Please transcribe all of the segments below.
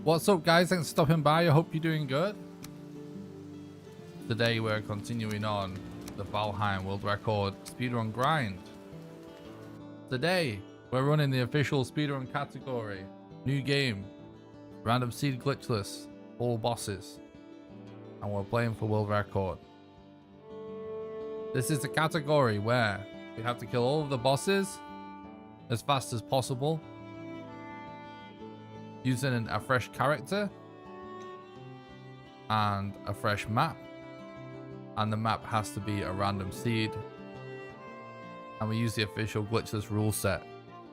What's up, guys? Thanks for stopping by. I hope you're doing good. Today we're continuing on the Valheim World Record Speedrun Grind. Today we're running the official Speedrun category. New game, random seed glitchless, all bosses. And we're playing for World Record. This is the category where we have to kill all of the bosses as fast as possible, using a fresh character and a fresh map, and the map has to be a random seed, and we use the official glitchless rule set.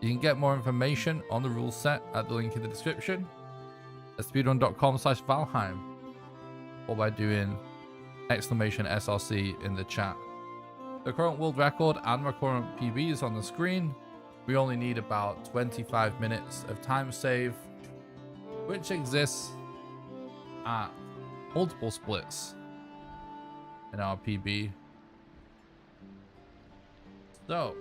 You can get more information on the rule set at the link in the description at speedrun.com/Valheim, or by doing !SRC in the chat. The current world record and my current PB is on the screen. We only need about 25 minutes of time save, which exists at multiple splits in our PB. So,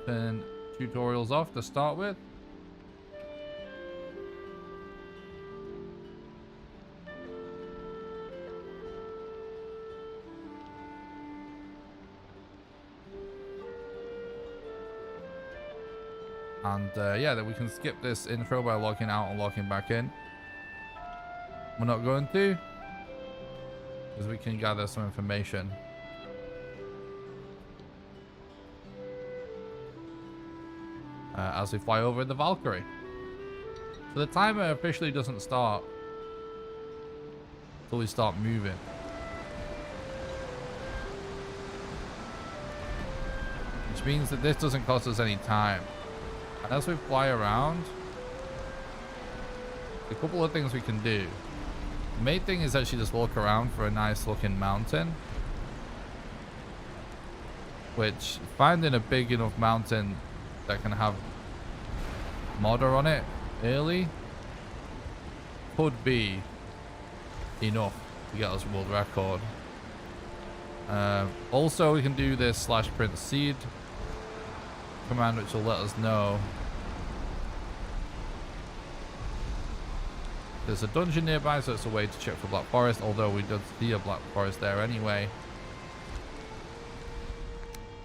turn tutorials off to start with. And yeah, then we can skip this intro by logging out and logging back in. We're not going to, because we can gather some information. As we fly over the Valkyrie. So the timer officially doesn't start until we start moving. Which means that this doesn't cost us any time. And as we fly around, a couple of things we can do. The main thing is actually just walk around for a nice looking mountain. Which, finding a big enough mountain that can have modder on it early could be enough to get us world record. Also, we can do this /print seed command, which will let us know there's a dungeon nearby, so it's a way to check for Black Forest, although we did see a Black Forest there anyway.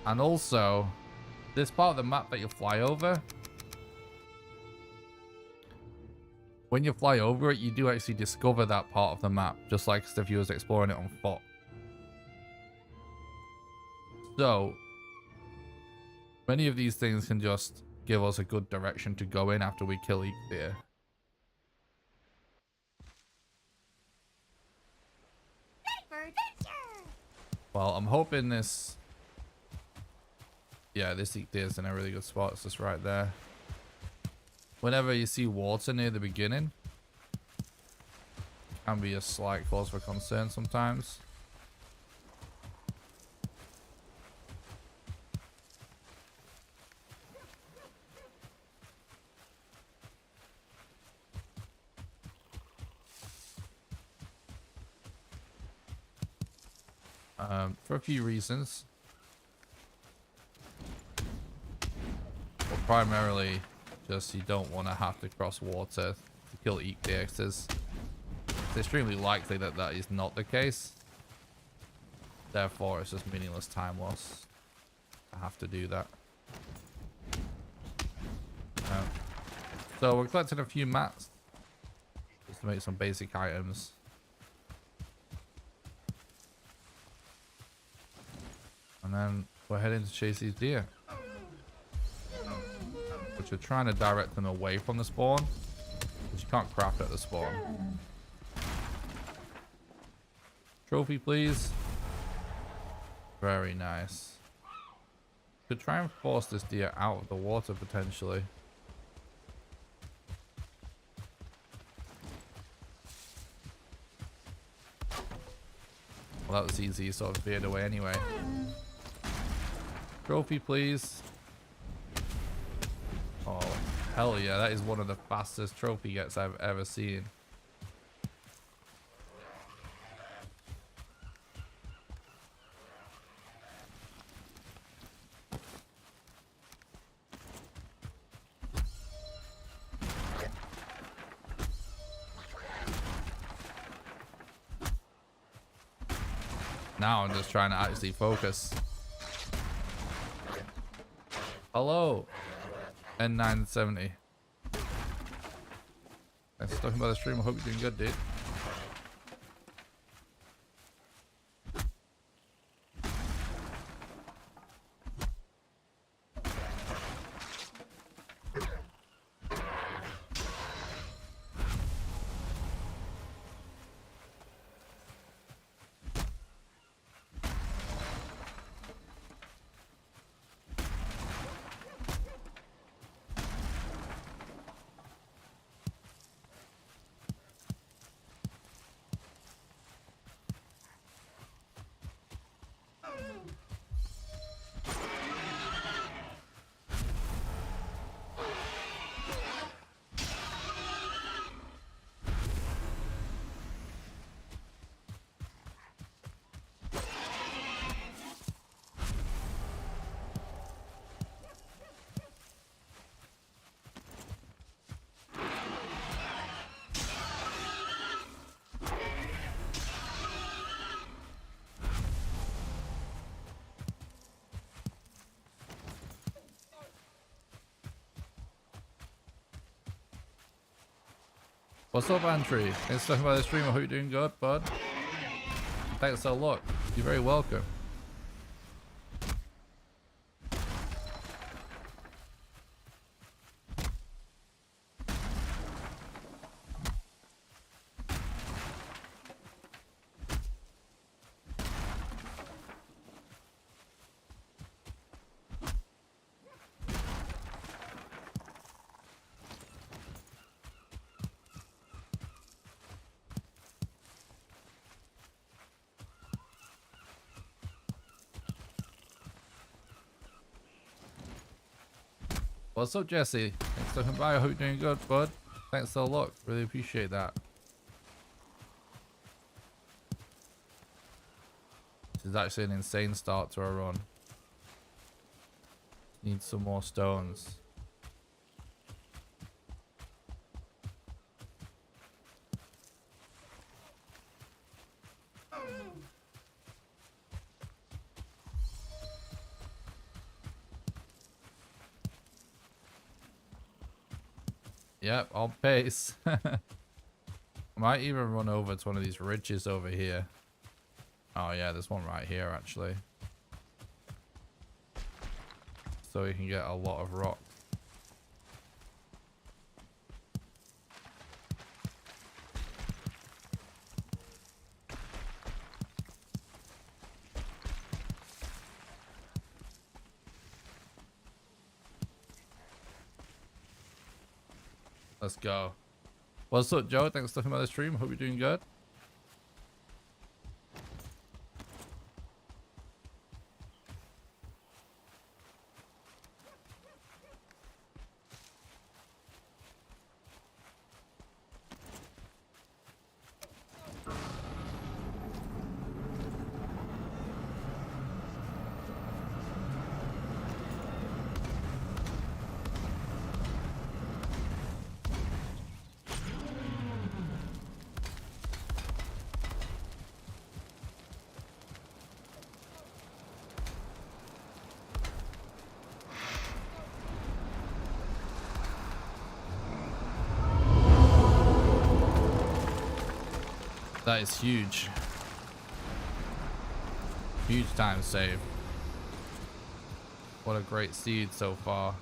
And also, this part of the map that you fly over, when you fly over it, you do actually discover that part of the map, just like if you was exploring it on foot. So many of these things can just give us a good direction to go in after we kill each deer. Well, I'm hoping this... Yeah, this deer's in a really good spot. It's just right there. Whenever you see water near the beginning, it can be a slight cause for concern sometimes. For a few reasons. But primarily, just you don't want to have to cross water to kill each deer. It's extremely likely that that is not the case. Therefore, it's just meaningless time loss to have to do that. So we're collecting a few mats just to make some basic items. And then we're heading to chase these deer, which we're trying to direct them away from the spawn, which you can't craft at the spawn. Trophy, please. Very nice. Could try and force this deer out of the water potentially. Well, that was easy, sort of veered away anyway. Trophy, please. Oh, hell yeah. That is one of the fastest trophy gets I've ever seen. Now I'm just trying to actually focus. Hello, N970. Thanks for talking about the stream. I hope you're doing good, dude. What's up, Andrew? Thanks for talking about the stream. I hope you're doing good, bud. Thanks a lot. You're very welcome. What's up, Jesse? Thanks for coming by. I hope you're doing good, bud. Thanks a lot. Really appreciate that. This is actually an insane start to our run. Need some more stones. Yep, on pace. Might even run over to one of these ridges over here. Oh yeah, there's one right here actually. So we can get a lot of rock. Let's go. What's up, Joe? Thanks for talking about the stream. Hope you're doing good. That is huge. Huge time save. What a great seed so far.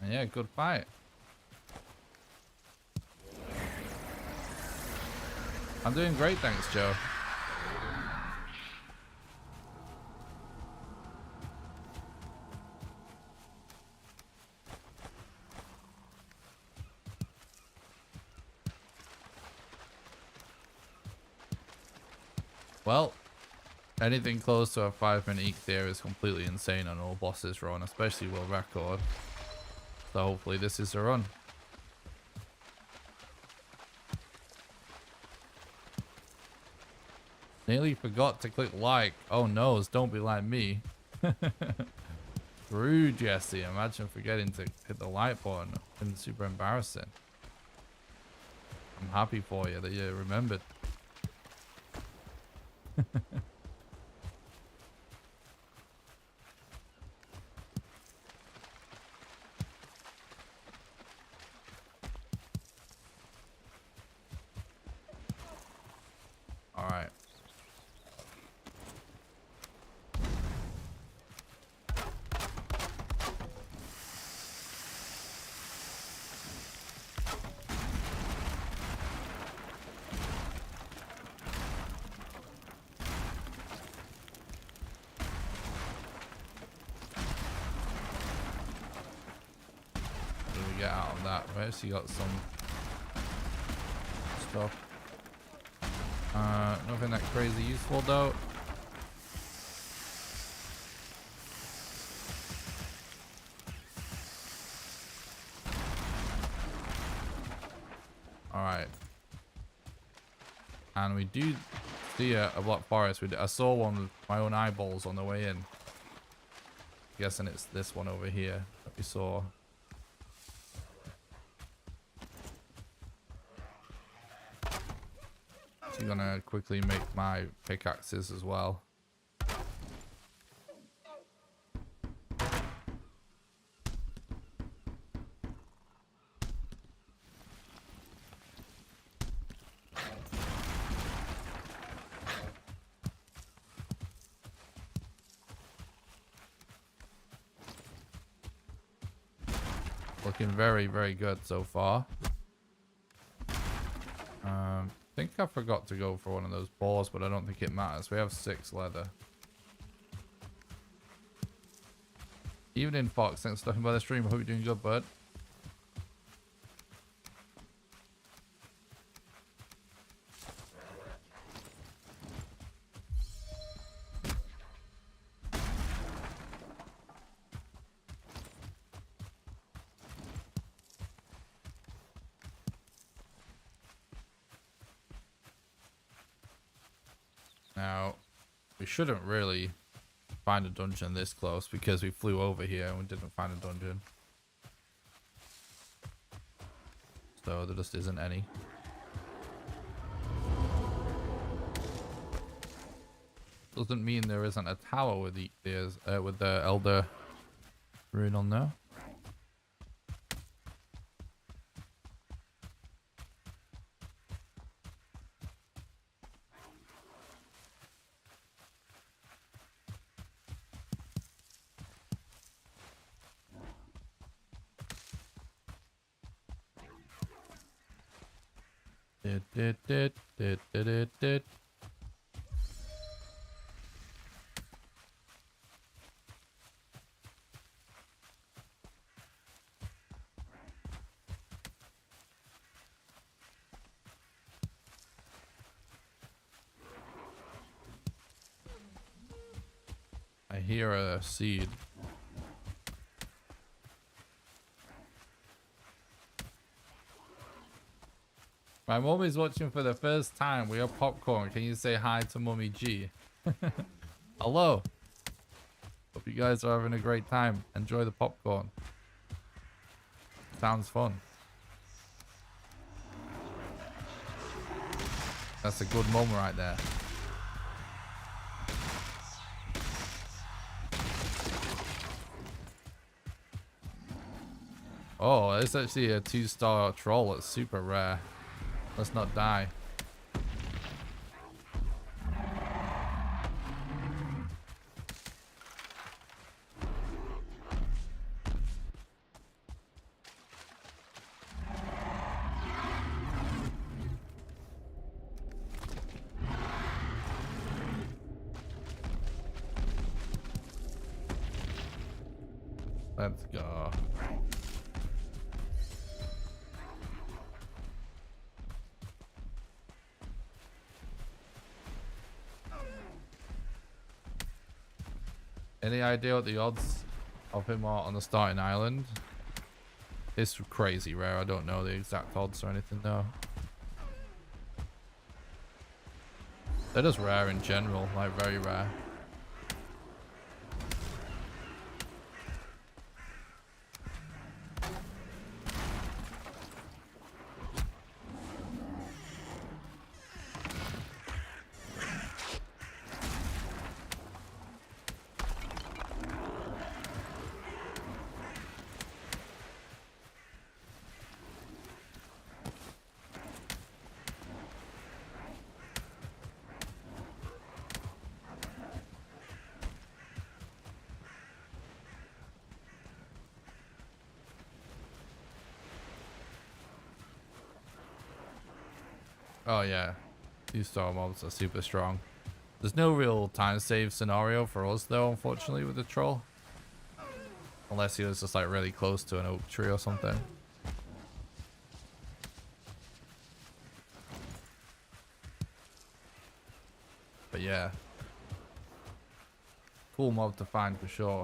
And yeah, good fight. I'm doing great, thanks, Joe. Well, anything close to a 5-minute eke there is completely insane on all bosses run, especially world record. So hopefully this is a run. Nearly forgot to click like. Oh no, don't be like me. Rude, Jesse. Imagine forgetting to hit the like button. It's super embarrassing. I'm happy for you that you remembered. All right. Get out of that. We actually got some stuff. Nothing that crazy useful though. Alright. And we do see a black forest. I saw one with my own eyeballs on the way in. I'm guessing it's this one over here that we saw. So I'm gonna quickly make my pickaxes as well. Looking very, very good so far. I think I forgot to go for one of those boars, but I don't think it matters. We have 6 leather. Evening, Fox. Thanks for stopping by the stream. I hope you're doing good, bud. Now, we shouldn't really find a dungeon this close because we flew over here and we didn't find a dungeon. So there just isn't any. Doesn't mean there isn't a tower with the Elder rune on there. I hear a seed. My mom is watching for the first time. We are popcorn. Can you say hi to Mummy G? Hello. Hope you guys are having a great time. Enjoy the popcorn. Sounds fun. That's a good mum right there. Oh, it's actually a 2-star troll. It's super rare. Let's not die. Let's go. Any idea what the odds of him are on the starting island? It's crazy rare. I don't know the exact odds or anything though. They're just rare in general, like very rare. Oh yeah, these star mobs are super strong. There's no real time save scenario for us though, unfortunately, with the troll. Unless he was just like really close to an oak tree or something. But yeah. Cool mob to find for sure.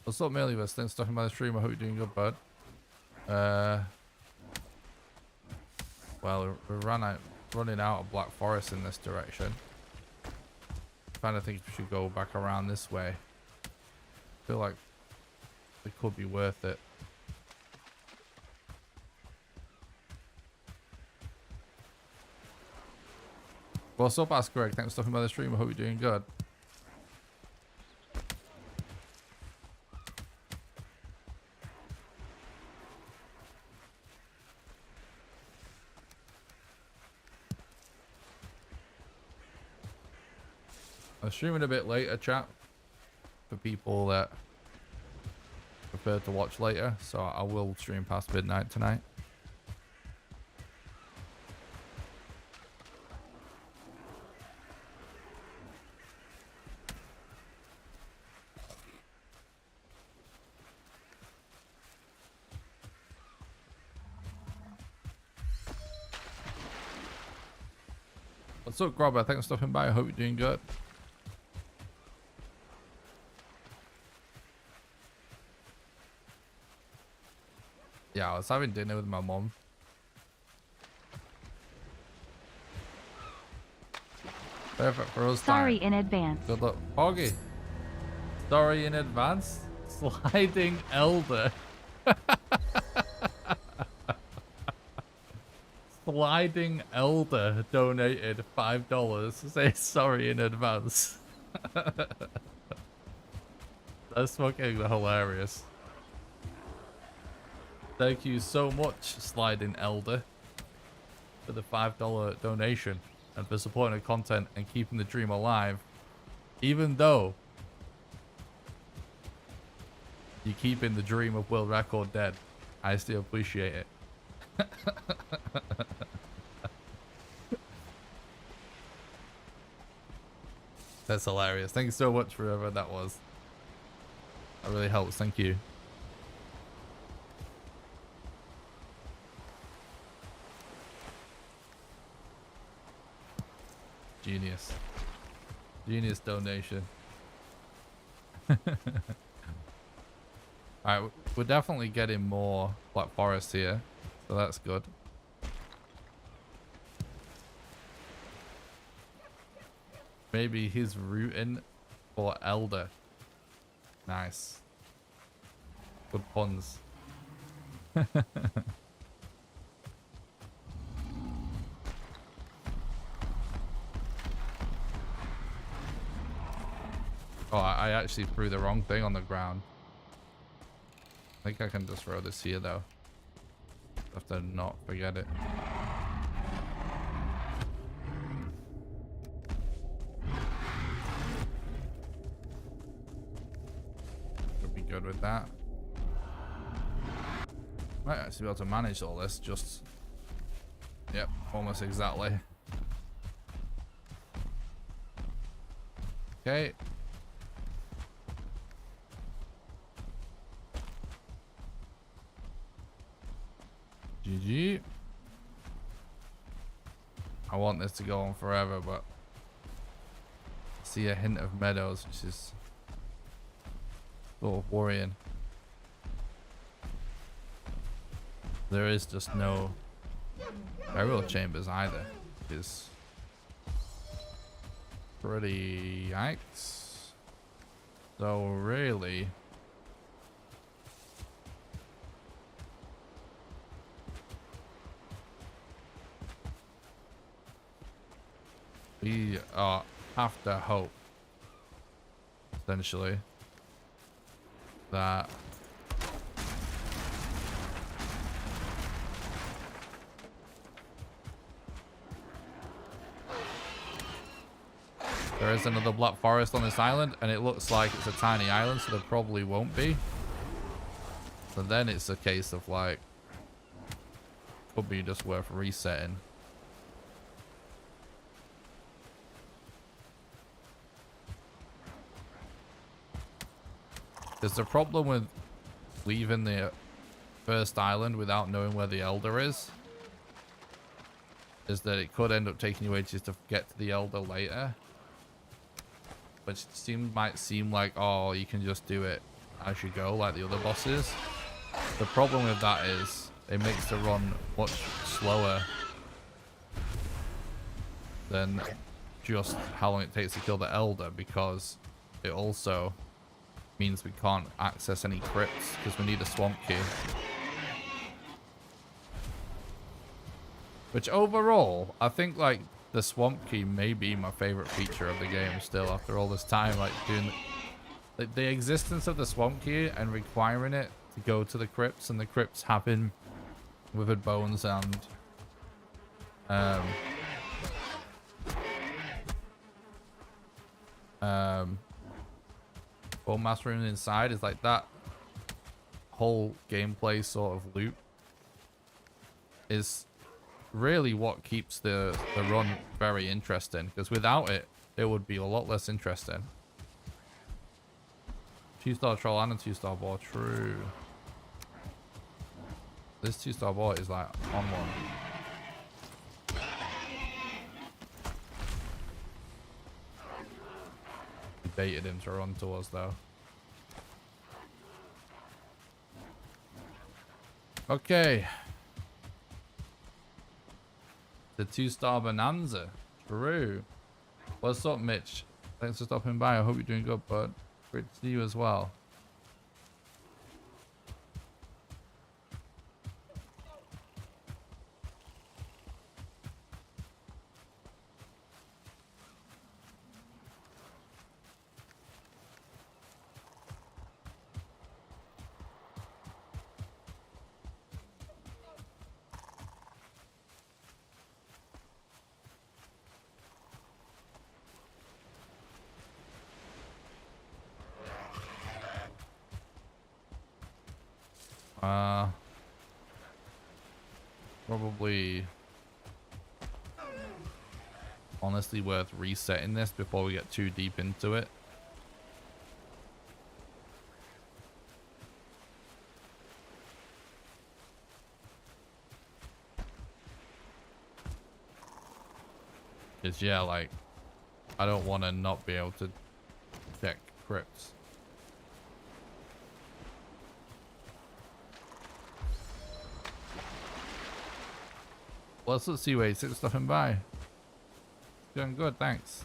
What's up, Millibus? Thanks for stopping by the stream. I hope you're doing good, bud. Well, we're running out of Black Forest in this direction. Kind of think we should go back around this way. I feel like it could be worth it. What's up, Ask Greg? Thanks for stopping by the stream. I hope you're doing good. I'm streaming a bit later, chat, for people that prefer to watch later, so I will stream past midnight tonight. What's up, Grobber? Thanks for stopping by. I hope you're doing good. Yeah, I was having dinner with my mom. Perfect for us. Sorry time. in advance. Good luck. Poggy. Sorry in advance. Sliding Elder. Sliding Elder donated $5 to say sorry in advance. That's fucking hilarious. Thank you so much, Sliding Elder, for the $5 donation and for supporting the content and keeping the dream alive. Even though you're keeping the dream of world record dead, I still appreciate it. That's hilarious. Thank you so much for whoever that was. That really helps. Thank you. Genius. Genius donation. Alright, we're definitely getting more Black Forest here, so that's good. Maybe he's rooting for Elder. Nice. Good puns. Oh, I actually threw the wrong thing on the ground. I think I can just throw this here though. Have to not forget it. Should be good with that. Might actually be able to manage all this just... Yep, almost exactly. Okay. GG. I want this to go on forever, but I see a hint of meadows, which is sort of worrying. There is just no burial chambers either, which is pretty yikes. So really, we have to hope, essentially, that there is another Black Forest on this island, and it looks like it's a tiny island, so there probably won't be. So then it's a case of like could be just worth resetting. There's a problem with leaving the first island without knowing where the Elder is that it could end up taking you ages to get to the Elder later. Which might seem like, oh, you can just do it as you go like the other bosses. The problem with that is it makes the run much slower than just how long it takes to kill the Elder, because it also means we can't access any crypts because we need a swamp key. Which overall, I think like the swamp key may be my favorite feature of the game still after all this time. Like doing the existence of the swamp key and requiring it to go to the crypts, and the crypts having withered bones and Bonemass room inside is like that whole gameplay sort of loop is really what keeps the run very interesting, because without it, it would be a lot less interesting. 2-star troll and a 2-star boar, true. This 2-star boar is like on one. We baited him to run to us though. Okay. The 2-star bonanza. True. What's up, Mitch? Thanks for stopping by. I hope you're doing good, bud. Great to see you as well. Probably honestly worth resetting this before we get too deep into it. Because yeah, like I don't want to not be able to check crypts. What's up, Seaway? Six stopping by. Doing good, thanks.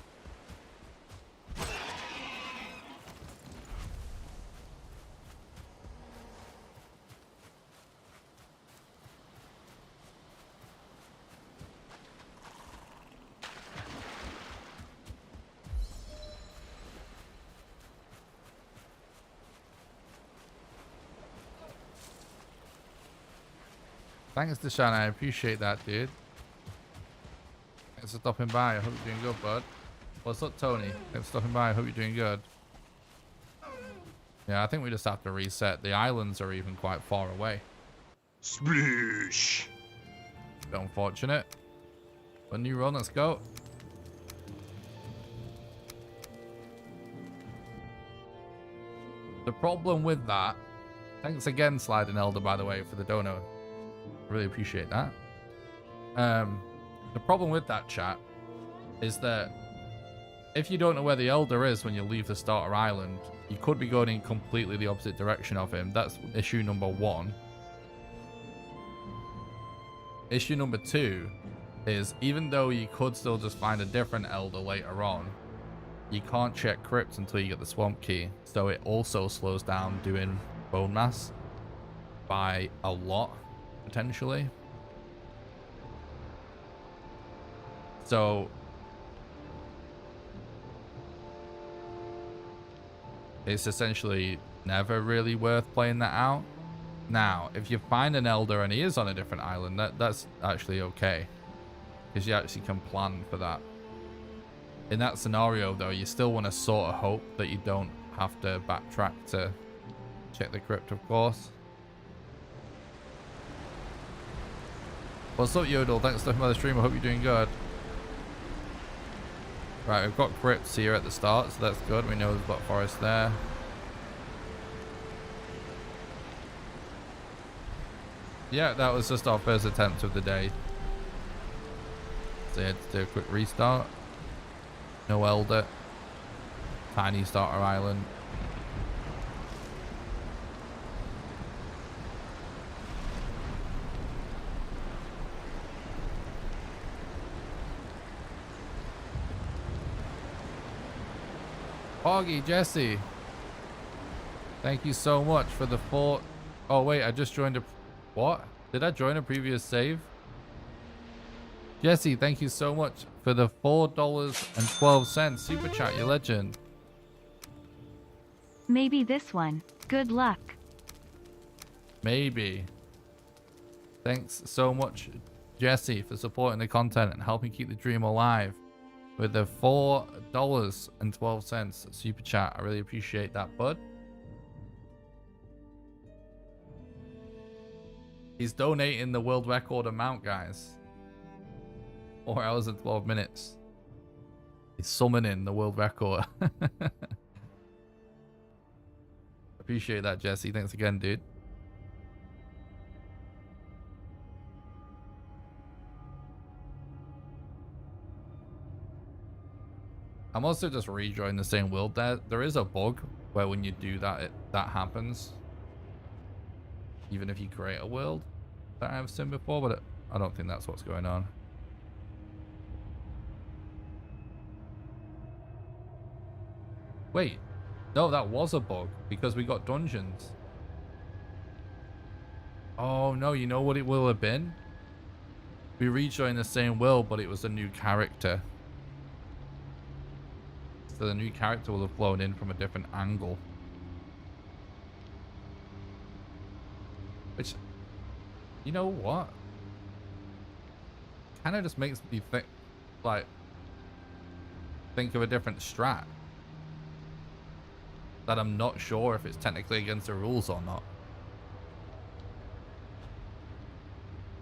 Thanks, Deshaun. I appreciate that, dude. Thanks for stopping by. I hope you're doing good, bud. What's up, Tony? Thanks for stopping by. I hope you're doing good. Yeah, I think we just have to reset. The islands are even quite far away. Splish! Unfortunate. A new run, let's go. The problem with that... Thanks again, Sliding Elder, by the way, for the dono. Really appreciate that. The problem with that, chat, is that if you don't know where the Elder is when you leave the starter island, you could be going in completely the opposite direction of him. That's issue number 1. Issue number 2 is, even though you could still just find a different Elder later on, you can't check crypts until you get the swamp key. So it also slows down doing Bonemass by a lot, potentially. So it's essentially never really worth playing that out. Now, if you find an Elder and he is on a different island, that's actually okay, because you actually can plan for that. In that scenario, though, you still want to sort of hope that you don't have to backtrack to check the crypt, of course. What's up, Yodel? Thanks for the stream. I hope you're doing good. Right, we've got crypts here at the start, so that's good. We know we've got forest there. Yeah, that was just our first attempt of the day. So yeah, to do a quick restart. No elder. Tiny starter island. Foggy Jesse, thank you so much for the 4. Oh wait, I just joined a. What? Did I join a previous save? Jesse, thank you so much for the $4.12 super chat. You legend. Maybe this one. Good luck. Maybe. Thanks so much, Jesse, for supporting the content and helping keep the dream alive with the $4.12 super chat. I really appreciate that, bud. He's donating the world record amount, guys. 4 hours and 12 minutes. He's summoning the world record. Appreciate that, Jesse. Thanks again, dude. I'm also just rejoining the same world. There is a bug where when you do that, that happens. Even if you create a world that I've seen before, but I don't think that's what's going on. Wait, no, that was a bug because we got dungeons. Oh no, you know what it will have been? We rejoined the same world, but it was a new character. So the new character will have flown in from a different angle. Which, you know what? Kind of just makes me think of a different strat. That I'm not sure if it's technically against the rules or not.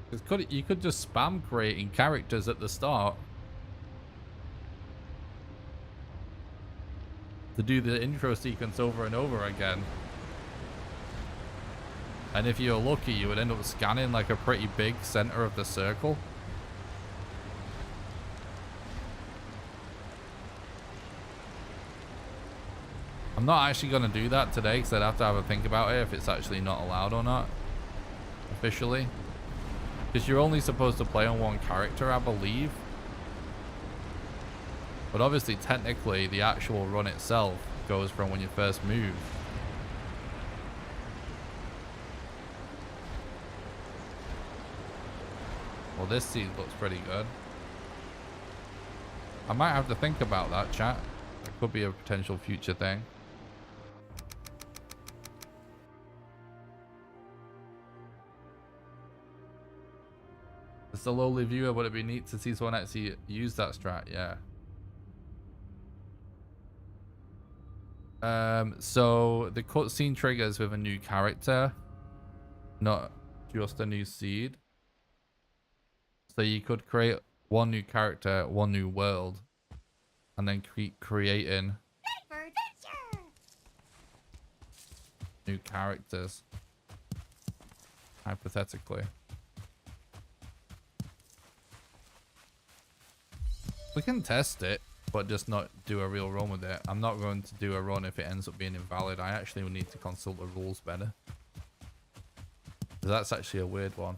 Because you could just spam creating characters at the start to do the intro sequence over and over again. And if you're lucky, you would end up scanning like a pretty big center of the circle. I'm not actually going to do that today because I'd have to have a think about it if it's actually not allowed or not. Officially. Because you're only supposed to play on one character, I believe. But obviously, technically, the actual run itself goes from when you first move. Well, this seed looks pretty good. I might have to think about that, chat. That could be a potential future thing. As a lowly viewer, would it be neat to see someone actually use that strat? Yeah. So the cutscene triggers with a new character, not just a new seed. So you could create one new character, one new world, and then keep creating new characters, hypothetically. We can test it, but just not do a real run with it. I'm not going to do a run if it ends up being invalid. I actually will need to consult the rules better. That's actually a weird one.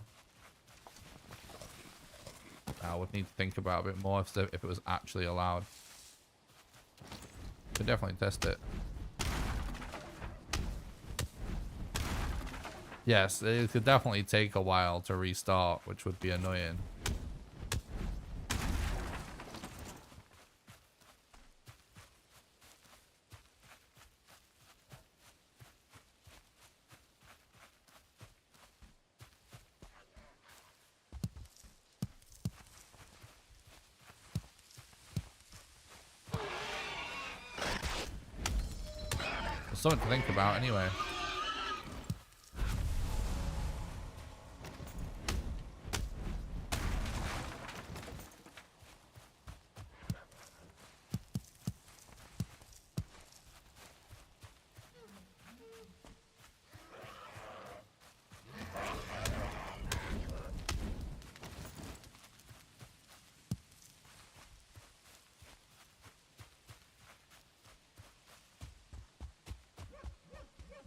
I would need to think about it a bit more if it was actually allowed. Could definitely test it. Yes, it could definitely take a while to restart, which would be annoying. Something to think about anyway.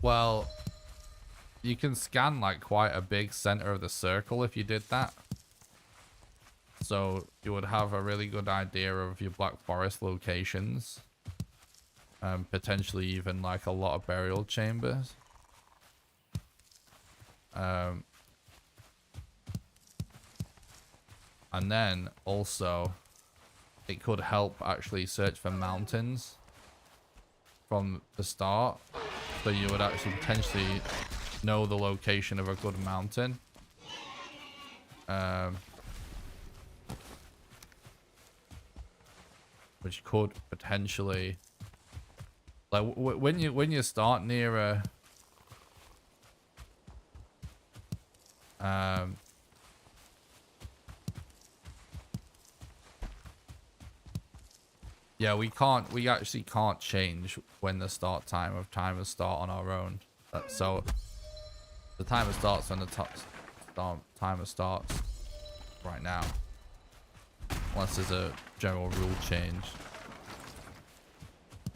Well, you can scan like quite a big center of the circle if you did that. So you would have a really good idea of your Black Forest locations. Potentially even like a lot of burial chambers. And then also it could help actually search for mountains from the start. So you would actually potentially know the location of a good mountain. Which could potentially, like when you start near a yeah, we actually can't change when the start time of timers start on our own. So the timer starts when the timer starts right now. Unless there's a general rule change.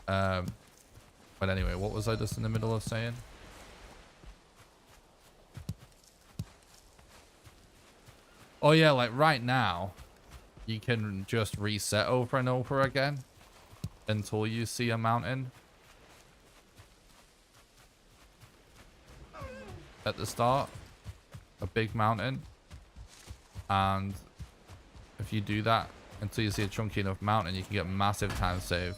But anyway, what was I just in the middle of saying? Oh yeah, like right now, you can just reset over and over again until you see a mountain at the start, a big mountain, and if you do that until you see a chunky enough mountain, you can get massive time save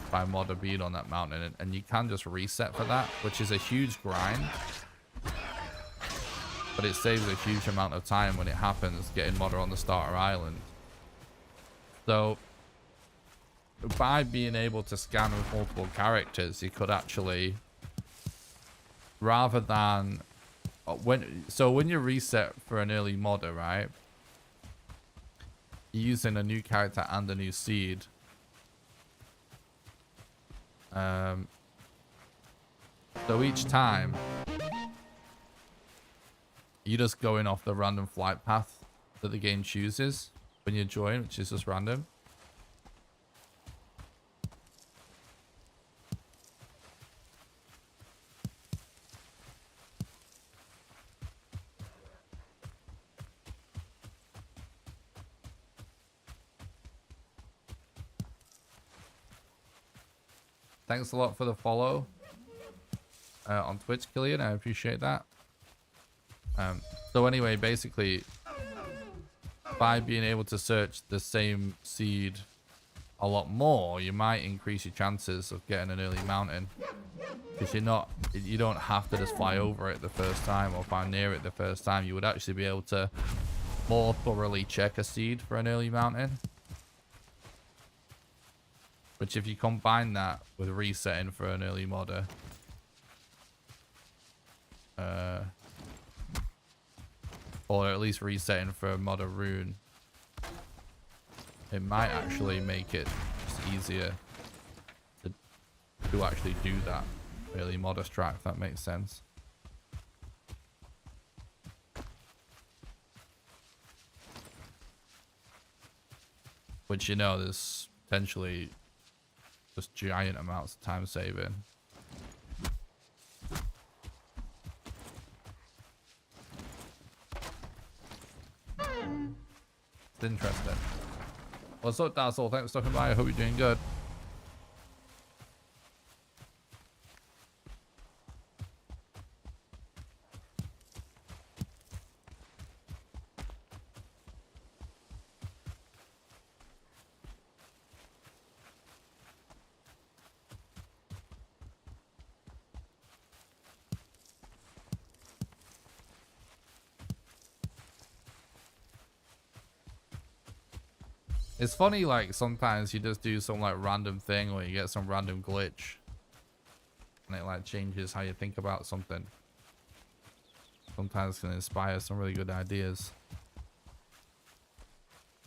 by modder being on that mountain, and you can just reset for that, which is a huge grind, but it saves a huge amount of time when it happens getting modder on the starter island. So by being able to scan with multiple characters, you could actually, rather than when you reset for an early modder, right, you're using a new character and a new seed. So each time you're just going off the random flight path that the game chooses when you join, which is just random. Thanks a lot for the follow on Twitch, Killian. I appreciate that. So anyway, basically, by being able to search the same seed a lot more, you might increase your chances of getting an early mountain. Because you don't have to just fly over it the first time or fly near it the first time. You would actually be able to more thoroughly check a seed for an early mountain. Which if you combine that with resetting for an early modder, or at least resetting for a modder rune, it might actually make it just easier to actually do that early modder strat, if that makes sense. Which, you know, there's potentially just giant amounts of time saving. It's interesting. What's up, Dazzle? Thanks for stopping by. I hope you're doing good. It's funny, like, sometimes you just do some, like, random thing or you get some random glitch. And it, like, changes how you think about something. Sometimes can inspire some really good ideas.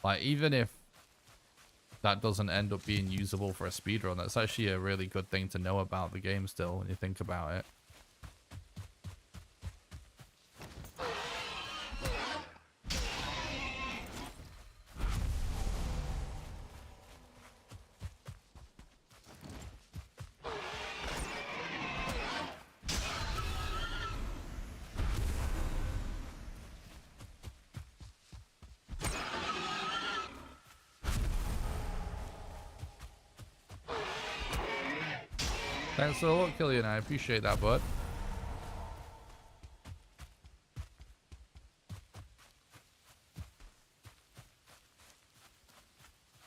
Like, even if that doesn't end up being usable for a speedrun, that's actually a really good thing to know about the game still when you think about it. Thanks a lot, Killian. I appreciate that, bud.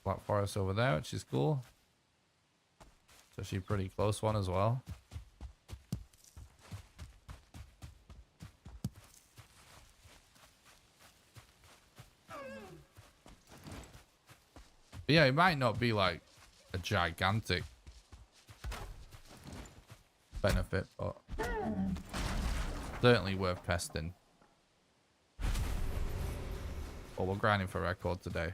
Black Forest over there, which is cool. It's actually a pretty close one as well. But yeah, it might not be like a gigantic benefit, but certainly worth testing. Well, we're grinding for record today.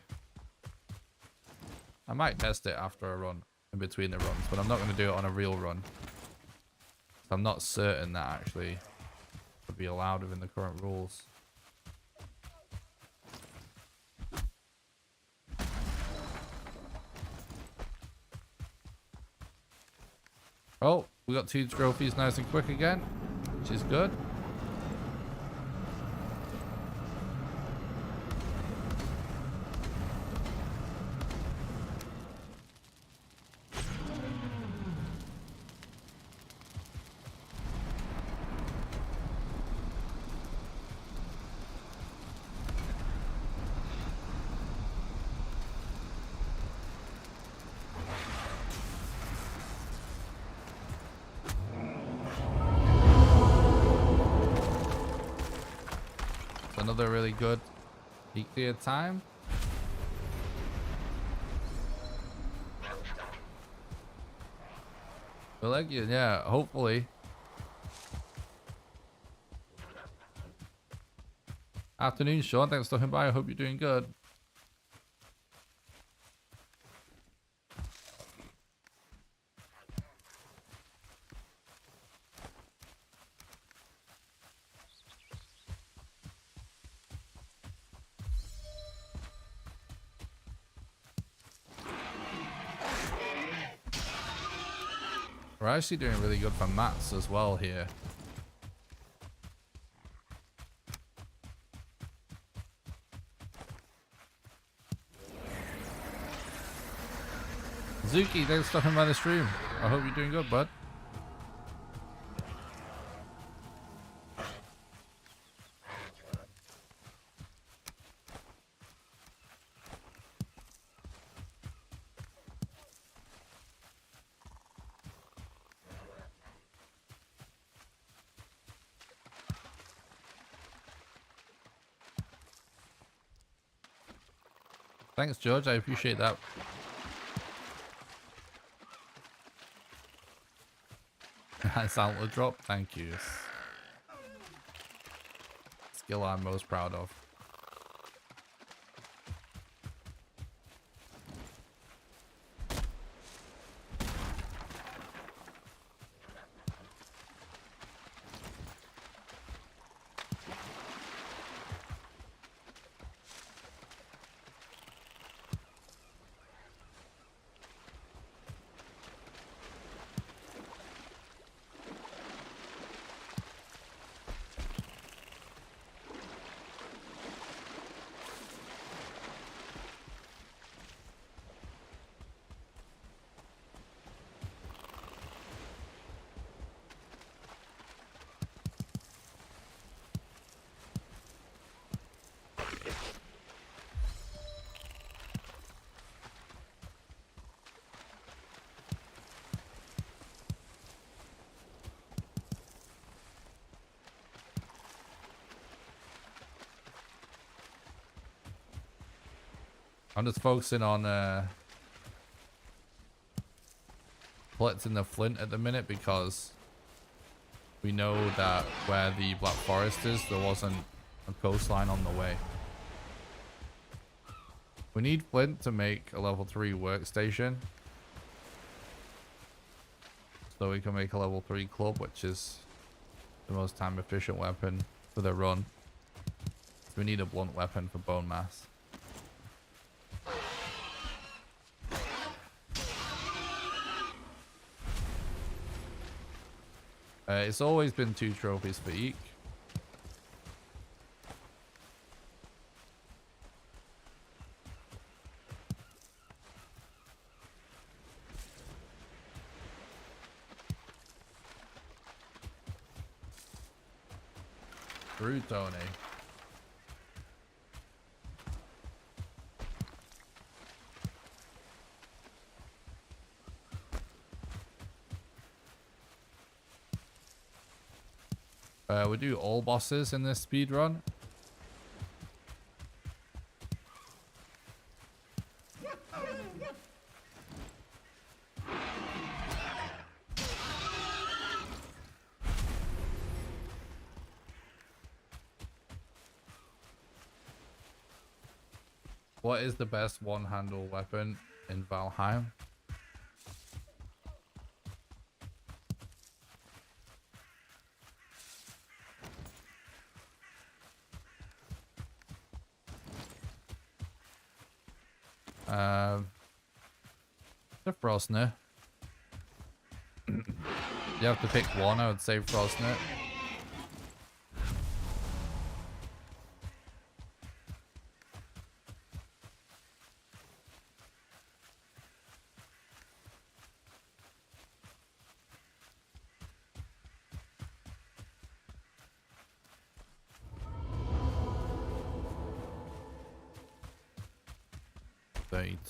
I might test it after a run, in between the runs, but I'm not going to do it on a real run. I'm not certain that actually would be allowed within the current rules. Oh, we got 2 trophies nice and quick again, which is good. Another really good clear time. I like it, yeah, hopefully. Afternoon, Sean. Thanks for stopping by. I hope you're doing good. We're actually doing really good for mats as well here. Zuki, thanks for stopping by the stream. I hope you're doing good, bud. Thanks, George. I appreciate that. Nice outlet drop. Thank you. Skill I'm most proud of. I'm just focusing on collecting the flint at the minute because we know that where the Black Forest is, there wasn't a coastline on the way. We need flint to make a level 3 workstation. So we can make a level 3 club, which is the most time efficient weapon for the run. We need a blunt weapon for Bonemass. It's always been 2 trophies for each. through, Tony. We do all bosses in this speed run. What is the best one-handle weapon in Valheim? The Frostner. You have to pick one, I would say Frostner.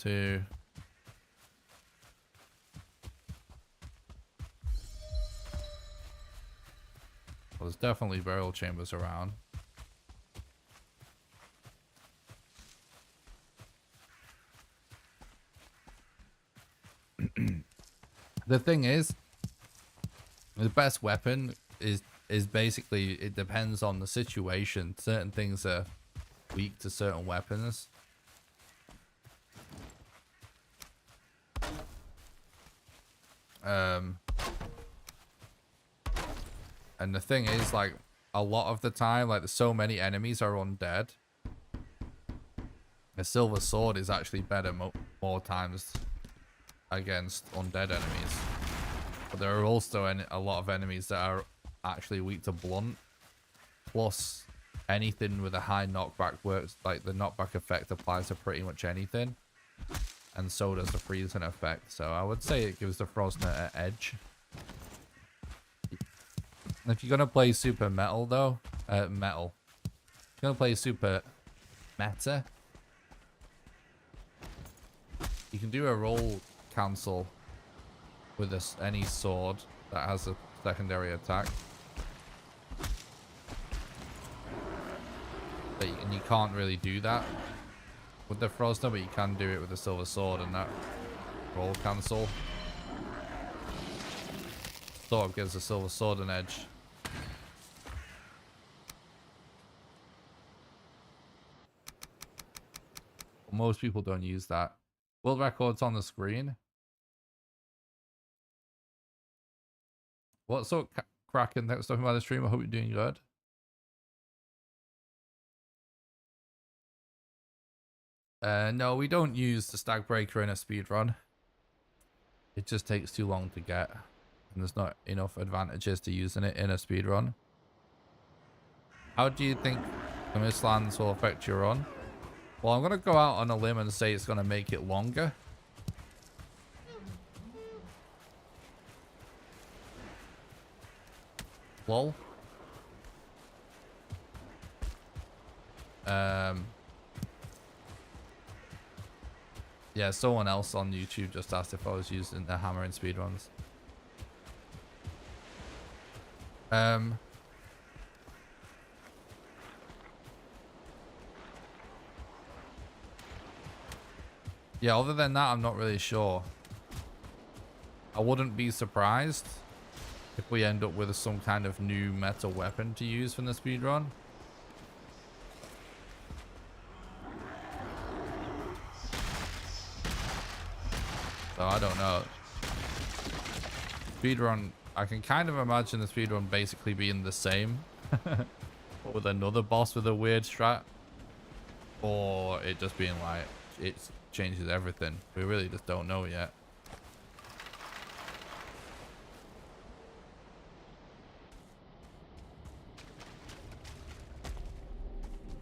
Two. Well, there's definitely burial chambers around. The thing is, the best weapon is basically, it depends on the situation. Certain things are weak to certain weapons. And the thing is, like, a lot of the time, like, so many enemies are undead. A silver sword is actually better more times against undead enemies. But there are also a lot of enemies that are actually weak to blunt. Plus, anything with a high knockback works, like, the knockback effect applies to pretty much anything. And so does the freezing effect. So I would say it gives the Frostner an edge. If you're gonna play super metal though, if you're gonna play super meta, you can do a roll cancel with any sword that has a secondary attack. And you can't really do that with the Frostner, but you can do it with the silver sword, and that roll cancel sort of gives the silver sword an edge. Most people don't use that. World records on the screen. What's up, Kraken? Thanks for stopping by the stream. I hope you're doing good. No, we don't use the stag breaker in a speed run. It just takes too long to get, and there's not enough advantages to using it in a speed run. How do you think the Mistlands will affect your run? Well, I'm going to go out on a limb and say it's going to make it longer. Lol. Yeah, someone else on YouTube just asked if I was using the hammer in speedruns. Yeah, other than that, I'm not really sure. I wouldn't be surprised if we end up with some kind of new meta weapon to use from the speedrun. So I don't know. Speedrun, I can kind of imagine the speedrun basically being the same, but with another boss with a weird strat, or it just being like, it changes everything. We really just don't know yet.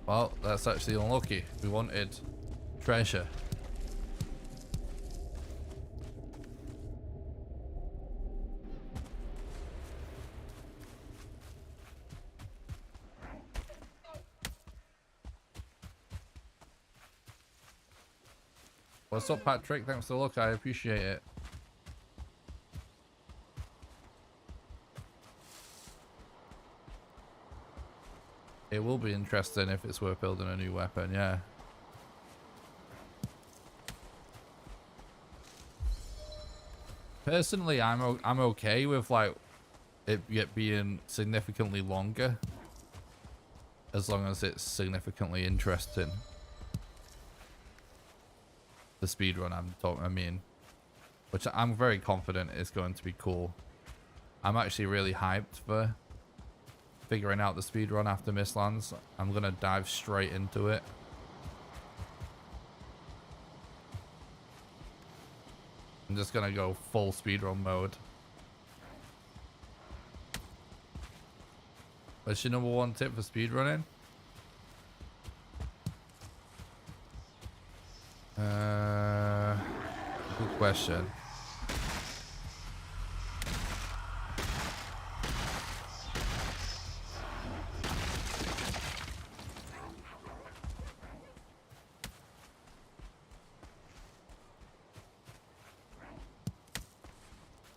Well, that's actually unlucky. We wanted treasure. What's up, Patrick? Thanks for the look. I appreciate it. It will be interesting if it's worth building a new weapon, yeah. Personally, I'm okay with like it being significantly longer, as long as it's significantly interesting. The speedrun I mean, which I'm very confident is going to be cool. I'm actually really hyped for figuring out the speedrun after Mistlands. I'm gonna dive straight into it. I'm just gonna go full speedrun mode. What's your #1 tip for speedrunning? Good question.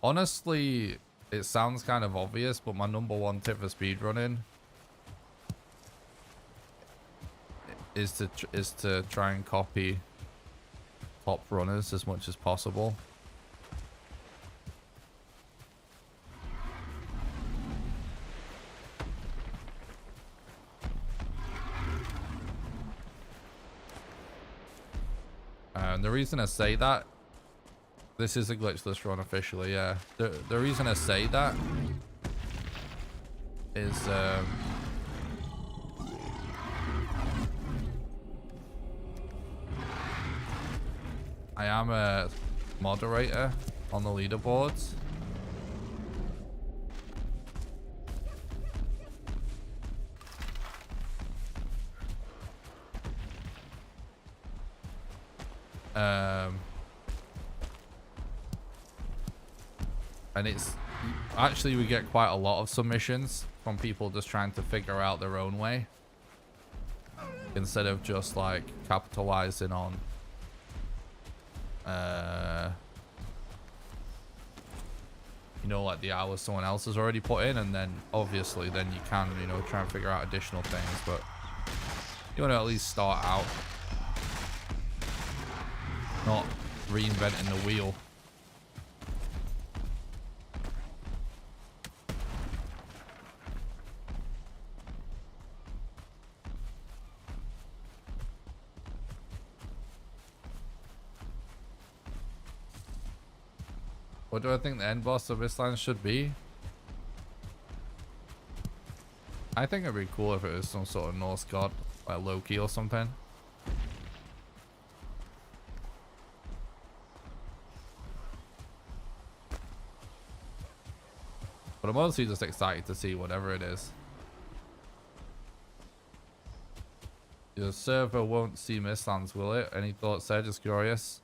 Honestly, it sounds kind of obvious, but my #1 tip for speedrunning is to try and copy top runners as much as possible. And the reason I say that, this is a glitchless run officially, yeah. The reason I say that is I am a moderator on the leaderboards. And it's actually, we get quite a lot of submissions from people just trying to figure out their own way instead of just like capitalizing on you know, like the hours someone else has already put in, and then obviously then you can, you know, try and figure out additional things, but you want to at least start out not reinventing the wheel. What do I think the end boss of this line should be? I think it'd be cool if it was some sort of Norse god, like Loki or something. But I'm honestly just excited to see whatever it is. Your server won't see Mistlands, will it? Any thoughts there? Just curious.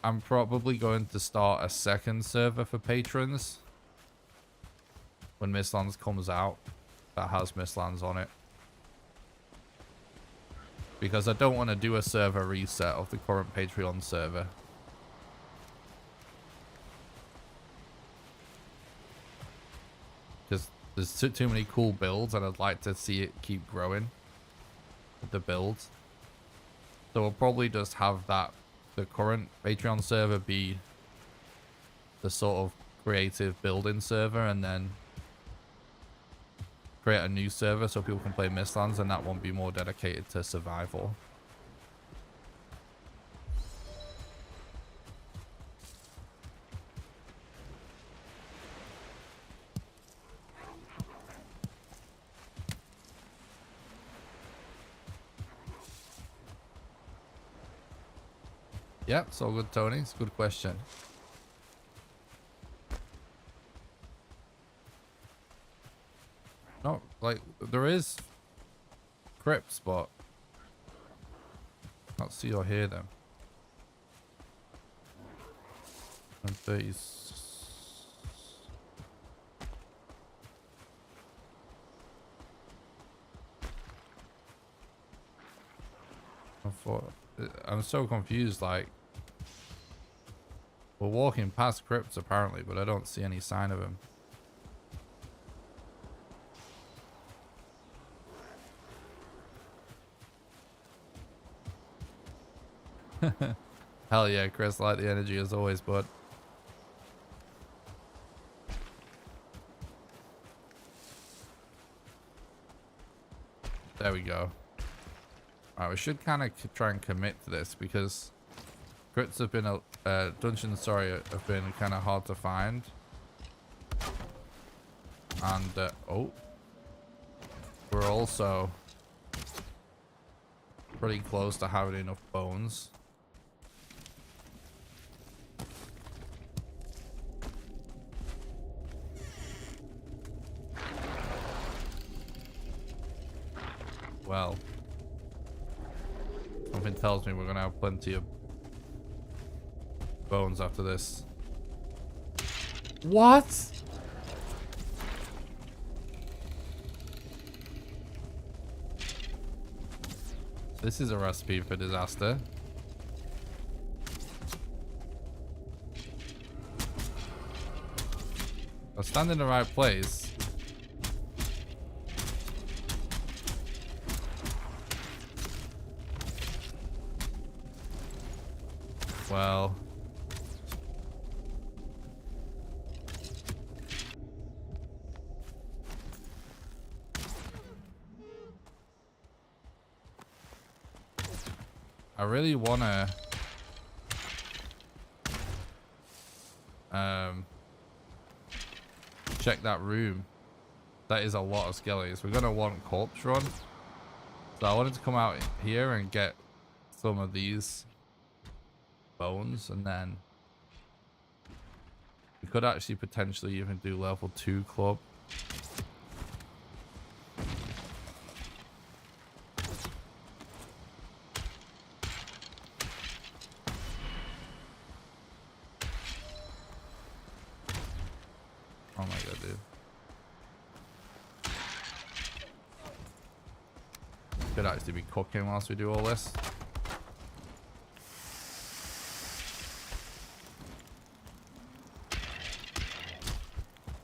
I'm probably going to start a second server for patrons when Mistlands comes out that has Mistlands on it, because I don't want to do a server reset of the current Patreon server. Because there's too many cool builds, and I'd like to see it keep growing with the builds. So we'll probably just have that, the current Patreon server, be the sort of creative building server, and then create a new server so people can play Mistlands, and that one be more dedicated to survival. Yeah, it's all good, Tony. It's a good question. No, like, there is crypts, but can't see or hear them. And 30. I'm so confused. Like, we're walking past crypts apparently, but I don't see any sign of him. Hell yeah, Chris, like the energy as always, bud. There we go. Alright, we should kind of try and commit to this because crypts have been, dungeons, sorry, have been kind of hard to find. And, oh. We're also pretty close to having enough bones. Well, something tells me we're gonna have plenty of bones after this. What? This is a recipe for disaster. I'll stand in the right place. Well, I really wanna check that room. That is a lot of skellies. We're gonna want corpse run. So I wanted to come out here and get some of these bones, and then we could actually potentially even do level 2 club. Oh my god, dude. Could actually be cooking whilst we do all this.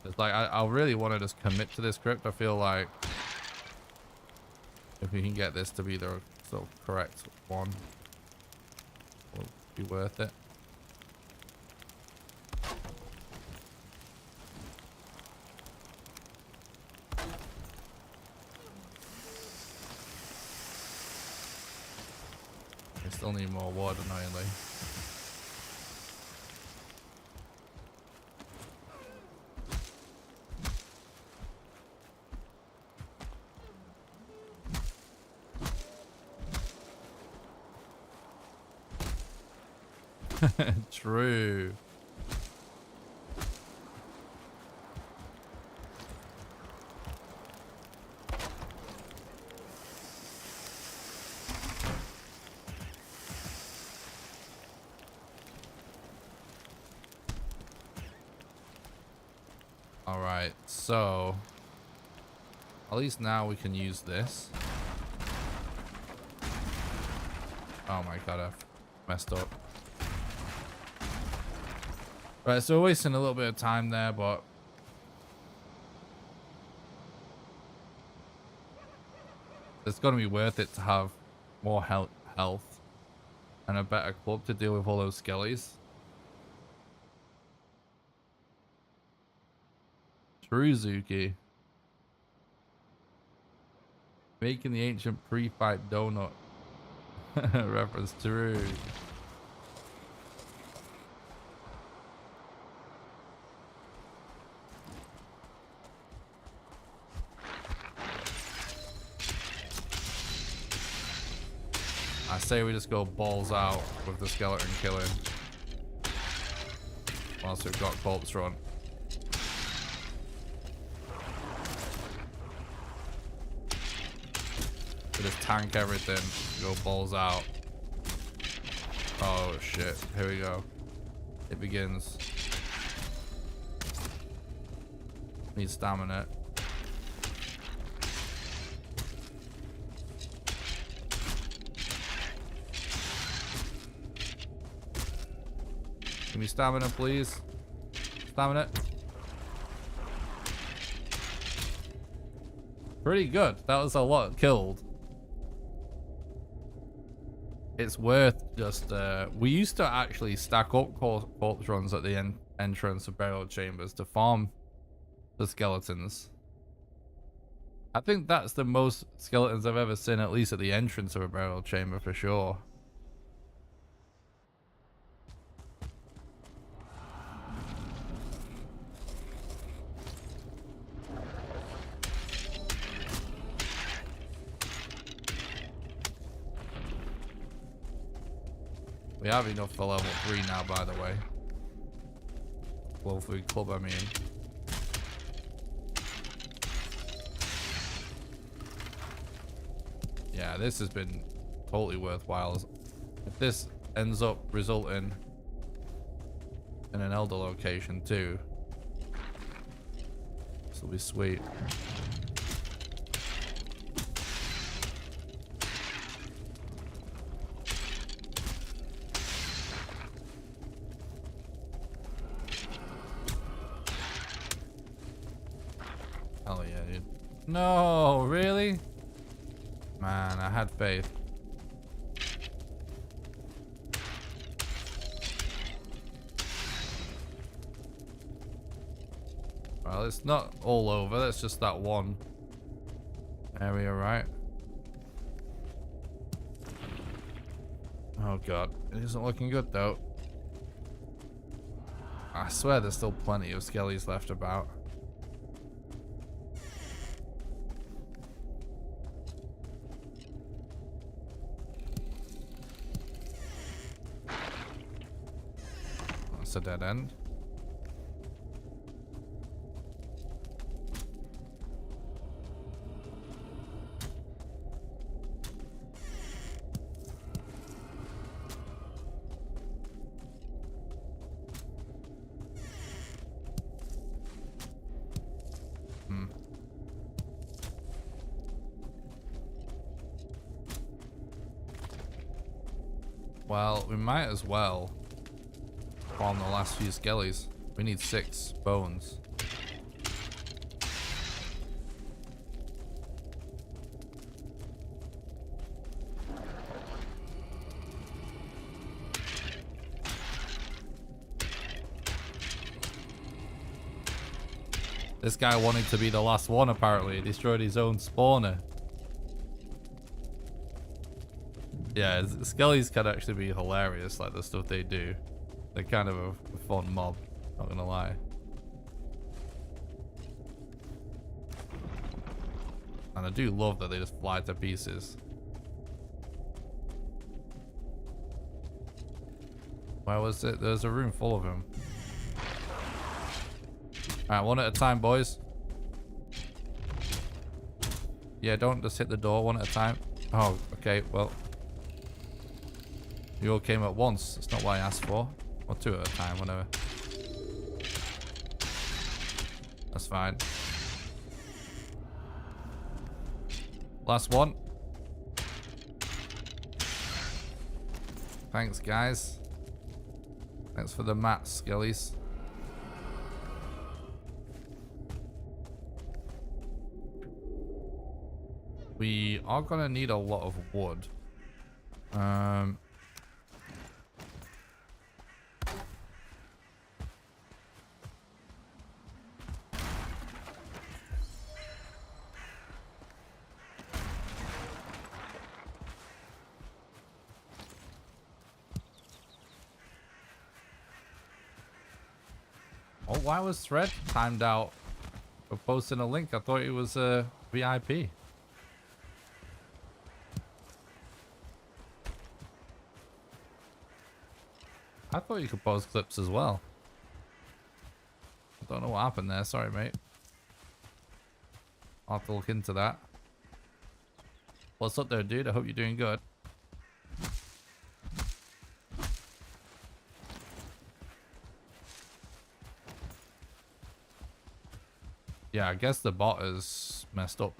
It's like, I really want to just commit to this crypt. I feel like if we can get this to be the sort of correct one, it'll be worth it. We still need more wood, annoyingly. True. All right, so at least now we can use this. Oh my god, I've messed up. Right, so we're wasting a little bit of time there, but it's going to be worth it to have more health and a better club to deal with all those skellies. True, Zuki. Making the ancient pre-fight donut. Reference true. I say we just go balls out with the skeleton killing whilst we've got corpse run. We just tank everything, go balls out. Oh shit, here we go. It begins. Need stamina. Give me stamina, please. Stamina. Pretty good. That was a lot killed. It's worth just... we used to actually stack up corpse runs at the entrance of burial chambers to farm the skeletons. I think that's the most skeletons I've ever seen, at least at the entrance of a burial chamber for sure. We have enough for level 3 now, by the way. Level 3 club, I mean. Yeah, this has been totally worthwhile. If this ends up resulting in an elder location too, this will be sweet. Hell yeah, dude. No, really? Man, I had faith. Well, it's not all over. That's just that one area, right? Oh god, it isn't looking good though. I swear there's still plenty of skellies left about. That's a dead end. Well, we might as well farm the last few skellies. We need 6 bones. This guy wanted to be the last one, apparently. He destroyed his own spawner. Yeah, skellies can actually be hilarious, like the stuff they do. They're kind of a fun mob, not gonna lie. And I do love that they just fly to pieces. Where was it? There's a room full of them. Alright, one at a time, boys. Yeah, don't just hit the door one at a time. Oh, okay, well. You all came at once. That's not what I asked for. Or 2 at a time, whatever. That's fine. Last one. Thanks, guys. Thanks for the mats, skellies. We are gonna need a lot of wood. Oh, why was Thread timed out for posting a link? I thought it was a VIP. I thought you could post clips as well. I don't know what happened there. Sorry, mate. I'll have to look into that. What's up there, dude? I hope you're doing good. Yeah, I guess the bot is messed up.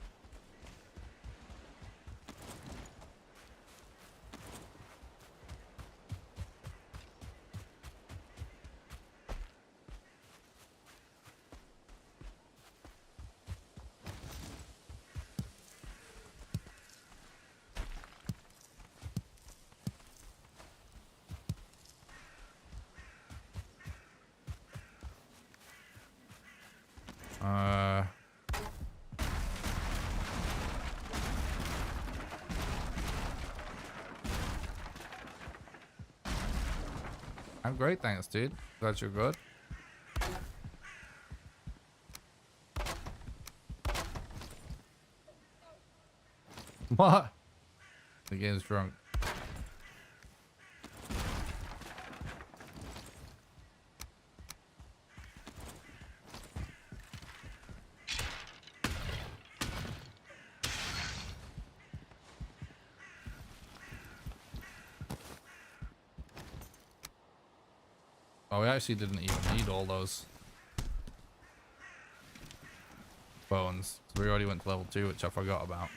I'm great, thanks, dude. Glad you're good. What? The game's drunk. Oh, we actually didn't even need all those bones. So we already went to level 2, which I forgot about.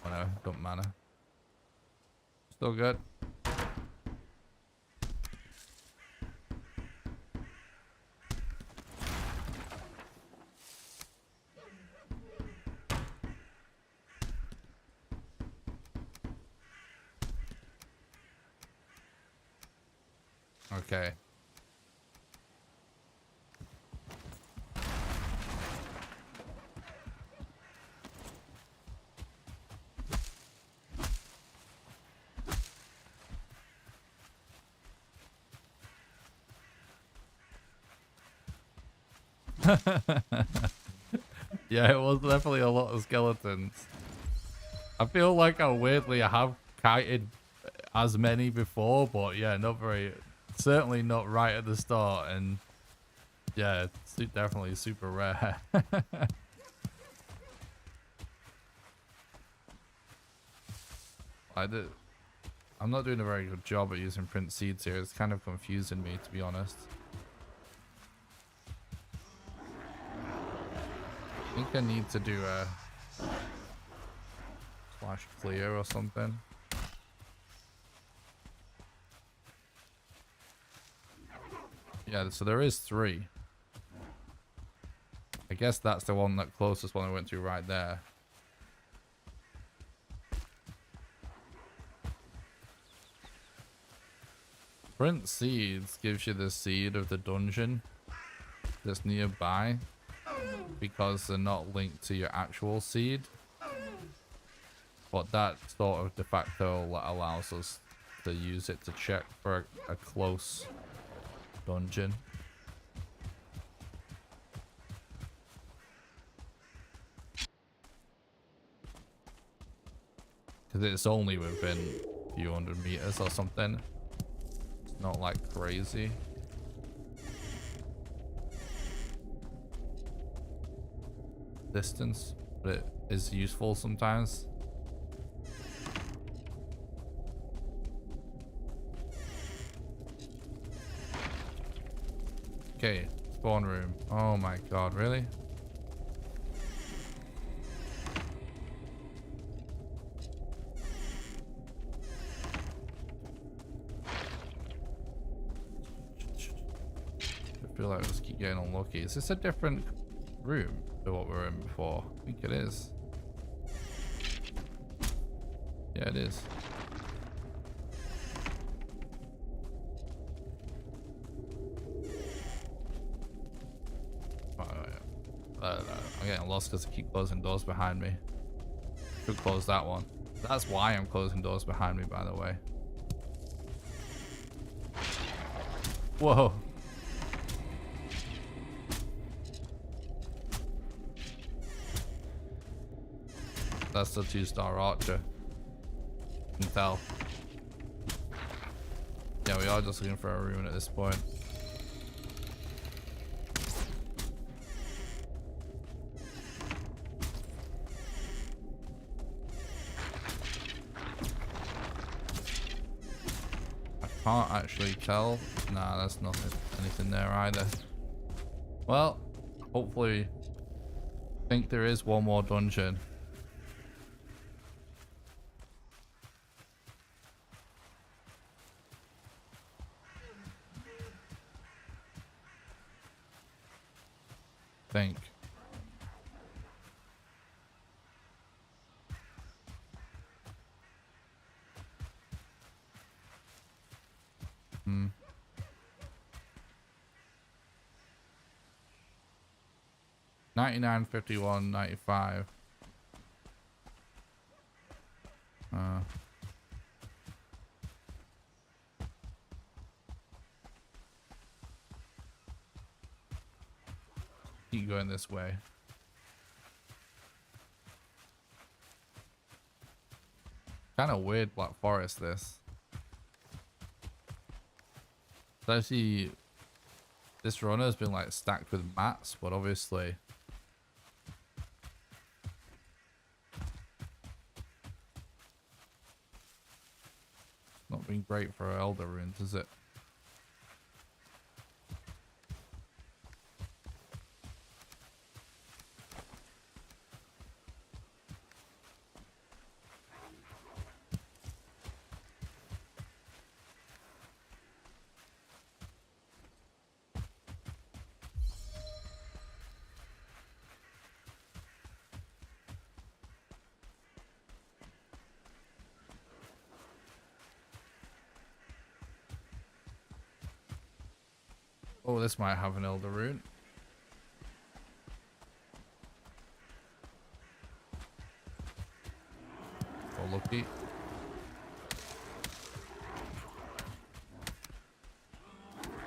Oh no, don't matter. Still good. Okay. Yeah, it was definitely a lot of skeletons. I feel like I have kited as many before, but yeah, not very, certainly not right at the start, and yeah, it's definitely super rare. I'm not doing a very good job at using print seeds here. It's kind of confusing me, to be honest. I think I need to do a slash clear or something. Yeah, so there is 3. I guess that's the one, that closest one I went to right there. Print seeds gives you the seed of the dungeon that's nearby because they're not linked to your actual seed. But that sort of de facto allows us to use it to check for a close dungeon. Because it's only within a few hundred meters or something. It's not like crazy. Distance, but it is useful sometimes. Okay, spawn room. Oh my god, really? I feel like I just keep getting unlucky. Is this a different room to what we were in before? I think it is. Yeah, it is. I'm getting lost because I keep closing doors behind me. Should close that one. That's why I'm closing doors behind me, by the way. Whoa. That's the 2-star archer. You can tell. Yeah, we are just looking for a ruin at this point. Can't actually tell. Nah, that's nothing. Anything there either. Well, hopefully, I think there is one more dungeon. Think. Hmm. 99, 51, 95. keep going this way. Kind of weird Black Forest, this. So actually, this runner has been like stacked with mats, but obviously not been great for Elder Runes, is it? Oh, this might have an Elder Rune. Oh, lucky.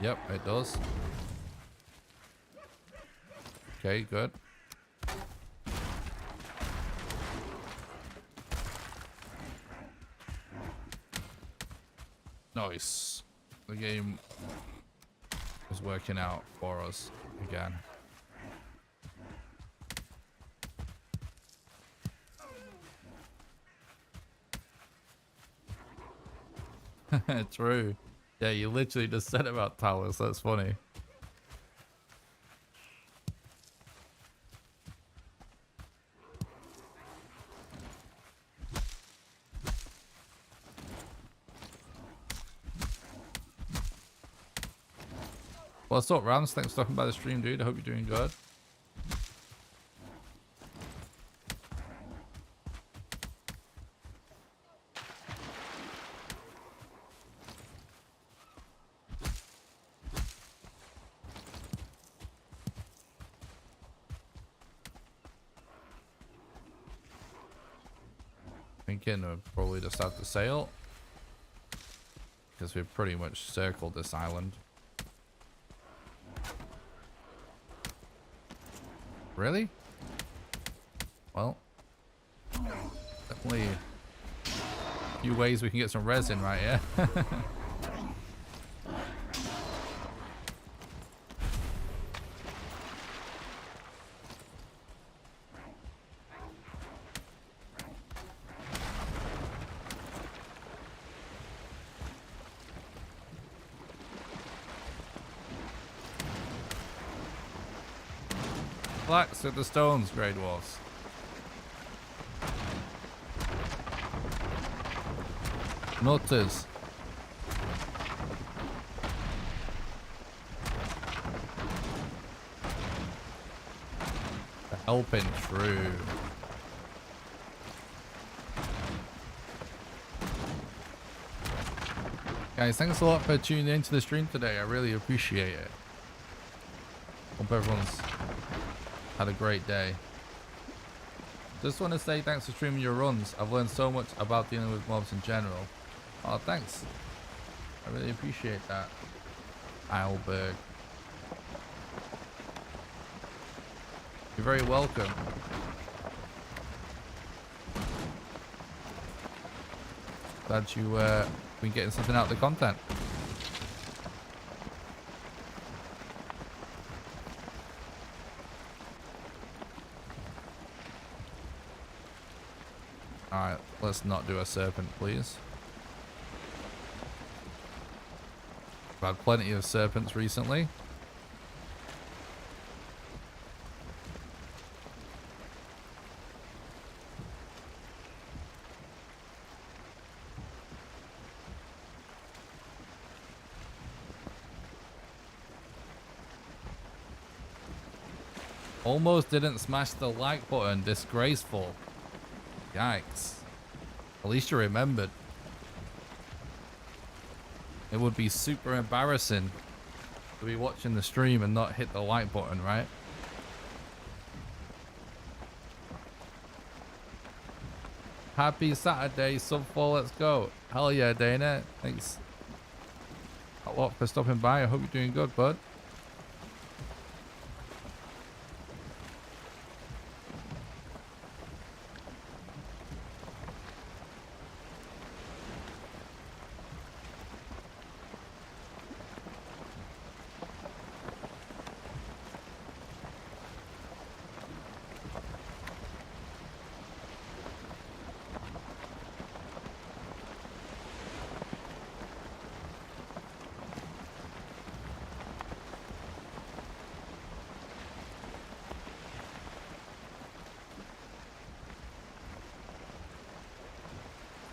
Yep, it does. Okay, good. Nice. The game is working out for us again. True. Yeah, you literally just said about towers. That's funny. What's up, Rams? Thanks for stopping by the stream, dude. I hope you're doing good. Thinking we'll probably just have to sail, because we've pretty much circled this island. Really? Well, definitely a few ways we can get some resin right here. Relax at the stones, Grey Dwarfs. Nutters. The helping true. Guys, thanks a lot for tuning into the stream today. I really appreciate it. Hope everyone's had a great day. Just want to say thanks for streaming your runs. I've learned so much about dealing with mobs in general. Oh, thanks. I really appreciate that. Eilberg. You're very welcome. Glad you been getting something out of the content. Alright, let's not do a serpent, please. I've had plenty of serpents recently. Almost didn't smash the like button. Disgraceful. Yikes. At least you remembered. It would be super embarrassing to be watching the stream and not hit the like button, right? Happy Saturday, sub 4, let's go. Hell yeah, Dana. Thanks a lot for stopping by. I hope you're doing good, bud.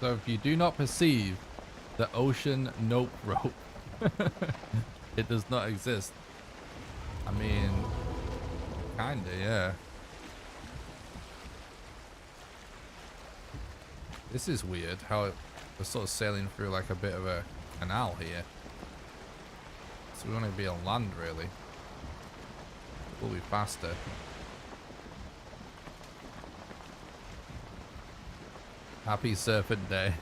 So if you do not perceive the ocean nope rope, it does not exist. I mean, kinda, yeah. This is weird how we're sort of sailing through like a bit of a canal here. So we want to be on land really. We'll be faster. Happy Serpent Day.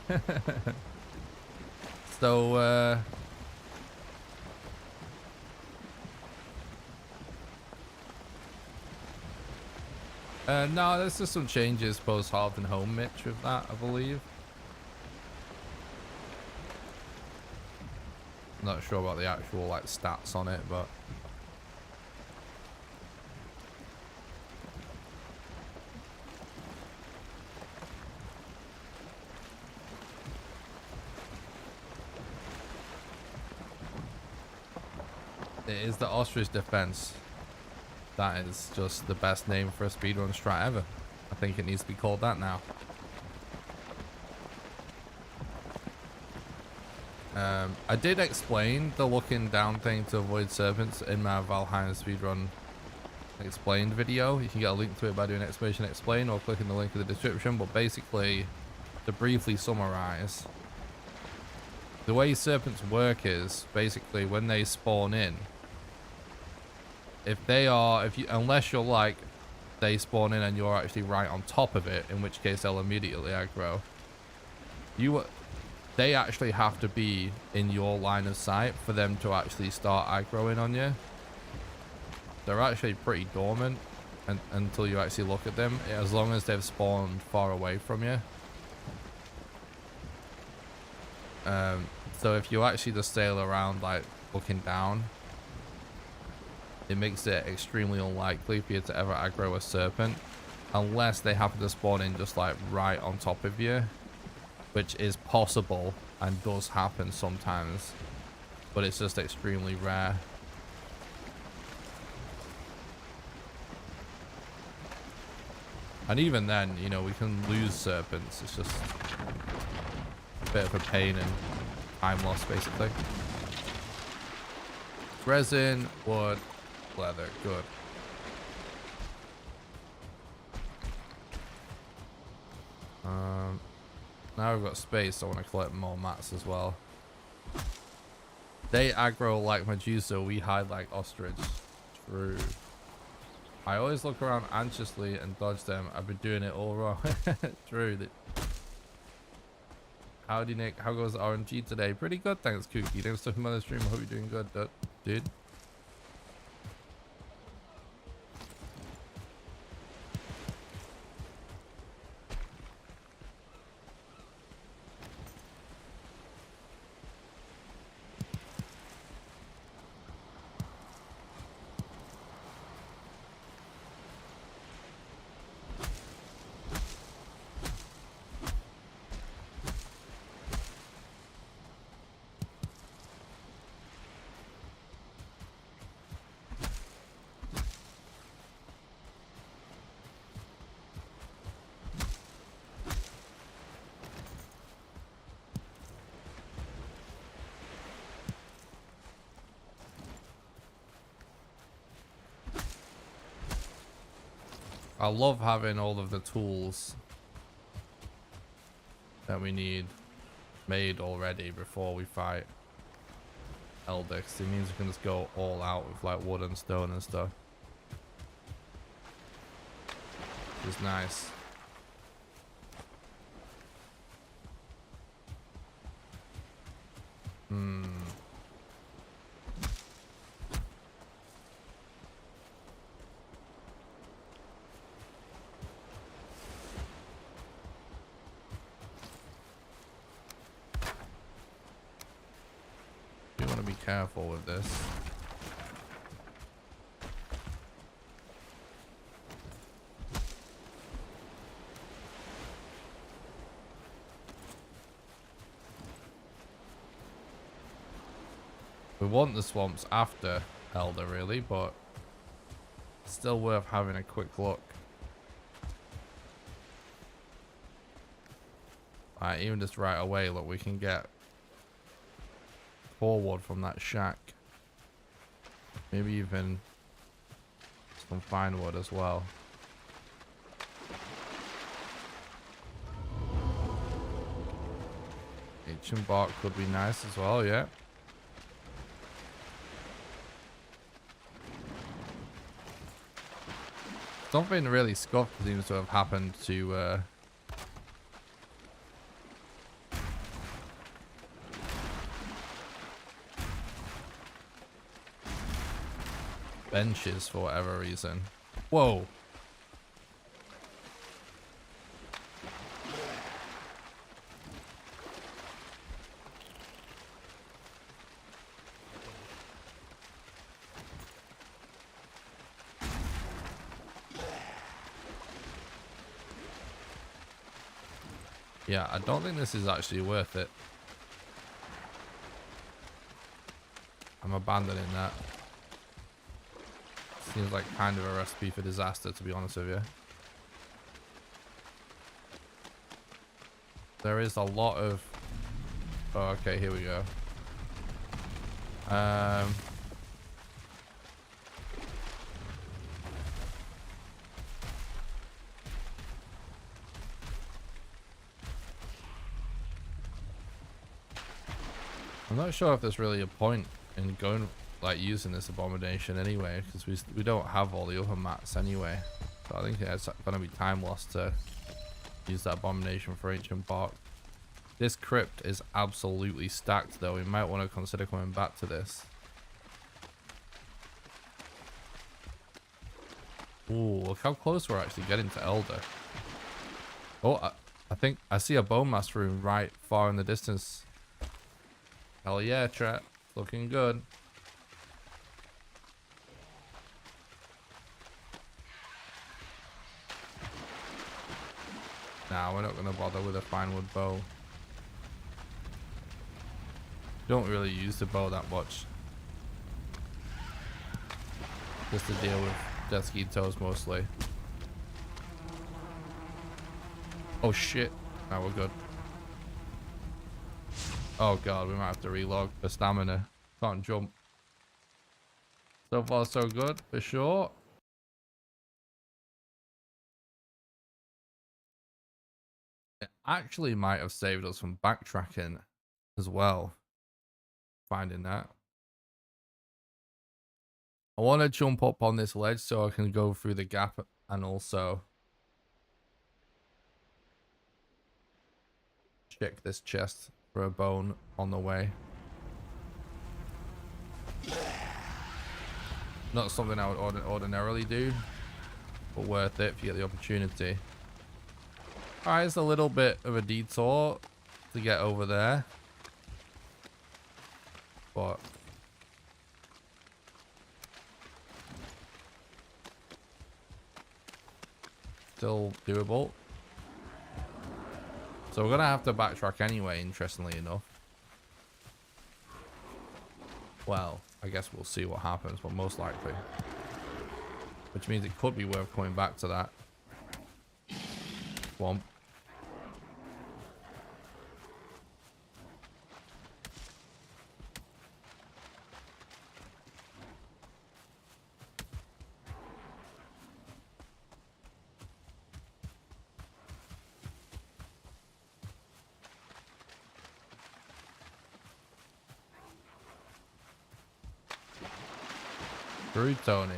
So, no, there's just some changes post Hearth and Home, Mitch, with that, I believe. Not sure about the actual like stats on it, but it is the ostrich defense. That is just the best name for a speedrun strat ever. I think it needs to be called that now. I did explain the looking down thing to avoid serpents in my Valheim speedrun explained video. You can get a link to it by doing exclamation explain or clicking the link in the description. But basically, to briefly summarize, the way serpents work is basically when they spawn in, unless you're like, they spawn in and you're actually right on top of it, in which case they'll immediately aggro. They actually have to be in your line of sight for them to actually start aggroing on you. They're actually pretty dormant until you actually look at them, as long as they've spawned far away from you. So if you actually just sail around like looking down, it makes it extremely unlikely for you to ever aggro a serpent unless they happen to spawn in just like right on top of you, which is possible and does happen sometimes, but it's just extremely rare. And even then, you know, we can lose serpents. It's just a bit of a pain and time loss, basically. Resin, wood, leather, good. Now we've got space, I want to collect more mats as well. They aggro like Medusa, we hide like ostrich. True. I always look around anxiously and dodge them. I've been doing it all wrong. True. Howdy Nick, how goes RNG today? Pretty good, thanks Kooky. Thanks for the stream, I hope you're doing good, dude. I love having all of the tools that we need made already before we fight Elder, because it means we can just go all out with like wood and stone and stuff. Which is nice. Careful with this. We want the swamps after Elder really, but still worth having a quick look. Alright, even just right away, look, we can get forward from that shack. Maybe even some fine wood as well. Ancient bark could be nice as well, yeah. Something really scuffed seems to have happened to benches for whatever reason. Whoa. Yeah, I don't think this is actually worth it. I'm abandoning that. Seems like kind of a recipe for disaster, to be honest with you. There is a lot of... Oh, okay, here we go. I'm not sure if there's really a point in going, like, using this abomination anyway, because we don't have all the other mats anyway. So I think it's going to be time lost to use that abomination for ancient bark. This crypt is absolutely stacked, though. We might want to consider coming back to this. Ooh, look how close we're actually getting to Elder. Oh, I think I see a Bonemass room right far in the distance. Hell yeah, chat. Looking good. Nah, we're not going to bother with a fine wood bow. Don't really use the bow that much. Just to deal with mosquitoes mostly. Oh shit. Now we're good. Oh god, we might have to relog for stamina. Can't jump. So far so good, for sure. It actually might have saved us from backtracking as well. Finding that. I want to jump up on this ledge so I can go through the gap and also check this chest for a bone on the way. Not something I would ordinarily do, but worth it if you get the opportunity. Alright, it's a little bit of a detour to get over there, but still doable. So we're gonna have to backtrack anyway, interestingly enough. Well, I guess we'll see what happens, but most likely. Which means it could be worth coming back to that swamp. Through Tony.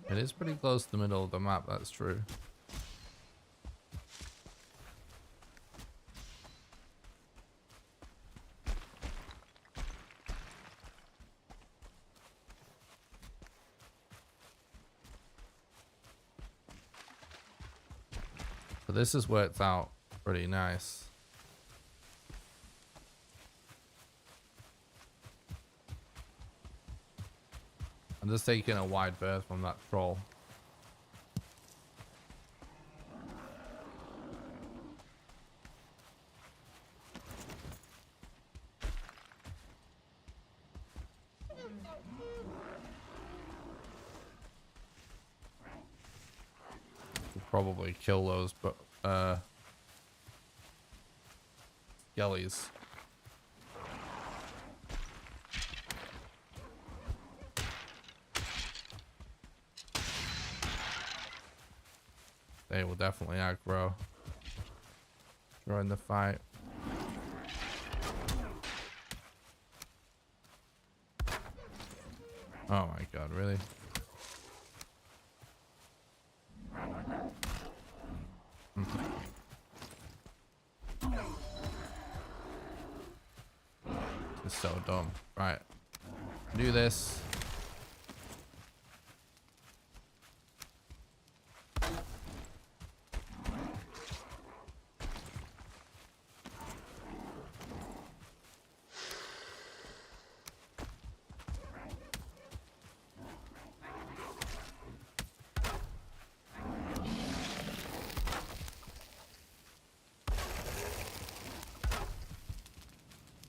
It is pretty close to the middle of the map, that's true. So this has worked out pretty nice. I'm just taking a wide berth from that troll. We'll probably kill those, but skellies. They will definitely aggro during the fight. Oh my god, really? It's so dumb. Right. Do this.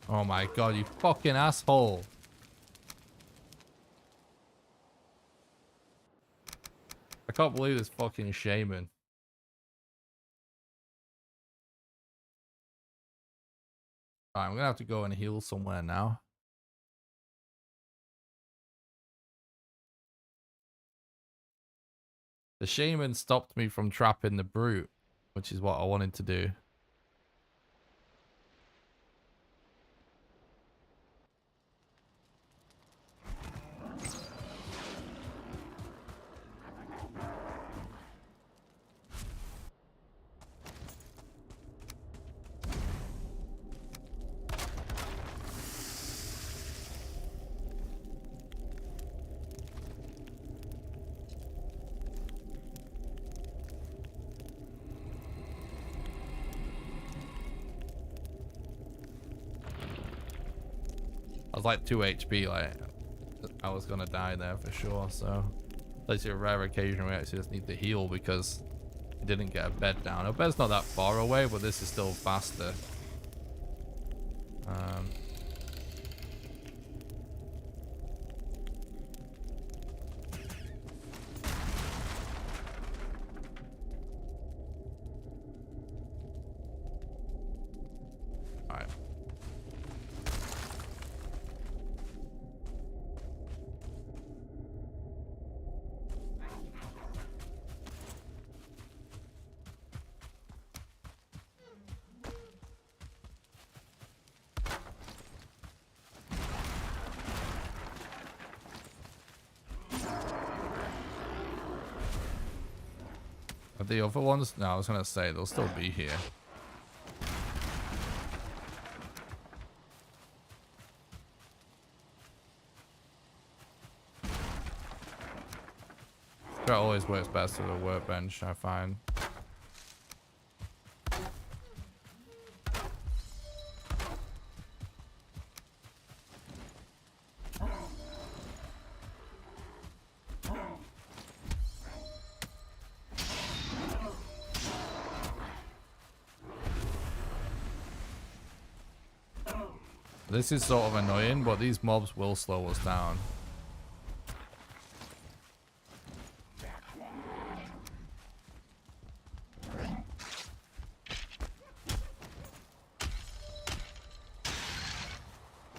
Oh my god, you fucking asshole. I can't believe this fucking shaman. Alright, I'm gonna have to go and heal somewhere now. The shaman stopped me from trapping the brute, which is what I wanted to do. I was like 2 HP, like I was gonna die there for sure. So it's a rare occasion we actually just need to heal because we didn't get a bed down. Our bed's not that far away, but this is still faster. Alright. Are the other ones? No, I was gonna say they'll still be here. That always works best with a workbench, I find. This is sort of annoying, but these mobs will slow us down.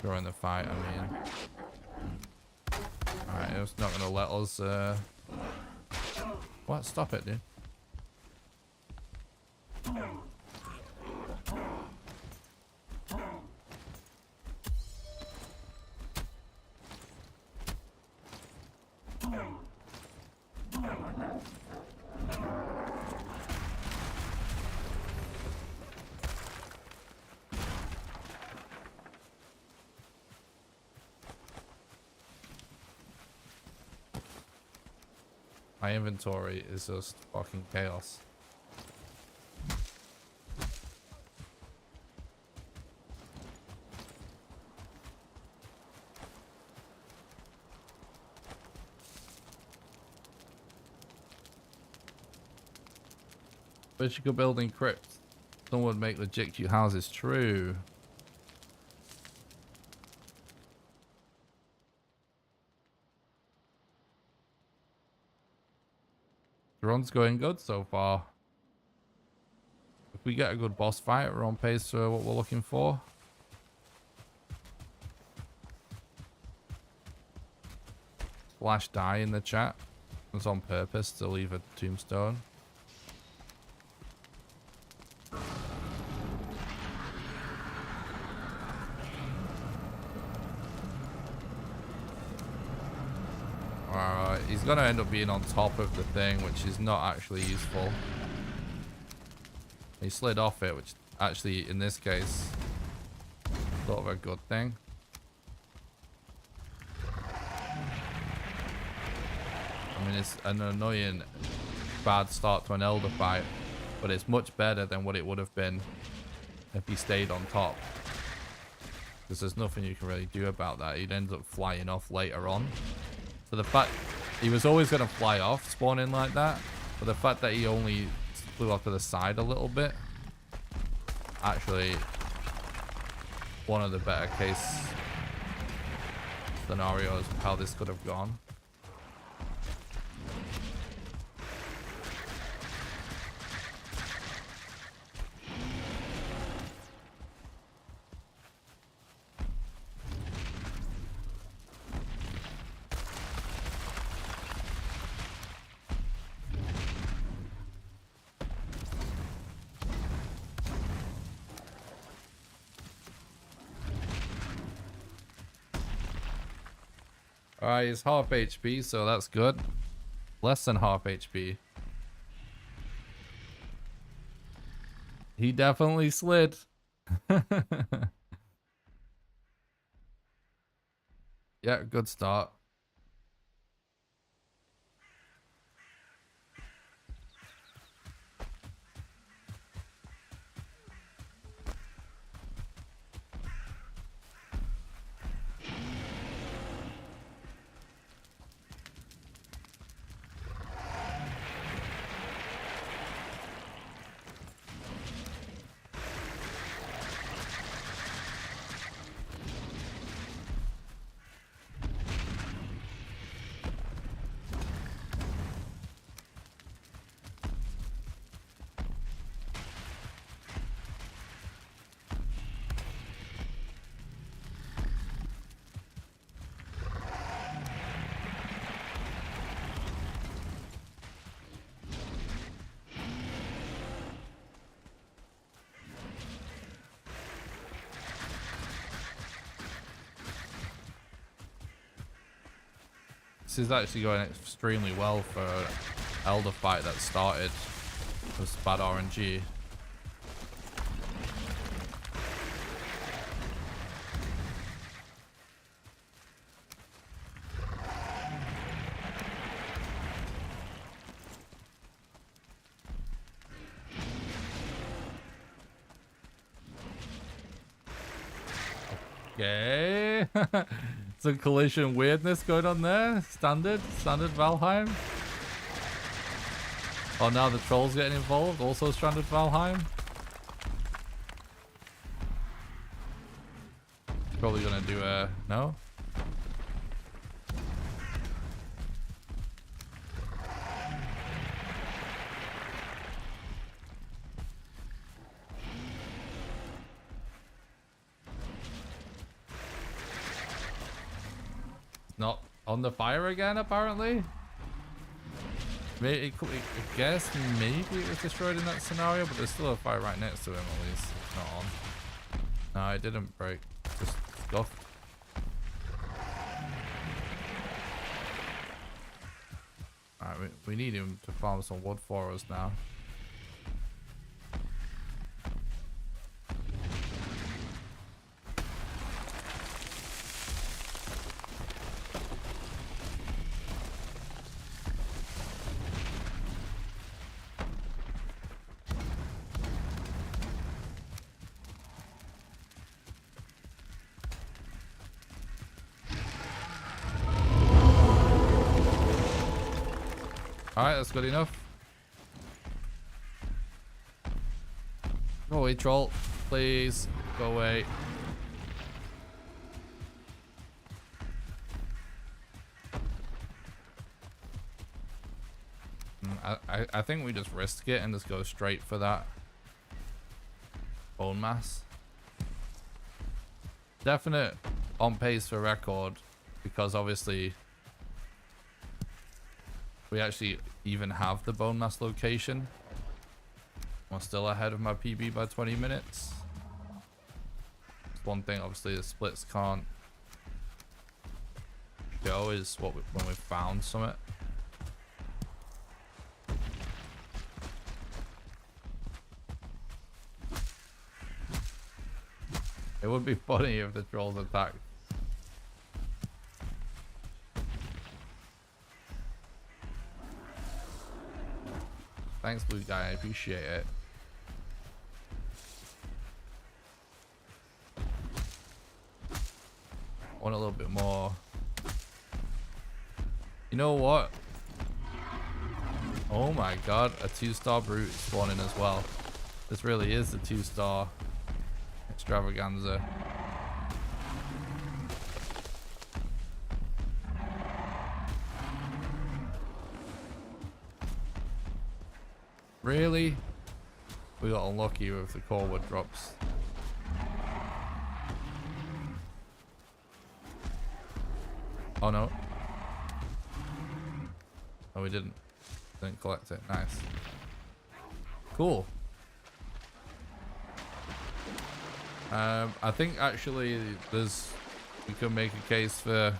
During the fight, I mean. Alright, it's not gonna let us, What? Stop it, dude. My inventory is just fucking chaos. Vertical building crypt. Someone would make legit cute houses. True. The run's going good so far. If we get a good boss fight, we're on pace for what we're looking for. Flash die in the chat. It's on purpose to leave a tombstone. Alright, he's gonna end up being on top of the thing, which is not actually useful. He slid off it, which actually in this case sort of a good thing. I mean, it's an annoying bad start to an Elder fight, but it's much better than what it would have been if he stayed on top. Because there's nothing you can really do about that. He'd end up flying off later on. So the fact he was always going to fly off, spawning like that, but the fact that he only flew off to the side a little bit, actually one of the better case scenarios of how this could have gone. Alright, he's half HP, so that's good. Less than half HP. He definitely slid. Yeah, good start. This is actually going extremely well for an Elder fight that started with bad RNG. Okay. Some collision weirdness going on there. Standard Valheim. Oh, now the trolls getting involved. Also stranded Valheim. Probably gonna do a no. Not on the fire again, apparently. Maybe I guess maybe it was destroyed in that scenario, but there's still a fire right next to him. At least it's not on. No, it didn't break. Just scuffed. Alright, we need him to farm some wood for us now. Alright, that's good enough. Go away, troll. Please, go away. I think we just risk it and just go straight for that Bonemass. Definite on pace for record, because obviously we actually even have the Bonemass location. I'm still ahead of my PB by 20 minutes. It's one thing obviously the splits can't go is when we found something. It would be funny if the trolls attacked. Thanks, blue guy. I appreciate it. Want a little bit more. You know what? Oh my god, a 2-star brute spawning as well. This really is the 2-star extravaganza. Really? We got unlucky with the core wood drops. Oh no. Oh, we didn't collect it. Nice. Cool. I think actually we could make a case for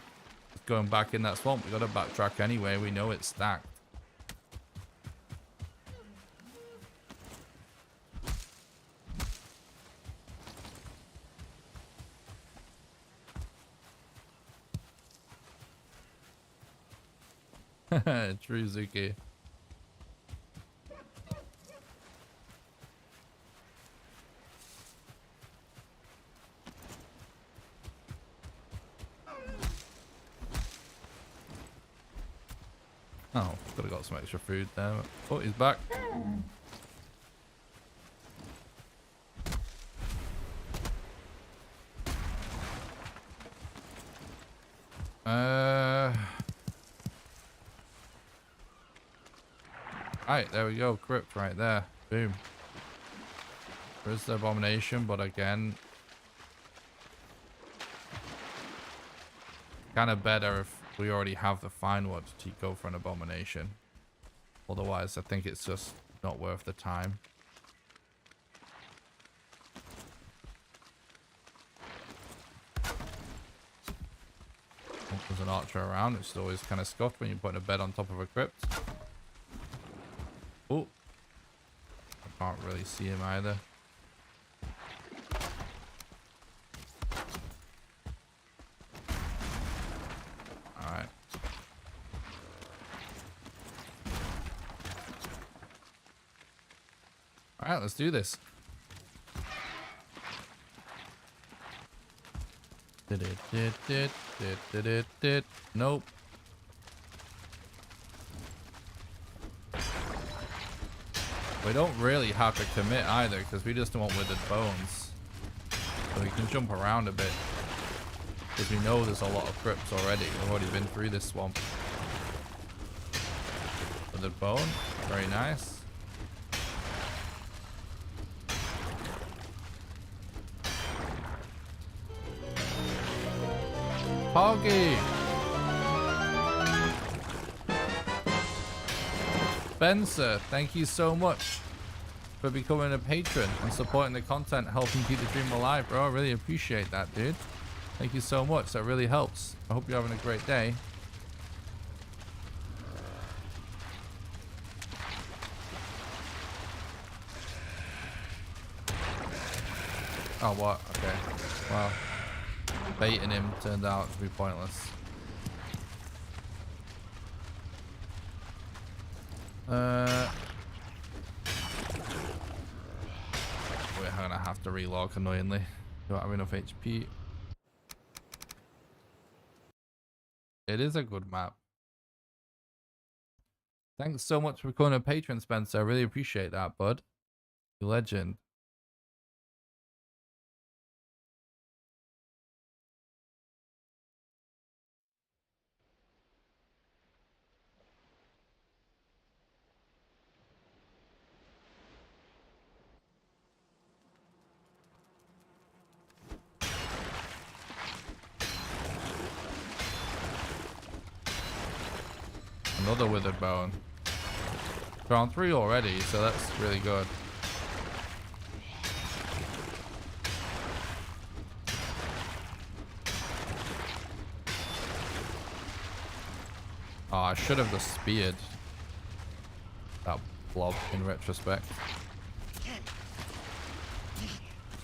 going back in that swamp. We gotta backtrack anyway. We know it's stacked. True, Zuki. Oh, could have got some extra food there. Oh, he's back. Right, there we go. Crypt right there. Boom. There's the abomination, but again, kind of better if we already have the fine wood to go for an abomination. Otherwise, I think it's just not worth the time. There's an archer around. It's always kind of scuffed when you're putting a bed on top of a crypt. Oh, I can't really see him either. Alright. Alright, let's do this. Nope. We don't really have to commit either, because we just don't want withered bones. So we can jump around a bit. Because we know there's a lot of crypts already. We've already been through this swamp. Withered bone. Very nice. Poggy! Spencer, thank you so much for becoming a patron and supporting the content, helping keep the dream alive, bro. I really appreciate that, dude. Thank you so much. That really helps. I hope you're having a great day. Oh, what? Okay. Well, baiting him turned out to be pointless. We're gonna have to relog annoyingly. Don't have enough HP. It is a good map. Thanks so much for becoming a patron, Spencer. I really appreciate that, bud. You legend. Another withered bone. We're on 3 already, so that's really good. Oh, I should have just speared that blob in retrospect.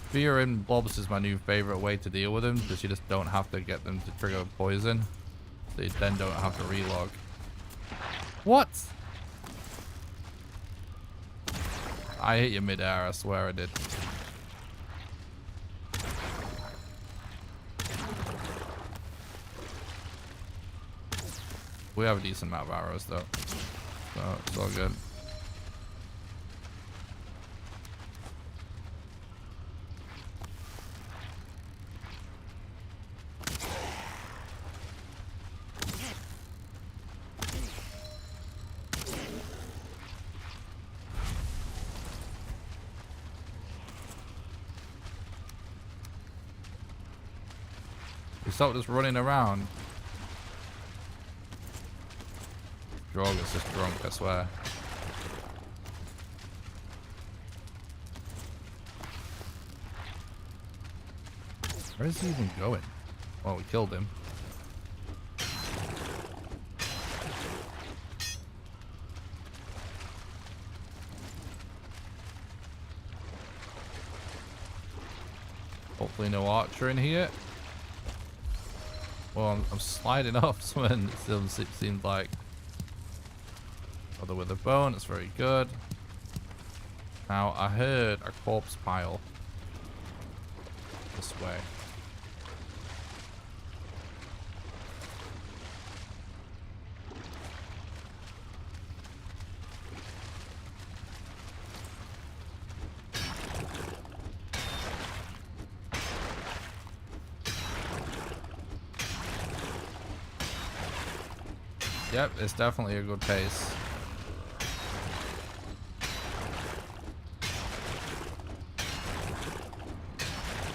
Spearing blobs is my new favorite way to deal with them, because you just don't have to get them to trigger poison. So you then don't have to relog. What? I hit you mid-air, I swear I did. We have a decent amount of arrows though, so it's all good. Stop just running around. Drog is just drunk, I swear. Where is he even going? Oh, we killed him. Hopefully no archer in here. Well, I'm sliding off something. It still seems like. Other with a bone, it's very good. Now, I heard a corpse pile this way. Yep, it's definitely a good pace.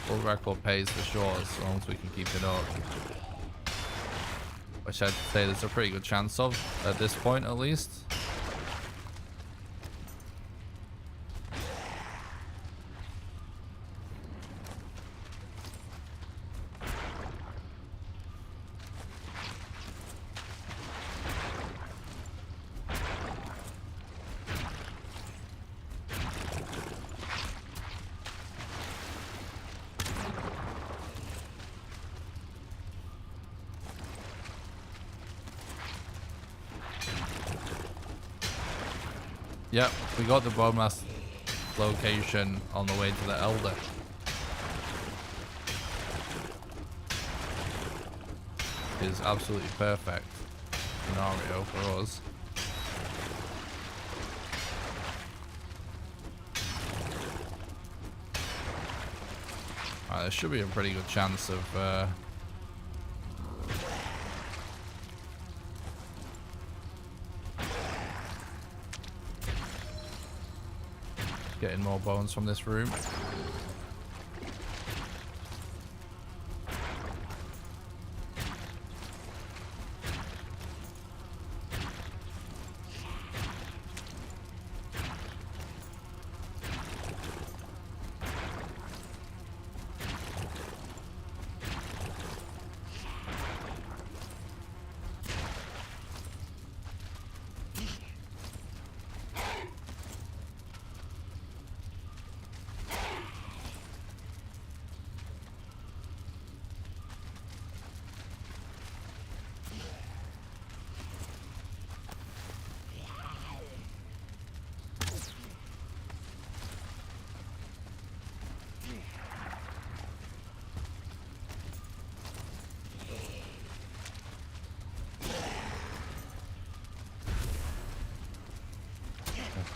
Full record pace for sure, as long as we can keep it up. Which I'd say there's a pretty good chance of, at this point at least. Yep, we got the Bonemass location on the way to the Elder. Is absolutely perfect scenario for us. Alright, there should be a pretty good chance of getting more bones from this room.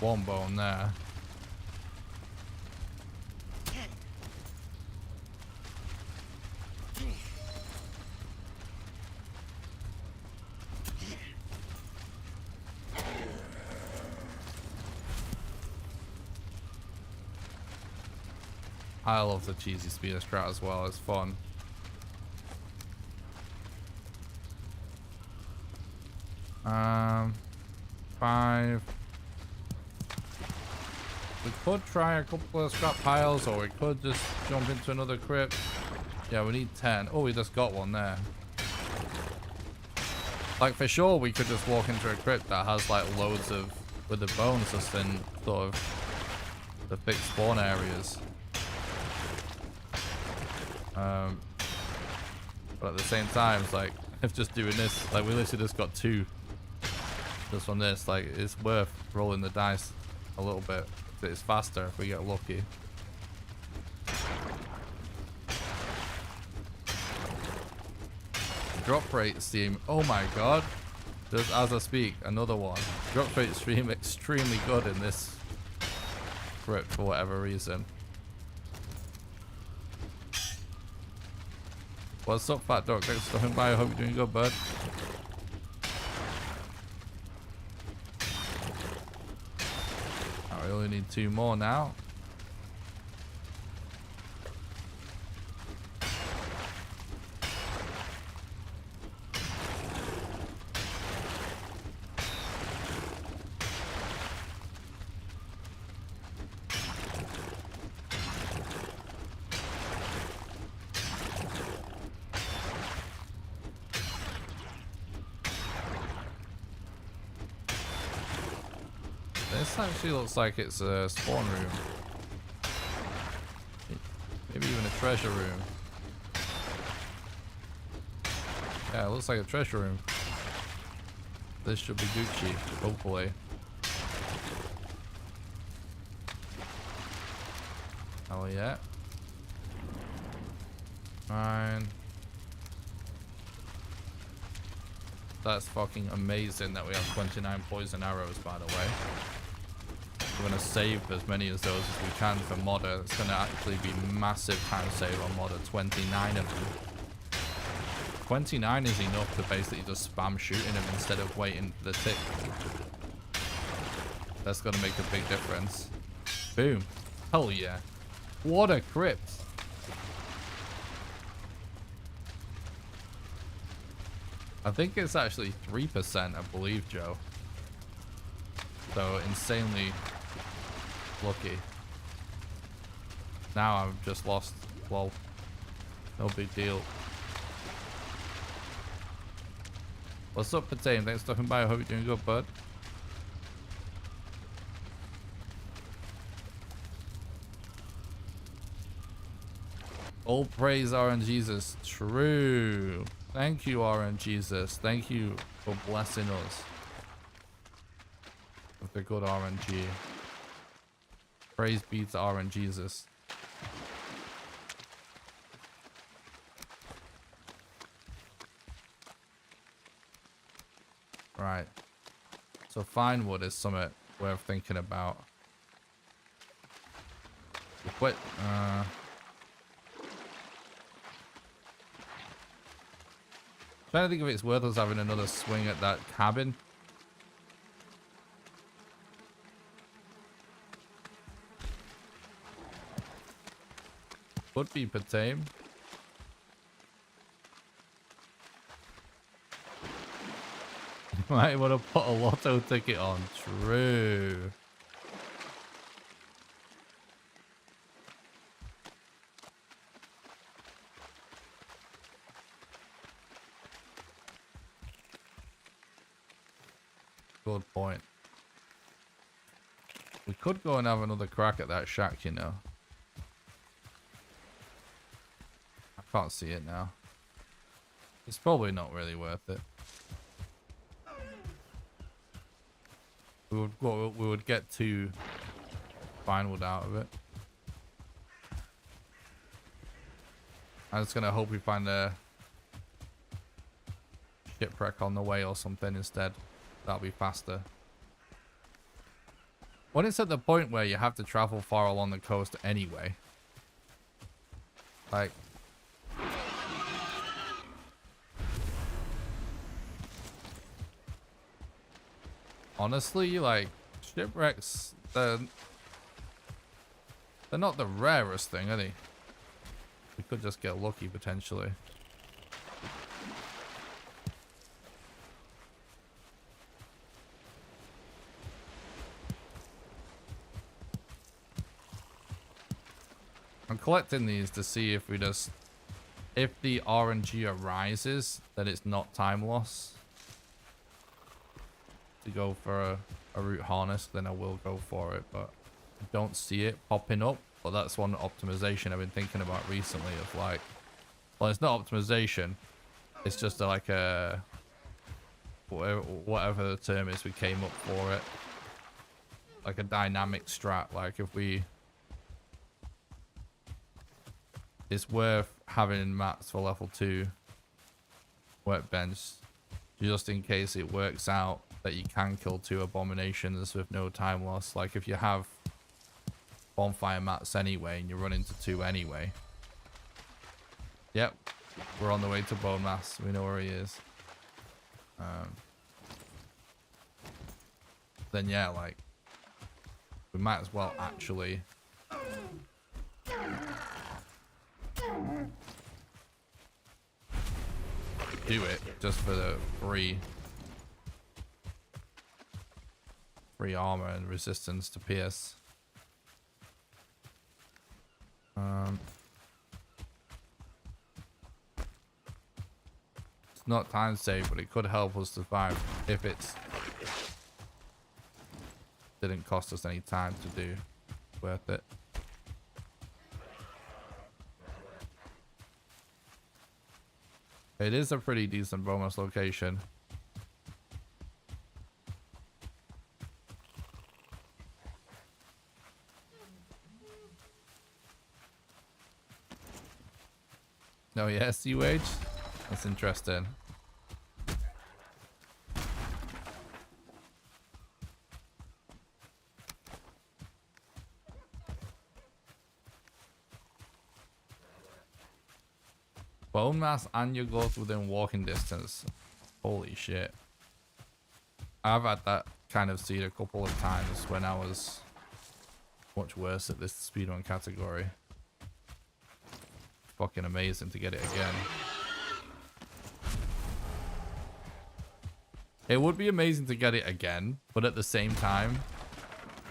One bone there. I love the cheesy speeder strat as well, it's fun. 5. We could try a couple of scrap piles, or we could just jump into another crypt. Yeah, we need 10. Oh, we just got one there. Like, for sure, we could just walk into a crypt that has, like, loads of withered bones just in sort of the fixed spawn areas. But at the same time, it's like, if just doing this, like, we literally just got 2 just on this. Like, it's worth rolling the dice a little bit. It's faster if we get lucky. Drop rates seem, oh my god, just as I speak, another one. Drop rates seem extremely good in this crypt for whatever reason. What's up, Fat Dog? Thanks for stopping by. I hope you're doing good, bud. We only need 2 more now. This actually looks like it's a spawn room. Maybe even a treasure room. Yeah, it looks like a treasure room. This should be Gucci, hopefully. Oh yeah. Fine. That's fucking amazing that we have 29 poison arrows, by the way. We're going to save as many of those as we can for modder. It's going to actually be massive time save on modder. 29 of them. 29 is enough to basically just spam shooting them instead of waiting for the tick. That's going to make a big difference. Boom. Hell yeah. What a crypt. I think it's actually 3%, I believe, Joe. So insanely lucky. Now I've just lost. Well, no big deal. What's up, Patane? Thanks for stopping by. I hope you're doing good, bud. All praise RNGesus. True. Thank you, RNGesus. Thank you for blessing us with the good RNG. Praise be to RNGesus. Right. So fine wood is something worth thinking about. We quit. Trying to think if it's worth us having another swing at that cabin. Could be Patame. Might want to put a lotto ticket on. True. Good point. We could go and have another crack at that shack, you know. I can't see it now. It's probably not really worth it. We would get 2 fine wood out of it. I'm just gonna hope we find a shipwreck on the way or something instead. That'll be faster. When it's at the point where you have to travel far along the coast anyway. Like... honestly, like, shipwrecks, they're not the rarest thing, are they? We could just get lucky, potentially. I'm collecting these to see if we just, if the RNG arises, that it's not time loss to go for a root harness, then I will go for it, but I don't see it popping up. But that's one optimization I've been thinking about recently of like, well, it's not optimization, it's just like a, whatever the term is we came up for it, like a dynamic strat. Like if we, it's worth having mats for level 2 workbench just in case it works out that you can kill 2 abominations with no time loss. Like if you have bonfire mats anyway and you run into 2 anyway. Yep, we're on the way to Bonemass. We know where he is. Then yeah, like we might as well actually do it just for the free armor and resistance to pierce. It's not time save, but it could help us survive if it's didn't cost us any time to do. Worth it. It is a pretty decent bonus location. No, yes, UH? That's interesting. Bonemass and your growth within walking distance. Holy shit. I've had that kind of seed a couple of times when I was much worse at this speedrun category. Fucking amazing to get it again. It would be amazing to get it again, but at the same time,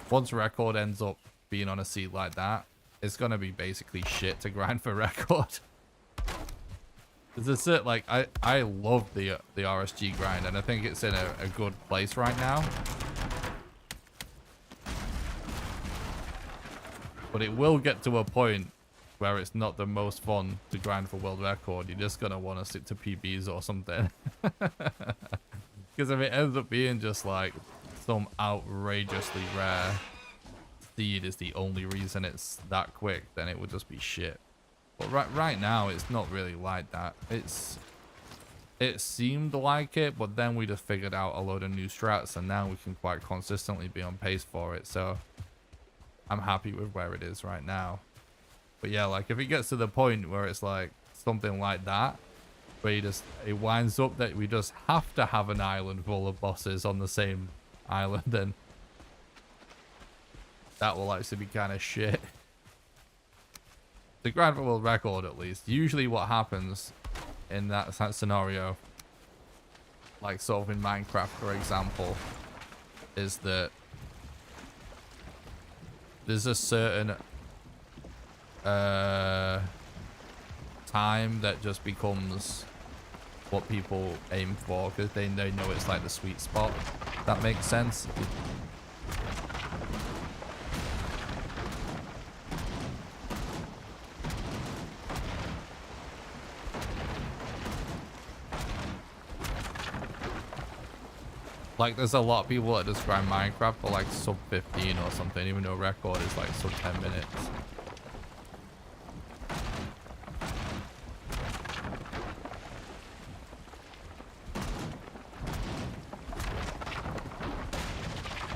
once record ends up being on a seed like that, it's gonna be basically shit to grind for record. That's it. Like I love the RSG grind, and I think it's in a good place right now. But it will get to a point where it's not the most fun to grind for world record. You're just gonna want to stick to PBs or something. Because if it ends up being just like some outrageously rare seed is the only reason it's that quick, then it would just be shit. But right now, it's not really like that. It seemed like it, but then we just figured out a load of new strats, and now we can quite consistently be on pace for it. So I'm happy with where it is right now. But yeah, like if it gets to the point where it's like something like that, where it winds up that we just have to have an island full of bosses on the same island, then that will actually be kind of shit. The grind for world record, at least. Usually what happens in that scenario, like sort of in Minecraft, for example, is that there's a certain time that just becomes what people aim for, because they know it's like the sweet spot. That makes sense. Like, there's a lot of people that just grind Minecraft for like sub 15 or something, even though record is like sub 10 minutes.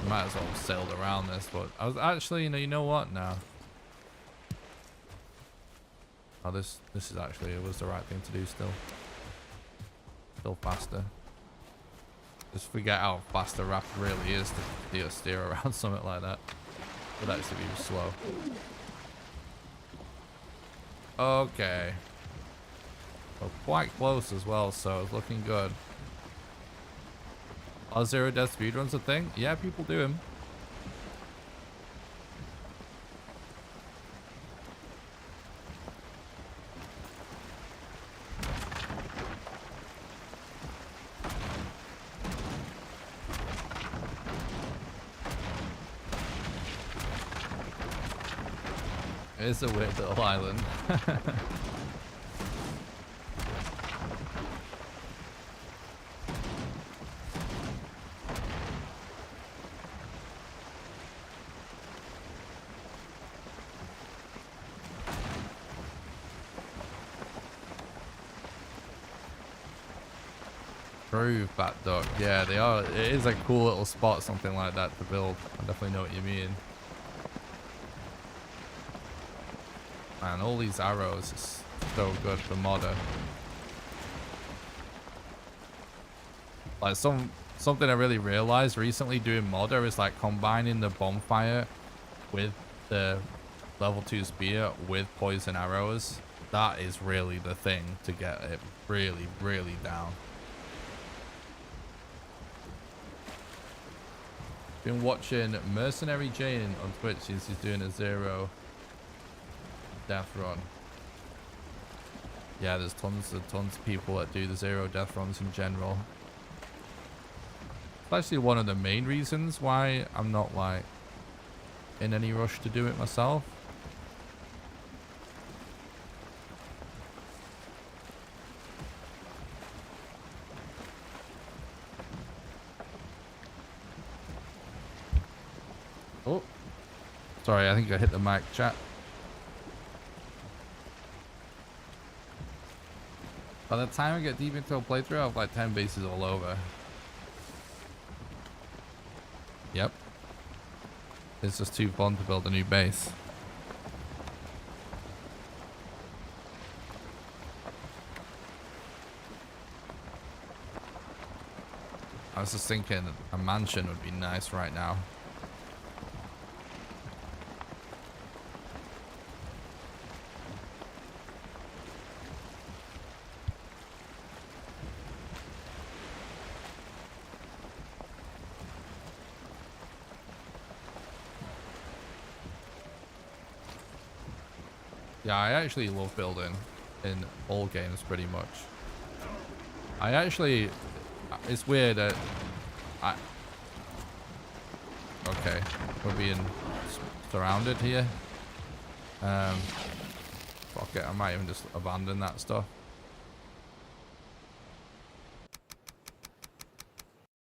Might as well have sailed around this, but I was actually, you know what? No. Oh, this is actually, it was the right thing to do still. Still faster. Just forget how fast the raft really is to steer around something like that. Would actually be slow. Okay. We're quite close as well, so it's looking good. Are 0 death speedruns a thing? Yeah, people do them. It's a weird little island. True, Fat Duck. Yeah, they are. It is a cool little spot, something like that to build. I definitely know what you mean. Man, all these arrows is so good for modder. Like something I really realized recently doing modder is like combining the bonfire with the level 2 spear with poison arrows. That is really the thing to get it really, really down. Been watching Mercenary Jane on Twitch since he's doing a 0 death run. Yeah, there's tons of people that do the 0 death runs in general. It's actually one of the main reasons why I'm not like in any rush to do it myself. Oh, sorry, I think I hit the mic, chat. By the time I get deep into a playthrough, I have like 10 bases all over. Yep. It's just too fun to build a new base. I was just thinking a mansion would be nice right now. Yeah, I actually love building in all games pretty much. I actually, it's weird that okay, we're being surrounded here. Fuck it, I might even just abandon that stuff.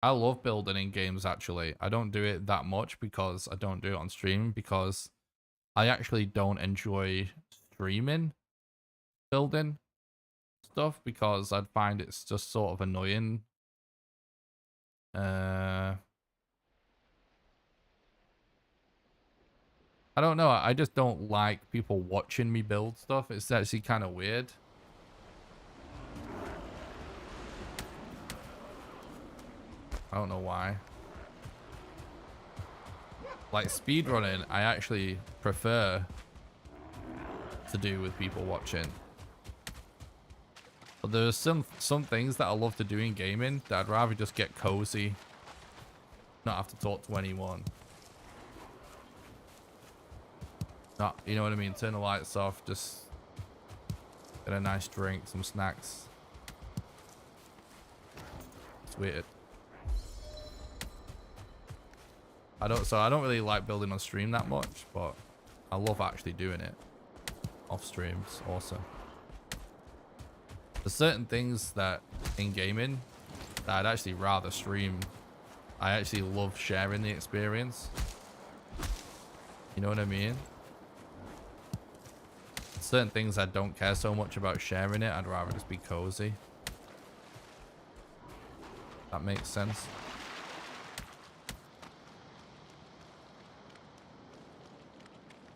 I love building in games actually. I don't do it that much because I don't do it on stream because I actually don't enjoy streaming building stuff because I'd find it's just sort of annoying. I don't know. I just don't like people watching me build stuff. It's actually kind of weird. I don't know why. Like speedrunning, I actually prefer to do with people watching. But there's some things that I love to do in gaming that I'd rather just get cozy, not have to talk to anyone. Not, you know what I mean? Turn the lights off, just get a nice drink, some snacks. It's weird. I don't really like building on stream that much, but I love actually doing it off stream. It's awesome. There's certain things that in gaming that I'd actually rather stream. I actually love sharing the experience. You know what I mean? Certain things I don't care so much about sharing it. I'd rather just be cozy. That makes sense.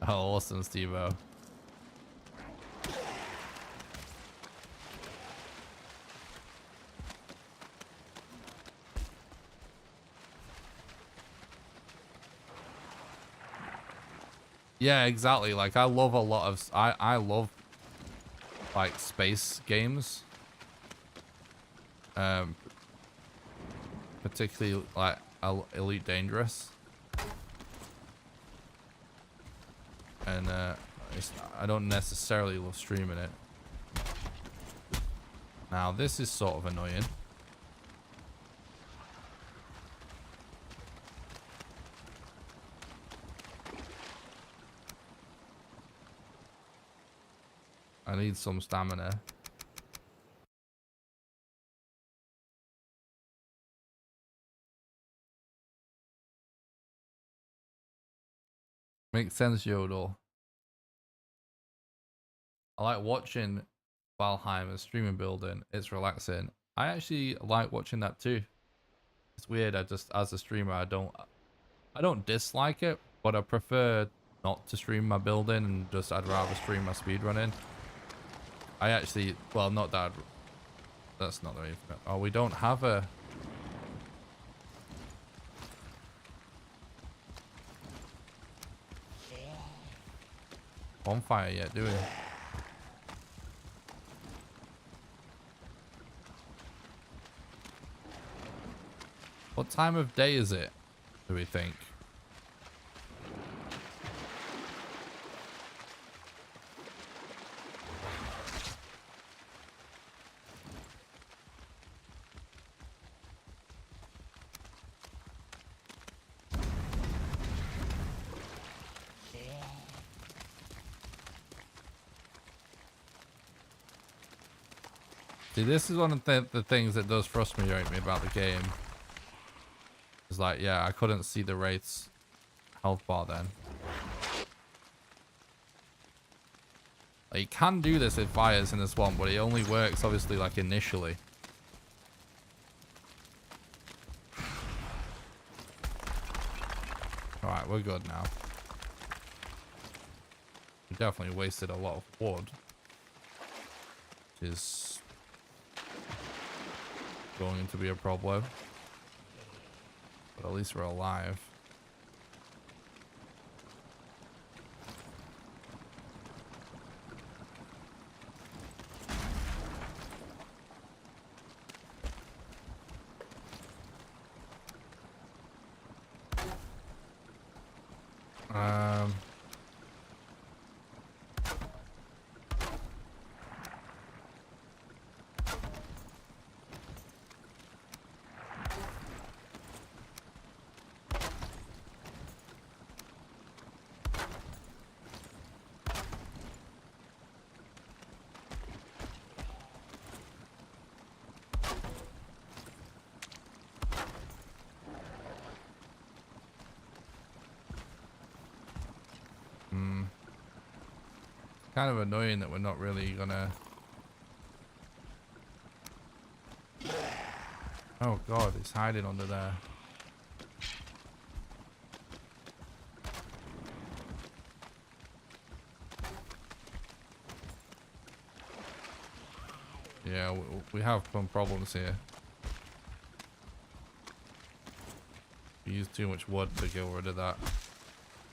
Oh, awesome, Steve-O. Yeah, exactly. Like, I love a lot of... I love, like, space games. Particularly, like, Elite Dangerous. And, I don't necessarily love streaming it. Now, this is sort of annoying. I need some stamina. Makes sense, Yodel. I like watching Valheim and streaming building. It's relaxing. I actually like watching that too. It's weird. I just, as a streamer, I don't dislike it, but I prefer not to stream my building and just I'd rather stream my speedrunning. I actually, well, not that. That's not the way. Oh, we don't have a bonfire yet, do we? What time of day is it, do we think? See, this is one of the things that does frustrate me about the game. It's like, yeah, I couldn't see the Wraith's health bar then. Like, you can do this with fires in this one, but it only works, obviously, like, initially. Alright, we're good now. We definitely wasted a lot of wood. Which is going to be a problem. But at least we're alive. Kind of annoying that we're not really gonna... Oh god, it's hiding under there. Yeah, we have some problems here. We use too much wood to get rid of that.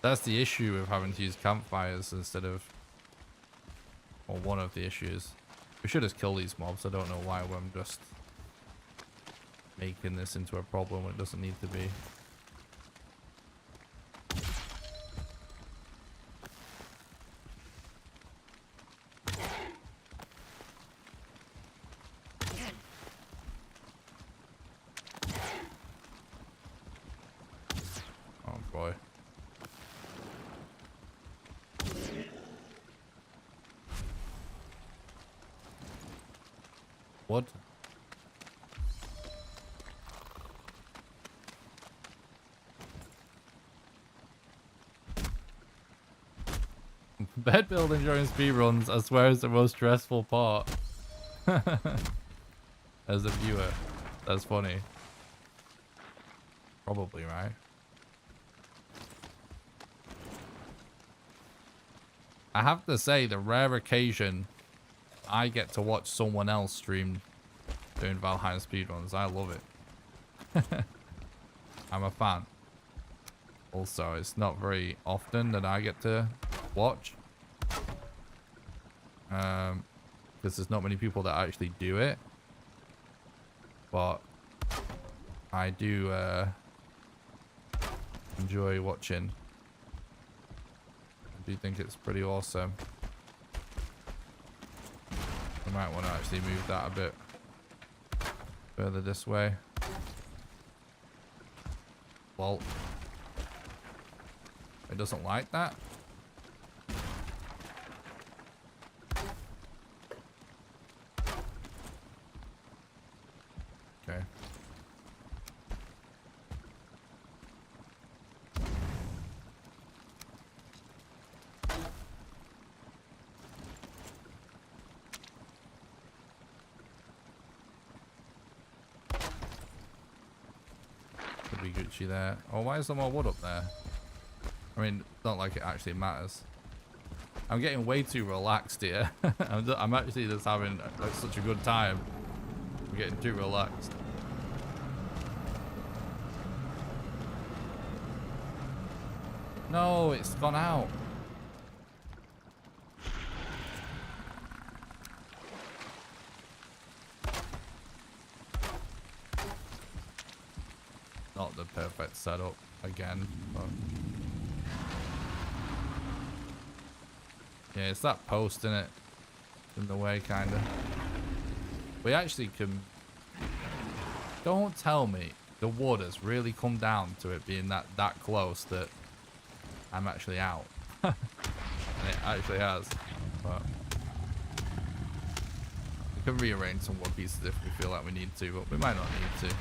That's the issue with having to use campfires instead of... Or one of the issues. We should just kill these mobs. I don't know why I'm just making this into a problem when it doesn't need to be. Oh boy. What? Bed building during speedruns, I swear, is the most stressful part. As a viewer. That's funny. Probably, right? I have to say, the rare occasion I get to watch someone else stream doing Valheim speedruns, I love it. I'm a fan. Also, it's not very often that I get to watch. Because there's not many people that actually do it. But I do enjoy watching. I do think it's pretty awesome. I might want to actually move that a bit further this way. Well, it doesn't like that. should be Gucci there. Oh, why is there more wood up there? I mean, not like it actually matters. I'm getting way too relaxed here. I'm actually just having like, such a good time. I'm getting too relaxed. No, it's gone out. Not the perfect setup again, but yeah, it's that post in it, in the way, kind of. We actually can. Don't tell me the wood has really come down to it being that close that I'm actually out. And it actually has, but we can rearrange some wood pieces if we feel like we need to, but we might not need to.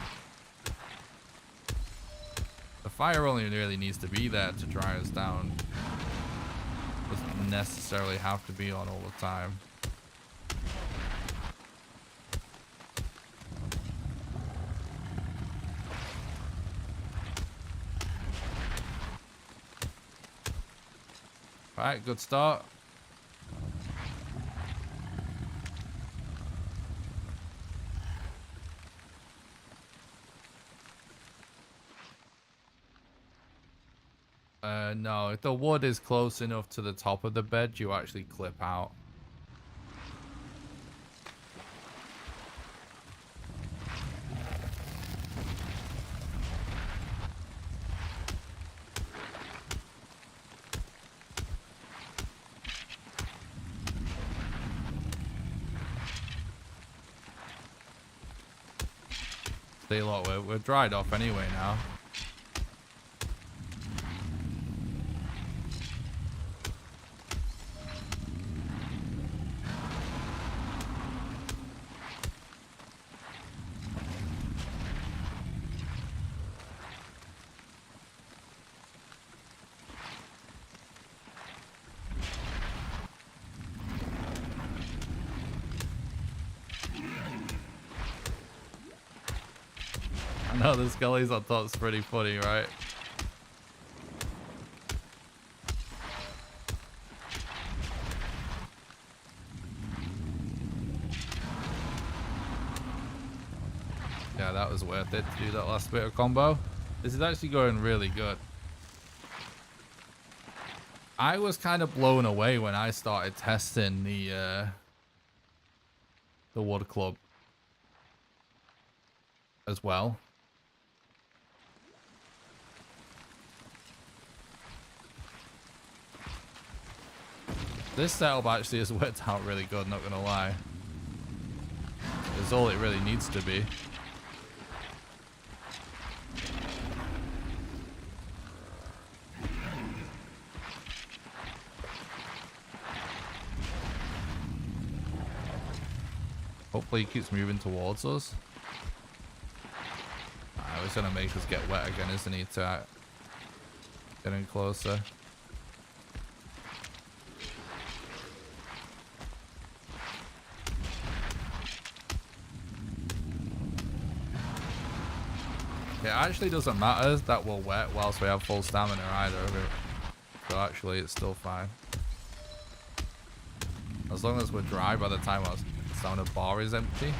The fire only really needs to be there to dry us down. Doesn't necessarily have to be on all the time. Right, good start. No, if the wood is close enough to the top of the bed, you actually clip out. See, look, we're dried off anyway now. I know the skellies on top's pretty funny, right? Yeah, that was worth it to do that last bit of combo. This is actually going really good. I was kind of blown away when I started testing the wood club as well. This setup actually has worked out really good, not gonna lie. It's all it really needs to be. Hopefully he keeps moving towards us. He's gonna make us get wet again, isn't he? To getting closer. It actually doesn't matter that we're wet whilst we have full stamina either. So actually it's still fine. As long as we're dry by the time our stamina bar is empty.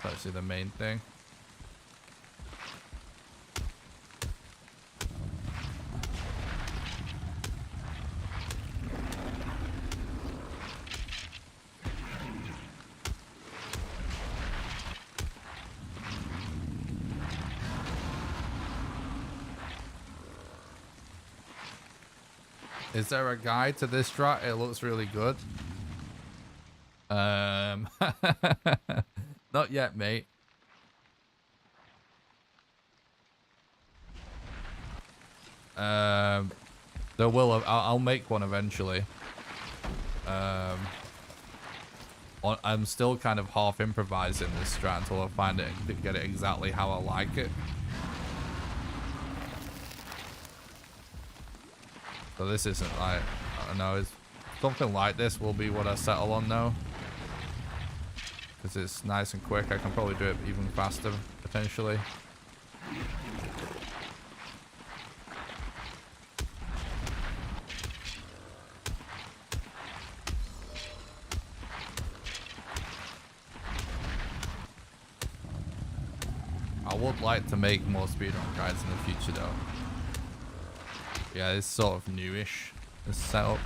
That's actually the main thing. Is there a guide to this strat? It looks really good. Not yet, mate. There will. I'll make one eventually. I'm still kind of half improvising this strat until I find it and get it exactly how I like it. So this isn't like, I don't know, something like this will be what I settle on though. Because it's nice and quick. I can probably do it even faster, potentially. would like to make more speedrun guides in the future though. Yeah, it's sort of newish, this setup.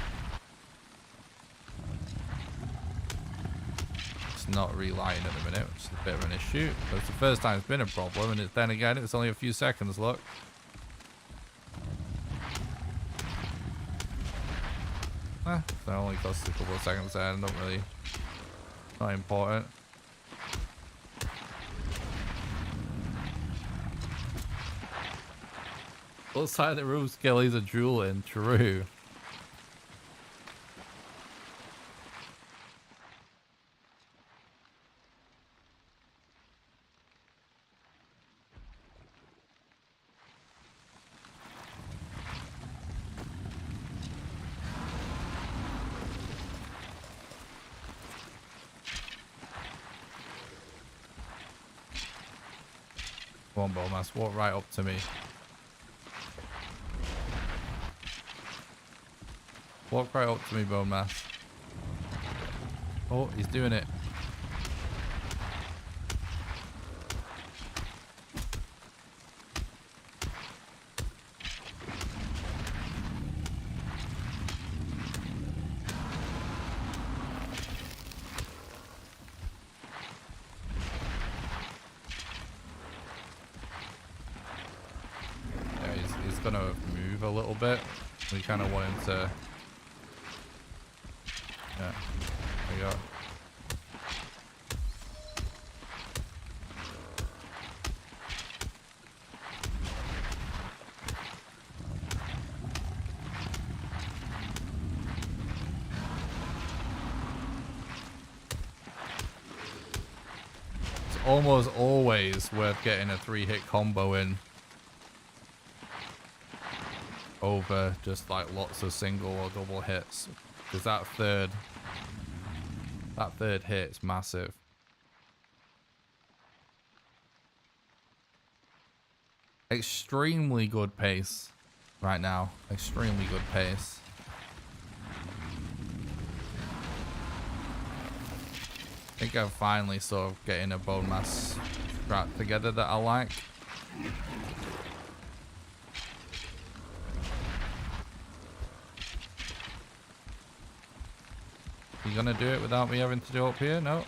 It's not relighting at the minute, which is a bit of an issue. But it's the first time it's been a problem, and then again, it's only a few seconds, look. That only costs a couple of seconds there, not really, not important. Looks like the room skellies are drooling, true. Come on, Bonemass, walk right up to me. Walk right up to me, Bonemass. Oh, he's doing it. He's gonna move a little bit. We kind of want him to. Yeah, there we go. It's almost always worth getting a 3-hit combo in over just like lots of single or double hits, because that third hit is massive. Extremely good pace right now. Extremely good pace. I think I'm finally sort of getting a Bonemass strat together that I like. You gonna do it without me having to do up here? No.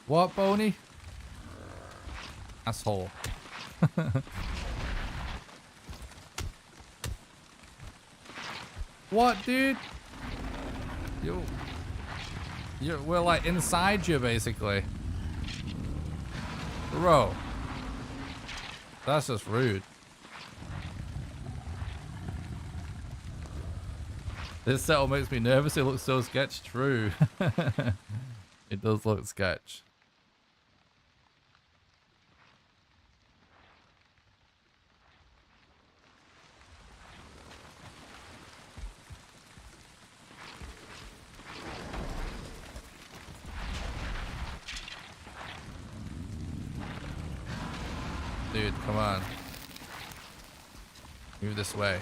What, Boney? Asshole. What, dude? We're like inside you, basically. Bro. That's just rude. This setup makes me nervous. It looks so sketch. True. It does look sketch. Dude, come on. Move this way.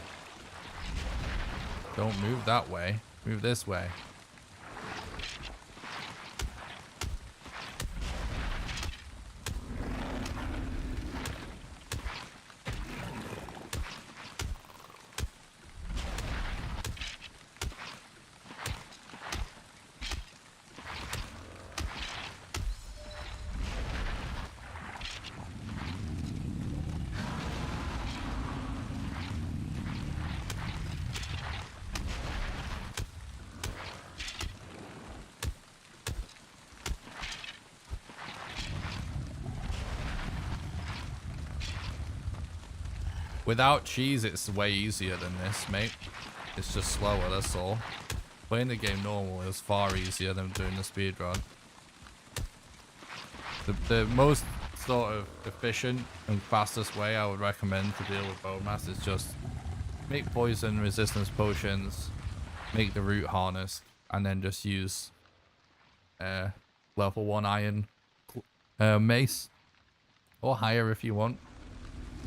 Don't move that way. Move this way. Without cheese, it's way easier than this, mate. It's just slower, that's all. Playing the game normal is far easier than doing the speedrun. The most sort of efficient and fastest way I would recommend to deal with Bonemass is just make poison resistance potions, make the root harness, and then just use level 1 iron mace, or higher if you want.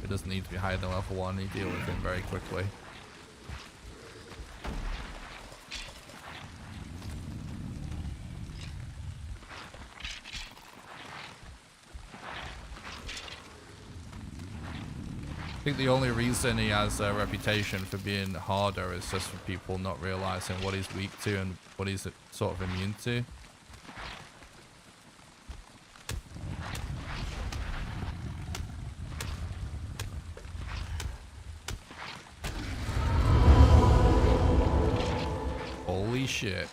It doesn't need to be higher than level 1, you deal with it very quickly. I think the only reason he has a reputation for being harder is just for people not realizing what he's weak to and what he's sort of immune to. Holy shit.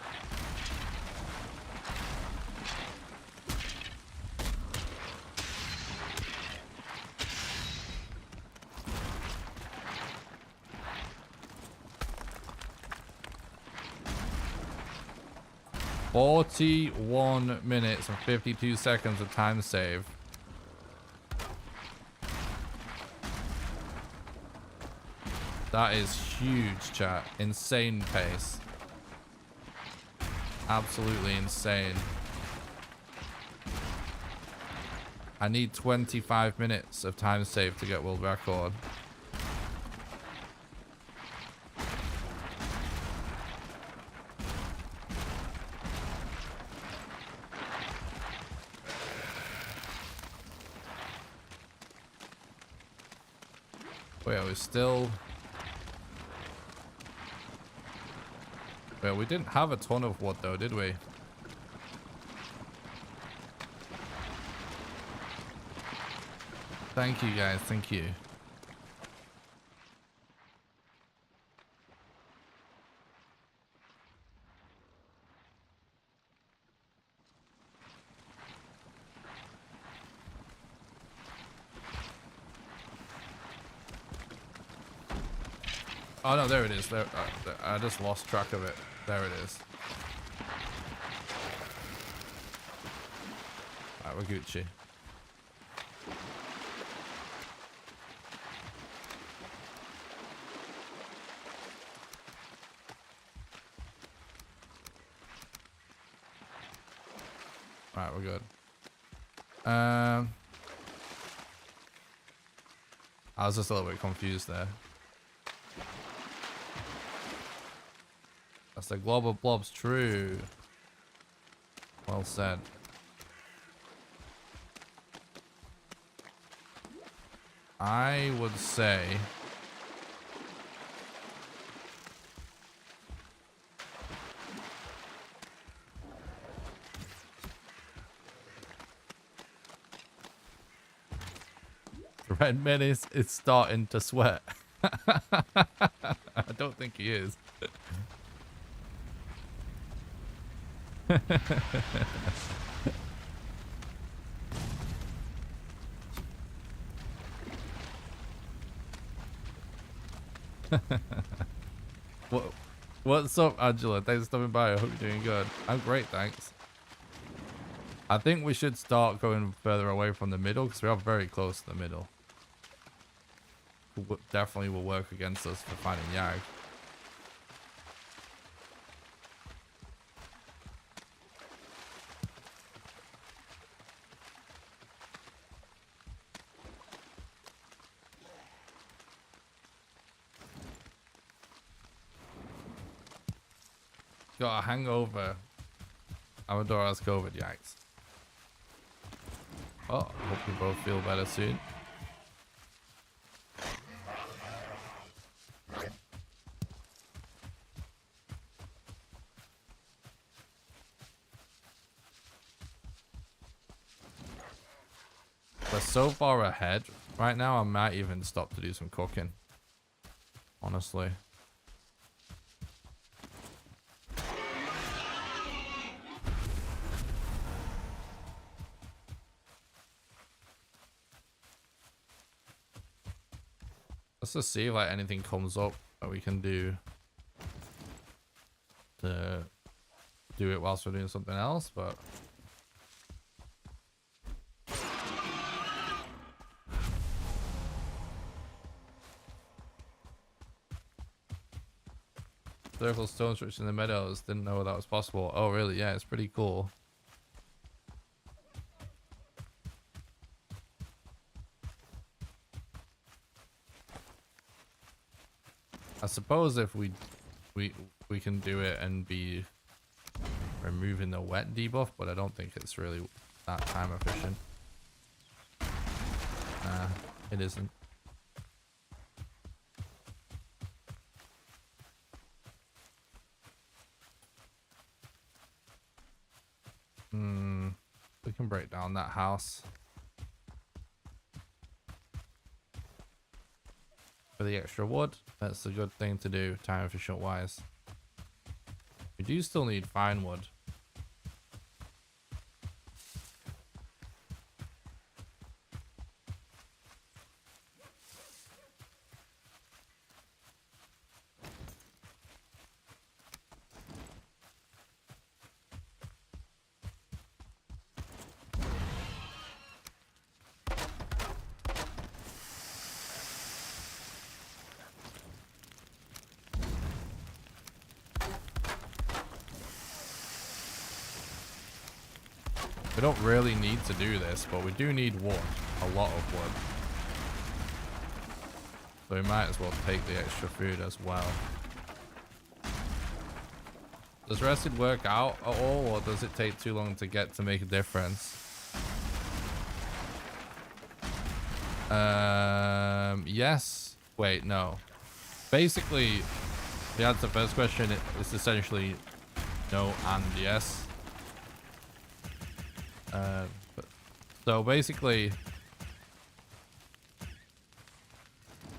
"41 minutes and 52 seconds of time save." That is huge, chat. Insane pace. Absolutely insane. I need 25 minutes of time save to get world record. Wait, we still... Well, we didn't have a ton of wood though, did we? Thank you guys, thank you. Oh no, there it is. There, I just lost track of it. There it is. Alright, we're Gucci. Alright, we're good. I was just a little bit confused there. That's the glob of blobs, true. Well said. I would say the Red Menace is starting to sweat. I don't think he is. What's up, Angela? Thanks for stopping by. I hope you're doing good. I'm great, thanks. I think we should start going further away from the middle because we are very close to the middle. Definitely will work against us for finding Yag. Got a hangover. Amador has COVID, yikes. Oh, hope you both feel better soon. We're so far ahead right now, I might even stop to do some cooking. Honestly. Let's just see if like anything comes up that we can do to do it whilst we're doing something else, but circle stone switch in the meadows. Didn't know that was possible. Oh, really? Yeah, it's pretty cool. I suppose if we can do it and be removing the wet debuff, but I don't think it's really that time efficient. Nah, it isn't. We can break down that house for the extra wood. That's a good thing to do time efficient wise. We do still need fine wood. We don't really need to do this, but we do need wood. A lot of wood. So we might as well take the extra food as well. Does rested work out at all, or does it take too long to get to make a difference? Yes. Wait, no. Basically, the answer to the first question is essentially no and yes. So basically,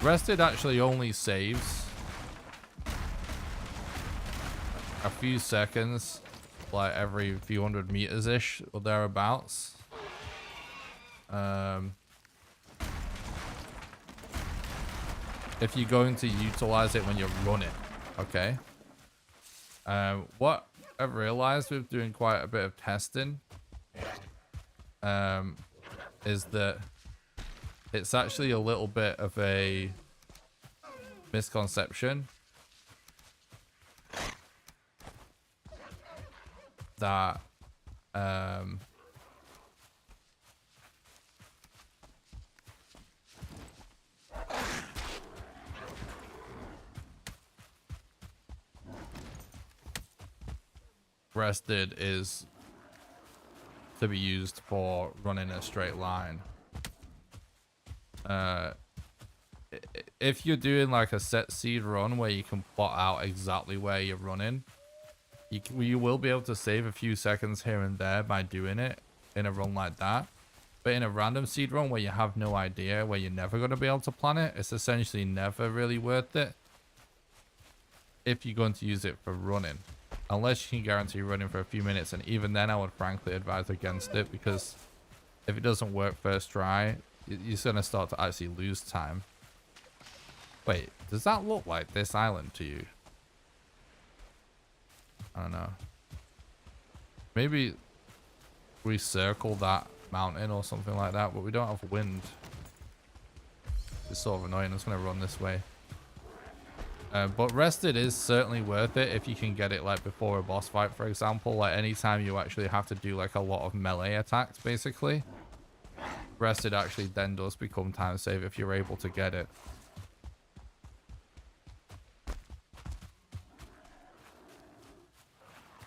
rested actually only saves a few seconds, like every few hundred meters ish or thereabouts. If you're going to utilize it when you're running, okay. What I've realized with doing quite a bit of testing is that it's actually a little bit of a misconception that rested is to be used for running a straight line. If you're doing like a set seed run where you can plot out exactly where you're running, you will be able to save a few seconds here and there by doing it in a run like that. But in a random seed run where you have no idea, where you're never going to be able to plan it, it's essentially never really worth it if you're going to use it for running. Unless you can guarantee running for a few minutes, and even then I would frankly advise against it, because if it doesn't work first try, you're going to start to actually lose time. Wait, does that look like this island to you? I don't know. Maybe we circle that mountain or something like that, but we don't have wind. It's sort of annoying. I'm just going to run this way. But rested is certainly worth it if you can get it like before a boss fight, for example. Like anytime you actually have to do like a lot of melee attacks, basically. Rested actually then does become time save if you're able to get it.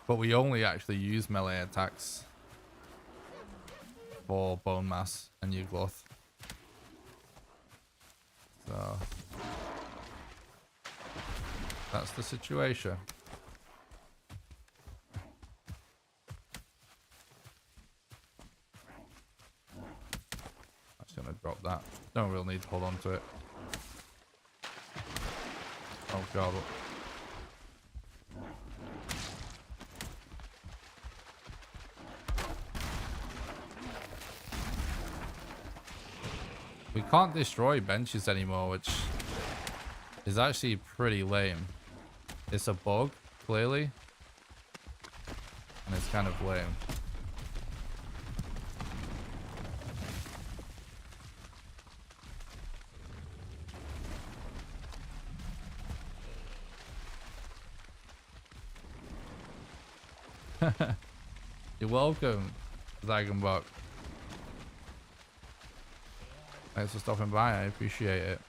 But we only actually use melee attacks for Bonemass and Yugloth. So that's the situation. I'm just gonna drop that. Don't really need to hold on to it. Oh god. We can't destroy benches anymore, which is actually pretty lame. It's a bug, clearly. And it's kind of lame. You're welcome, Zagenbach. Thanks for stopping by. I appreciate it.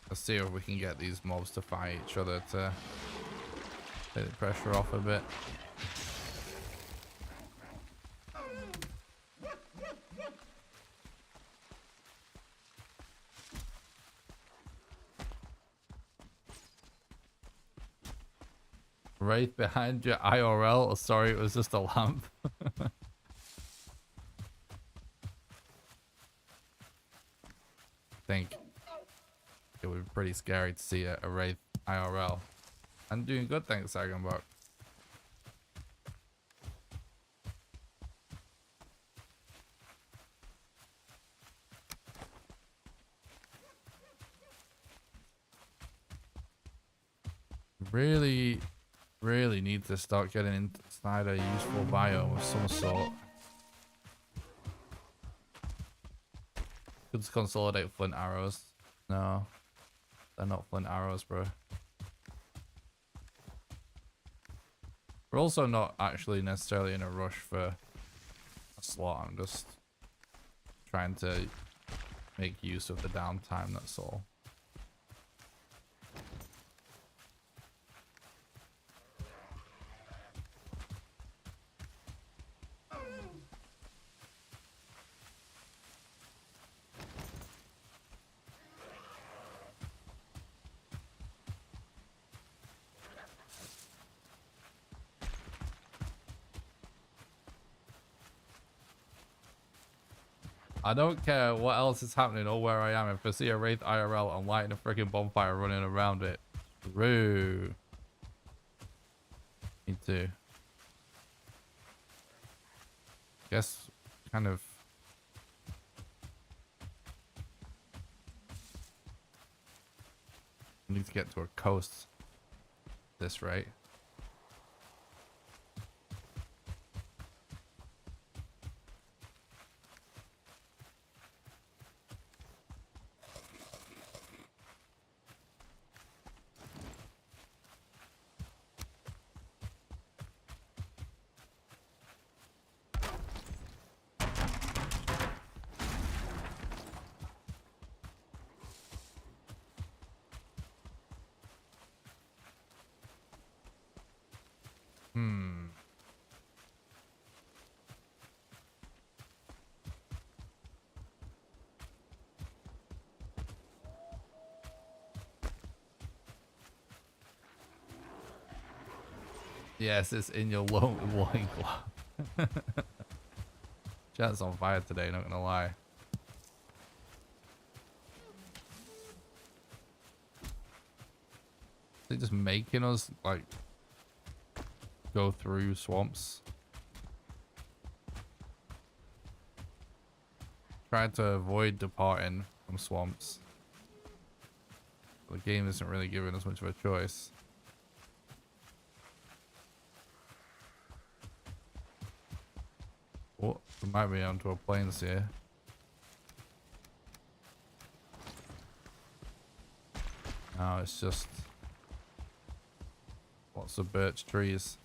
Let's see if we can get these mobs to fight each other to take the pressure off a bit. Wraith behind your IRL? Oh, sorry, it was just a lamp. Think it would be pretty scary to see a Wraith IRL. I'm doing good, thanks, Sagenbach. Really need to start getting inside a useful biome of some sort. Could consolidate flint arrows. No, they're not flint arrows, bro. We're also not actually necessarily in a rush for a slot. I'm just trying to make use of the downtime, that's all. I don't care what else is happening or where I am. If I see a Wraith IRL, I'm lighting a freaking bonfire running around it. True. Me too. Guess kind of. I need to get to a coast. This rate. Yes, it's in your loincloth. Chat's on fire today, not gonna lie. They're just making us, like, go through swamps. Trying to avoid departing from swamps. The game isn't really giving us much of a choice. Oh, we might be onto a plains here. No, it's just lots of birch trees.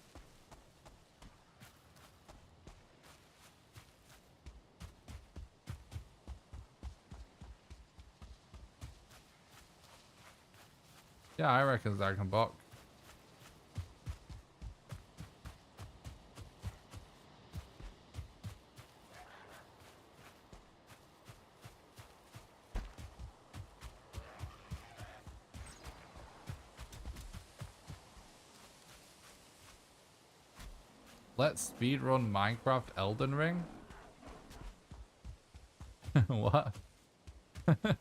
Yeah, I reckon Zagenbach. Let's speedrun Minecraft Elden Ring? What? I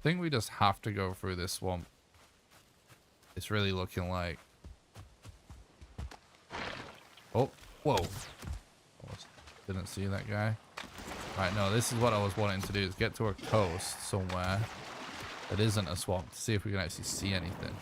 think we just have to go through this swamp. It's really looking like... Oh, whoa. Didn't see that guy. Right, no, this is what I was wanting to do, is get to a coast somewhere that isn't a swamp to see if we can actually see anything.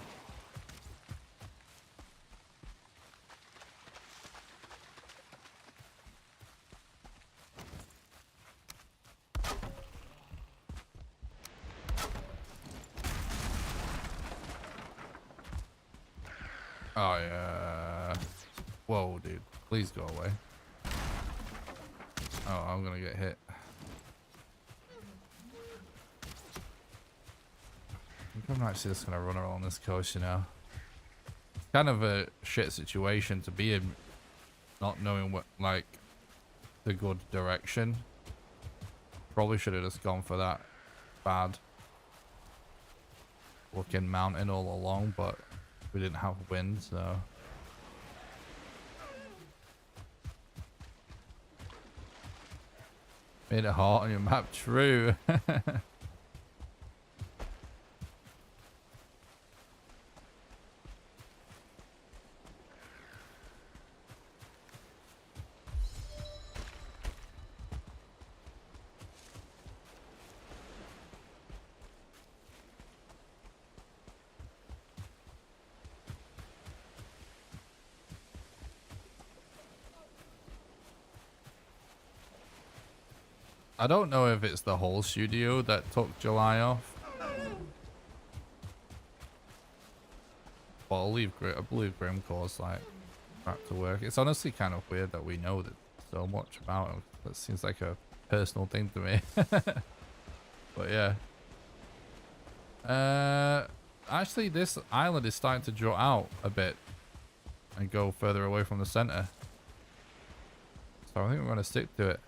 Oh, yeah. Whoa, dude. Please go away. Oh, I'm gonna get hit. I think I'm actually just gonna run around this coast, you know. It's kind of a shit situation to be in, not knowing what, like, the good direction. Probably should have just gone for that bad looking mountain all along, but we didn't have wind, so. Made it hard on your map, true. I don't know if it's the whole studio that took July off. But I believe Grimcore's like back to work. It's honestly kind of weird that we know that so much about him. That seems like a personal thing to me. But yeah. Actually, this island is starting to draw out a bit and go further away from the center. So I think we're going to stick to it.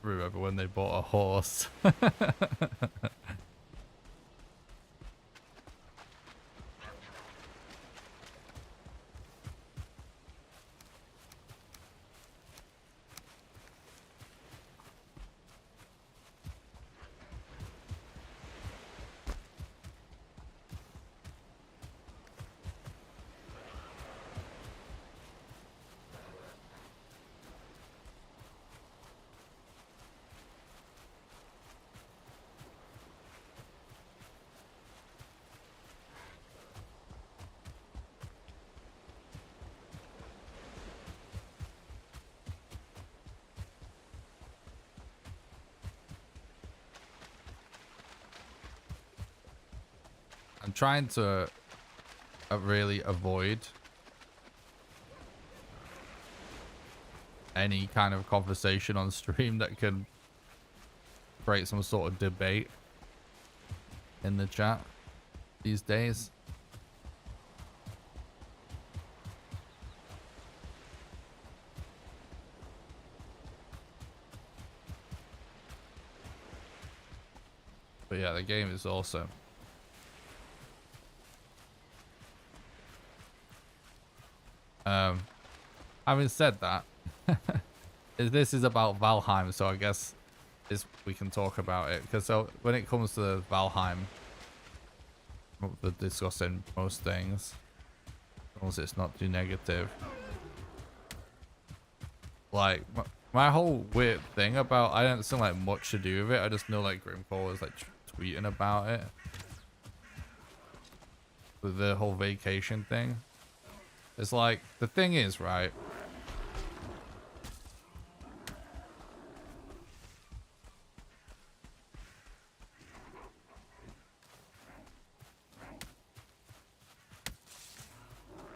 Remember when they bought a horse? I'm trying to really avoid any kind of conversation on stream that can create some sort of debate in the chat these days. But yeah, the game is awesome. Having said that, this is about Valheim, so I guess we can talk about it. Because so when it comes to Valheim, we're discussing most things, as long as it's not too negative. Like my whole weird thing about, I don't seem like much to do with it. I just know like Grimcore was like tweeting about it with the whole vacation thing. It's like, the thing is, right?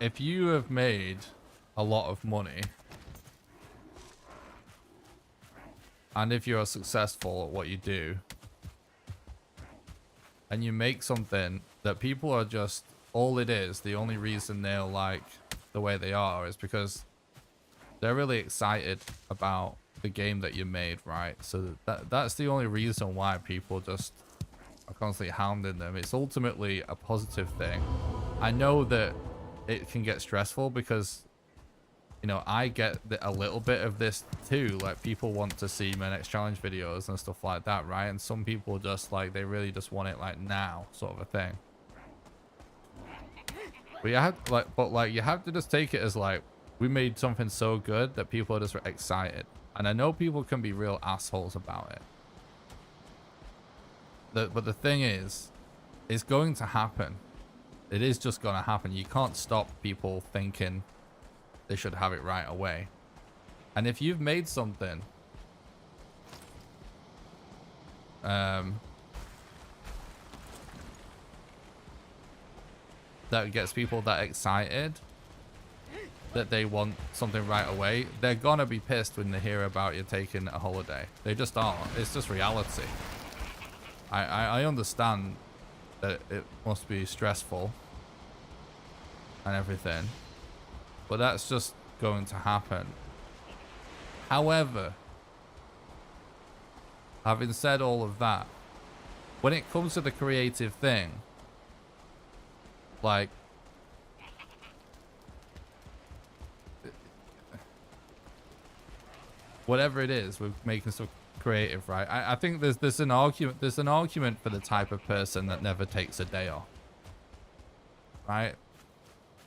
If you have made a lot of money, and if you're successful at what you do, and you make something that people are just, all it is, the only reason they're like the way they are is because they're really excited about the game that you made, right? So that's the only reason why people just are constantly hounding them. It's ultimately a positive thing. I know that it can get stressful because you know, I get a little bit of this too. Like, people want to see my next challenge videos and stuff like that, right? And some people just like, they really just want it like now, sort of a thing. But you have you have to just take it as like, we made something so good that people are just excited. And I know people can be real assholes about it. But the thing is, it's going to happen. It is just going to happen. You can't stop people thinking they should have it right away. And if you've made something that gets people that excited that they want something right away, they're gonna be pissed when they hear about you taking a holiday. They just are. It's just reality. I understand that it must be stressful and everything, but that's just going to happen. However, having said all of that, when it comes to the creative thing, like, whatever it is, we're making stuff creative, right? I think there's an argument for the type of person that never takes a day off, right?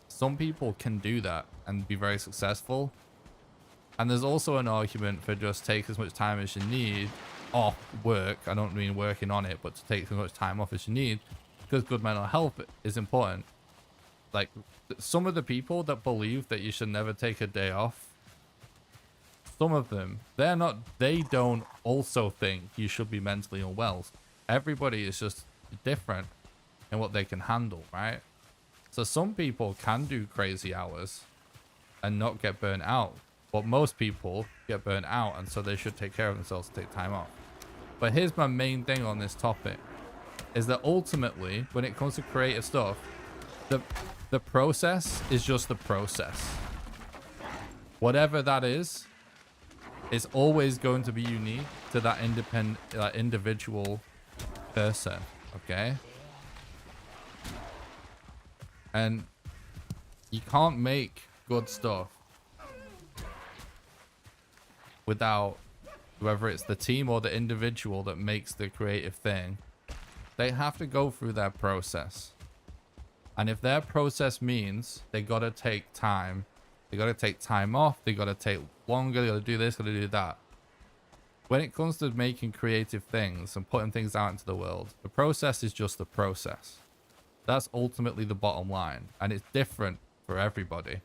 Some people can do that and be very successful, and there's also an argument for just take as much time as you need off work. I don't mean working on it, but to take as much time off as you need, because good mental health is important. Like, some of the people that believe that you should never take a day off, some of them, they don't also think you should be mentally unwell. Everybody is just different in what they can handle, right? So some people can do crazy hours and not get burnt out, but most people get burnt out, and so they should take care of themselves and take time off. But here's my main thing on this topic, is that ultimately, when it comes to creative stuff, the process is just the process. Whatever that is, it's always going to be unique to that individual person, okay? And you can't make good stuff without, whether it's the team or the individual that makes the creative thing, they have to go through that process. And if their process means they gotta take time, they gotta take time off, they gotta take longer, they gotta do this, gotta do that. When it comes to making creative things and putting things out into the world, the process is just the process. That's ultimately the bottom line, and it's different for everybody.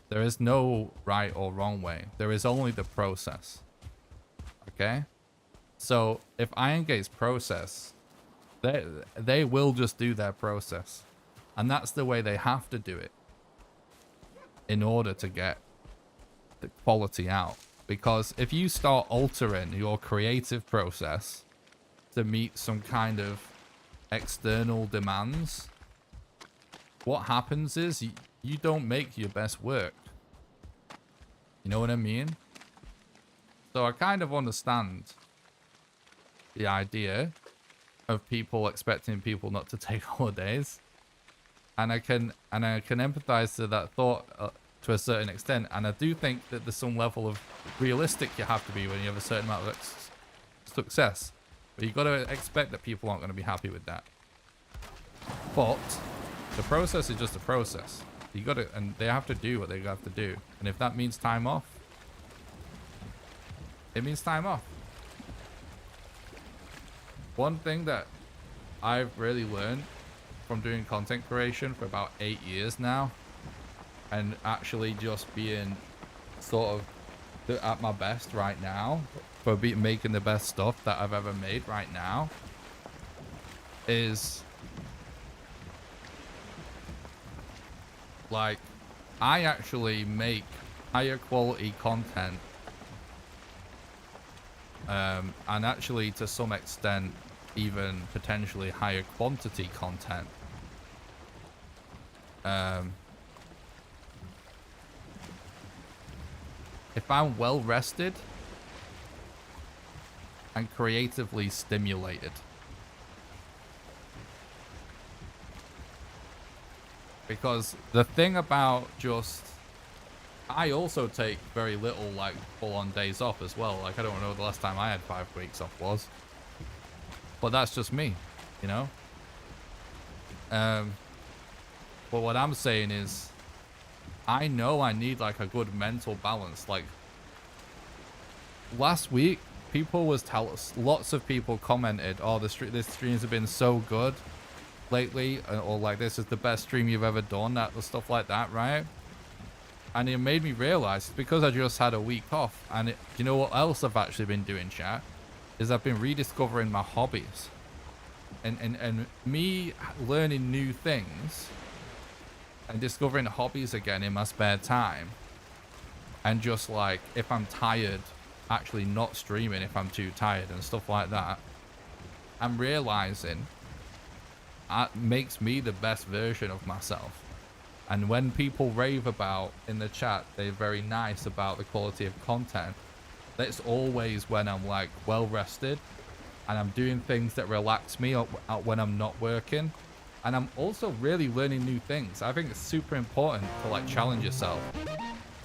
There is no right or wrong way. There is only the process. Okay? So if Iron Gate's process, they will just do their process. And that's the way they have to do it in order to get the quality out. Because if you start altering your creative process to meet some kind of external demands, what happens is you don't make your best work. You know what I mean? So I kind of understand the idea of people expecting people not to take holidays, and I can empathize to that thought to a certain extent, and I do think that there's some level of realistic you have to be when you have a certain amount of success, but you got to expect that people aren't going to be happy with that. But the process is just a process. You got to, and they have to do what they have to do, and if that means time off, it means time off. One thing that I've really learned from doing content creation for about 8 years now, and actually just being sort of at my best right now, for making the best stuff that I've ever made right now, is like, I actually make higher quality content, and actually to some extent even potentially higher quantity content, if I'm well rested and creatively stimulated. Because the thing about just I also take very little, like, full-on days off as well. Like, I don't know the last time I had 5 weeks off was. But that's just me, you know? But what I'm saying is, I know I need, like, a good mental balance. Like, last week, lots of people commented, oh, this streams have been so good lately, or like, this is the best stream you've ever done, stuff like that, right? And it made me realize it's because I just had a week off. And you know what else I've actually been doing, chat? Is I've been rediscovering my hobbies. And me learning new things and discovering hobbies again in my spare time. And just like, if I'm tired, actually not streaming if I'm too tired and stuff like that. I'm realizing that makes me the best version of myself. And when people rave about in the chat, they're very nice about the quality of content. That's always when I'm like well rested and I'm doing things that relax me when I'm not working. And I'm also really learning new things. I think it's super important to like challenge yourself.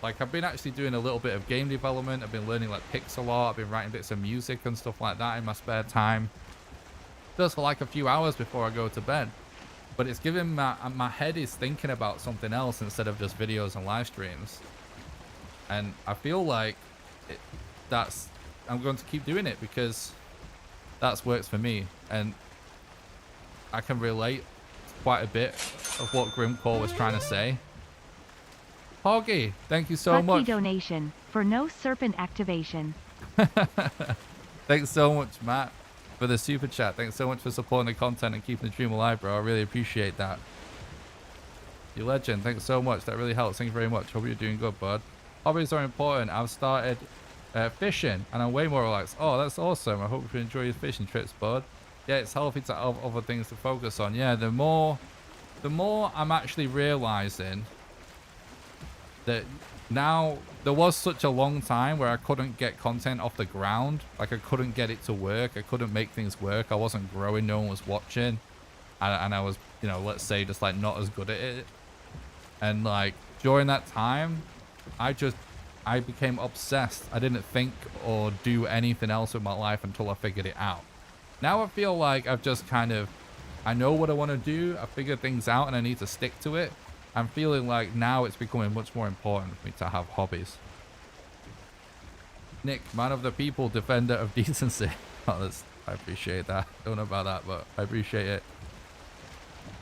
Like, I've been actually doing a little bit of game development. I've been learning like pixel art. I've been writing bits of music and stuff like that in my spare time. Just for like a few hours before I go to bed. But it's giving my head is thinking about something else instead of just videos and live streams. And I feel like I'm going to keep doing it because that's works for me. And I can relate quite a bit of what Grimcore was trying to say. Hoggy, thank you so much. Donation for no serpent activation. Thanks so much, Matt, for the super chat. Thanks so much for supporting the content and keeping the stream alive, bro. I really appreciate that. You legend. Thanks so much. That really helps. Thank you very much. Hope you're doing good, bud. Hobbies are important. I've started fishing and I'm way more relaxed. Oh, that's awesome. I hope you enjoy your fishing trips, bud. Yeah, it's healthy to have other things to focus on. Yeah, the more I'm actually realizing that now there was such a long time where I couldn't get content off the ground. Like, I couldn't get it to work. I couldn't make things work. I wasn't growing. No one was watching. And I was, you know, let's say just like not as good at it. And like during that time, I became obsessed. I didn't think or do anything else with my life until I figured it out. Now I feel like I've just kind of, I know what I want to do. I figured things out and I need to stick to it. I'm feeling like now it's becoming much more important for me to have hobbies. Nick, man of the people, defender of decency. Oh, I appreciate that. Don't know about that, but I appreciate it.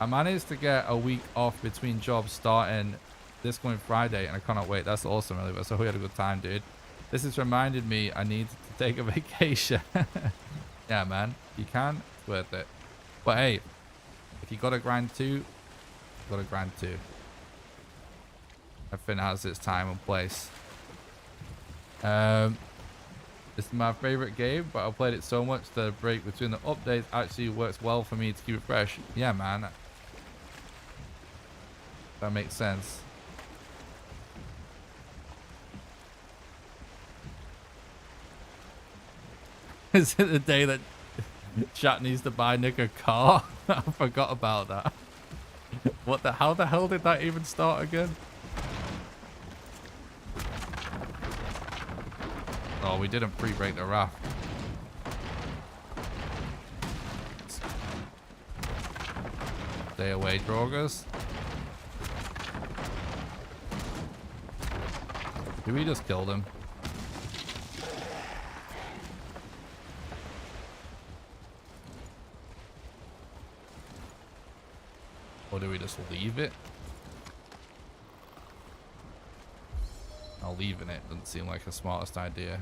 I managed to get a week off between jobs starting this coming Friday, and I cannot wait. That's awesome, Oliver. So we had a good time, dude. This has reminded me I need to take a vacation. Yeah, man. You can. It's worth it. But hey, if you got to grind too, you got to grind too. Everything has its time and place. This is my favorite game, but I played it so much that the break between the updates actually works well for me to keep it fresh. Yeah, man. That makes sense. Is it the day that chat needs to buy Nick a car? I forgot about that. How the hell did that even start again? Oh, we didn't pre-break the raft. Stay away, Drogas. Did we just kill them? Or do we just leave it? Now leaving it doesn't seem like the smartest idea.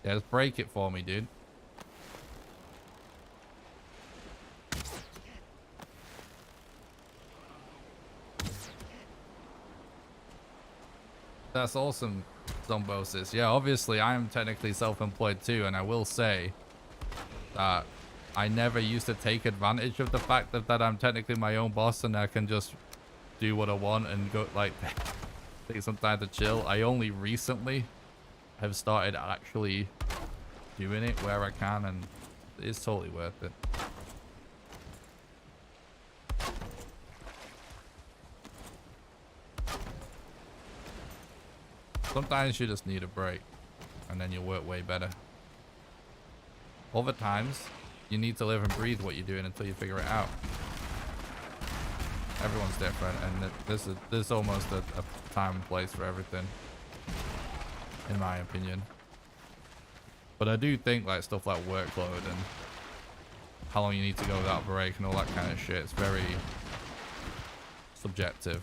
Yeah, just break it for me, dude. That's awesome, Zombosis. Yeah, obviously I am technically self-employed too, and I will say that I never used to take advantage of the fact that I'm technically my own boss and I can just do what I want and go like take some time to chill. I only recently have started actually doing it where I can, and it's totally worth it. Sometimes you just need a break, and then you'll work way better. Other times, you need to live and breathe what you're doing until you figure it out. Everyone's different, and there's almost a time and place for everything, in my opinion. But I do think like stuff like workload and how long you need to go without a break and all that kind of shit, it's very subjective.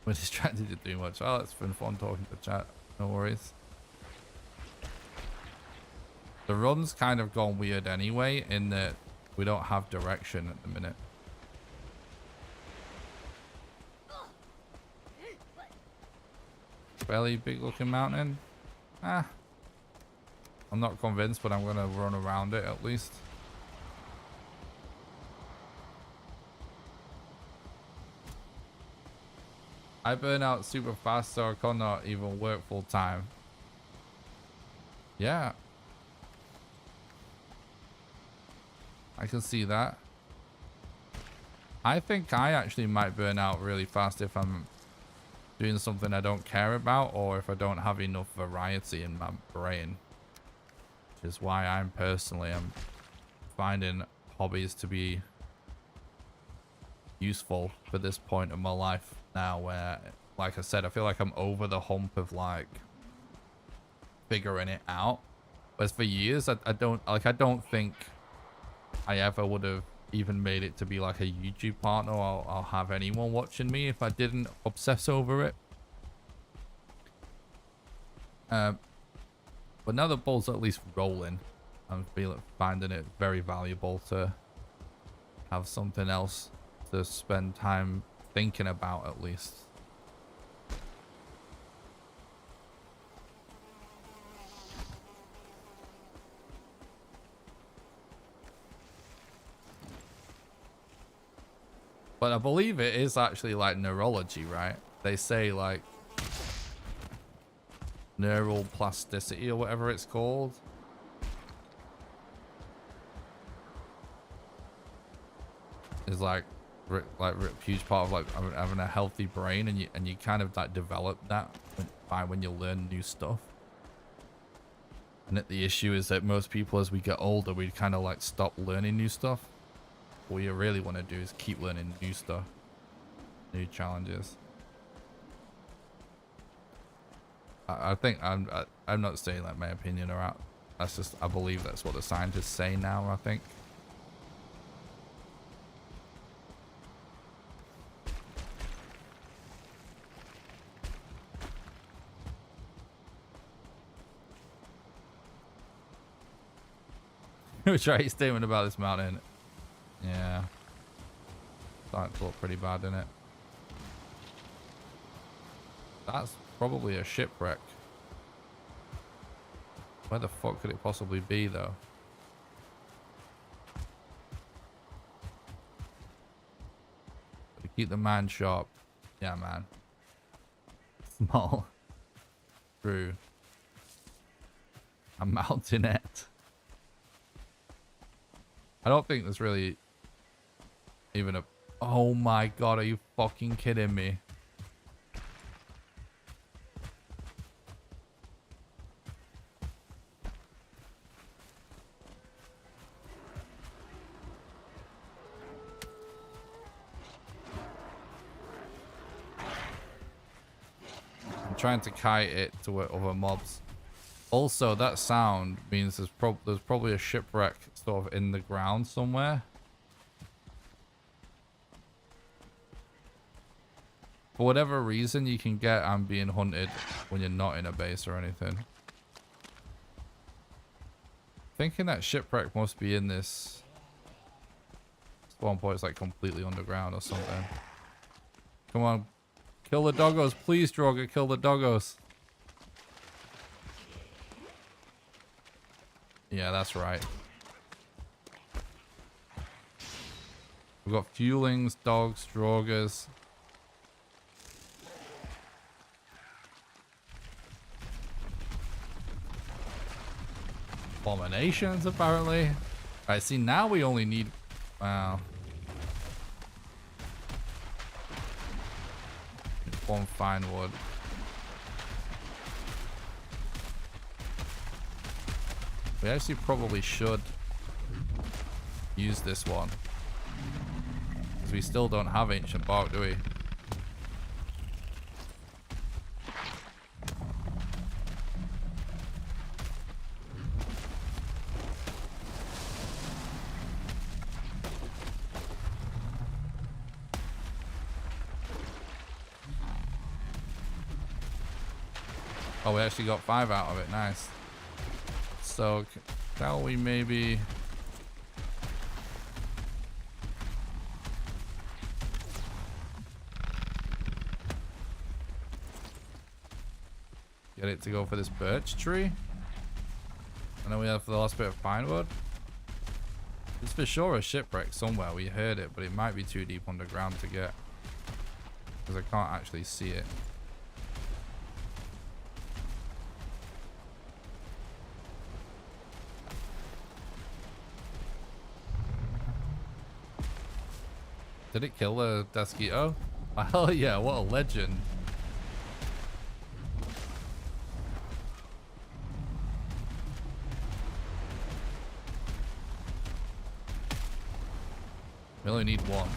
We're distracted to do much. Oh, it's been fun talking to chat. No worries. The run's kind of gone weird anyway, in that we don't have direction at the minute. Fairly big looking mountain. I'm not convinced, but I'm gonna run around it at least. I burn out super fast, so I cannot even work full time. Yeah. I can see that. I think I actually might burn out really fast if I'm doing something I don't care about, or if I don't have enough variety in my brain. Which is why I'm finding hobbies to be useful for this point of my life now, where, like I said, I feel like I'm over the hump of like figuring it out. Whereas for years, I don't think I ever would have even made it to be like a YouTube partner, or I'll have anyone watching me if I didn't obsess over it. But now the ball's at least rolling, I'm finding it very valuable to have something else to spend time thinking about, at least. But I believe it is actually like neurology, right? They say like neural plasticity or whatever it's called. Is like a huge part of like having a healthy brain, and you kind of like develop that when you learn new stuff. And the issue is that most people, as we get older, we kind of like stop learning new stuff. What you really want to do is keep learning new stuff, new challenges. I think I'm not saying like my opinion or out. That's just, I believe that's what the scientists say now, I think. Which right statement about this mountain. Yeah. Starting to look pretty bad, isn't it? That's probably a shipwreck. Where the fuck could it possibly be, though? Keep the man sharp. Yeah, man. Small. True. A mountainette. I don't think there's really even a... Oh my god, are you fucking kidding me? I'm trying to kite it to other mobs. Also, that sound means there's probably a shipwreck sort of in the ground somewhere. For whatever reason, you can get I'm being hunted when you're not in a base or anything. Thinking that shipwreck must be in this spawn point. It's like completely underground or something. Come on. Kill the doggos. Please, Droga, kill the doggos. Yeah, that's right. We've got fuelings, dogs, Drogas. Abominations, apparently. Alright, see, now we only need... Wow. One fine wood. We actually probably should use this one. Because we still don't have ancient bark, do we? Oh, we actually got 5 out of it. Nice. So, shall we maybe... get it to go for this birch tree? And then we have the last bit of pine wood. There's for sure a shipwreck somewhere. We heard it, but it might be too deep underground to get. Because I can't actually see it. Did it kill the Desquito? Oh yeah, what a legend. We only need one.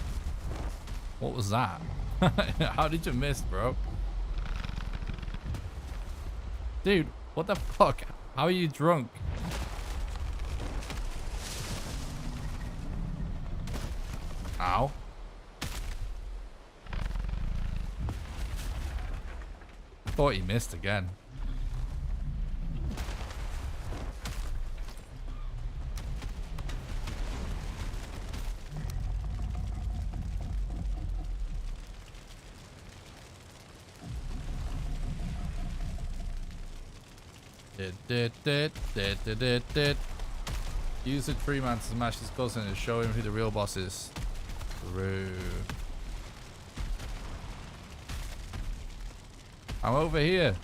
What was that? How did you miss, bro? Dude, what the fuck? How are you drunk? Ow. Thought he missed again. Use the tree man to smash his cousin and show him who the real boss is. True. I'm over here.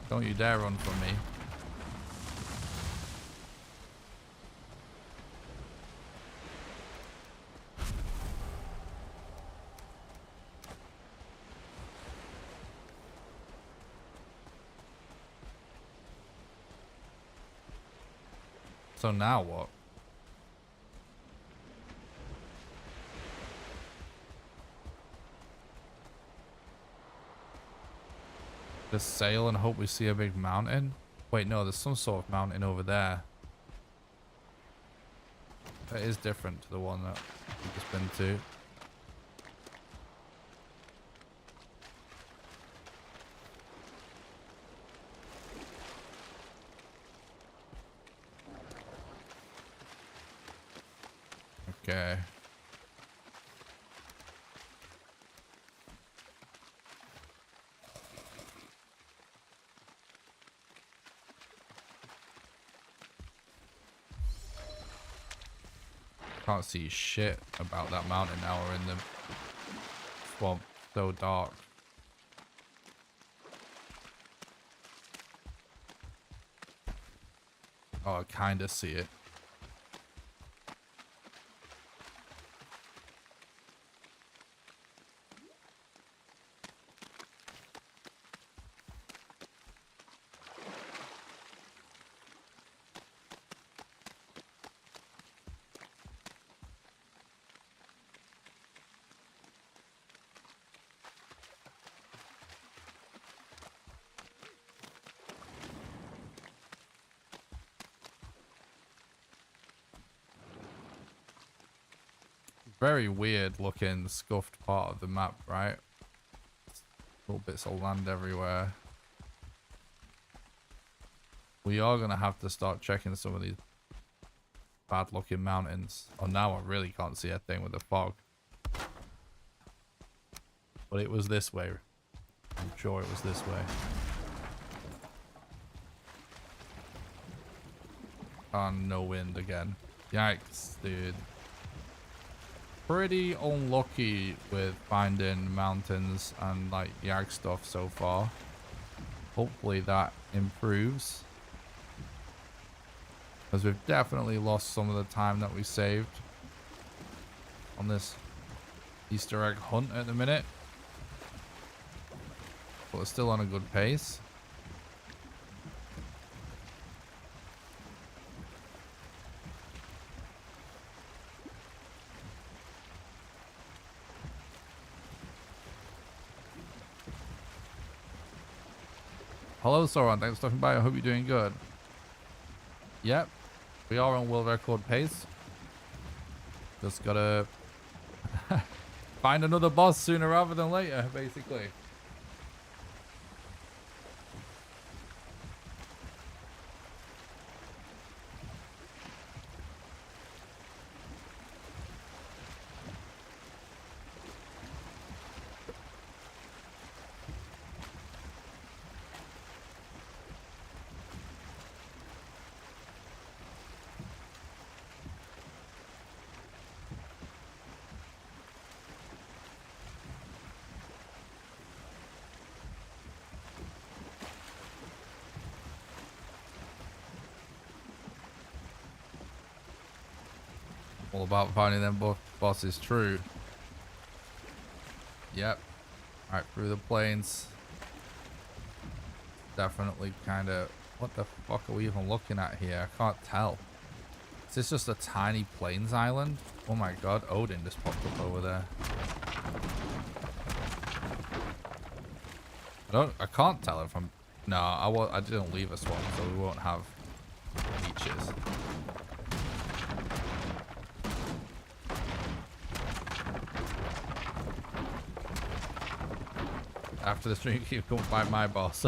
Don't you dare run from me. So now what? Just sail and hope we see a big mountain? Wait, no, there's some sort of mountain over there. That is different to the one that we've just been to. Okay. Can't see shit about that mountain now. We're in the swamp. So dark. Oh, I kinda see it. Very weird looking scuffed part of the map, right? Little bits of land everywhere. We are going to have to start checking some of these bad looking mountains. Oh, now I really can't see a thing with the fog. But it was this way. I'm sure it was this way. Oh, no wind again. Yikes, dude. pretty unlucky with finding mountains and like Yag stuff so far. Hopefully that improves, because we've definitely lost some of the time that we saved on this Easter egg hunt at the minute, but we're still on a good pace. Hello, Sauron. Thanks for stopping by. I hope you're doing good. Yep, we are on world record pace. Just gotta find another boss sooner rather than later, basically. All about finding them bosses, true. Yep. Right through the plains. Definitely kind of... What the fuck are we even looking at here? I can't tell. Is this just a tiny plains island? Oh my god, Odin just popped up over there. I can't tell if I'm... No, I didn't leave a swamp, so we won't have beaches. After the stream, you can't find my boss.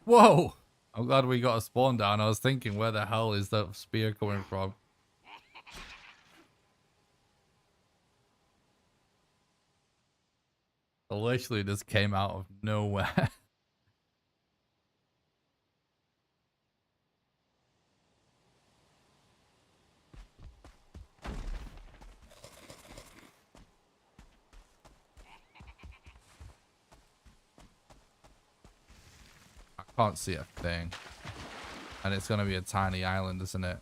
Whoa! I'm glad we got a spawn down. I was thinking, where the hell is that spear coming from? It literally just came out of nowhere. I can't see a thing. And it's going to be a tiny island, isn't it?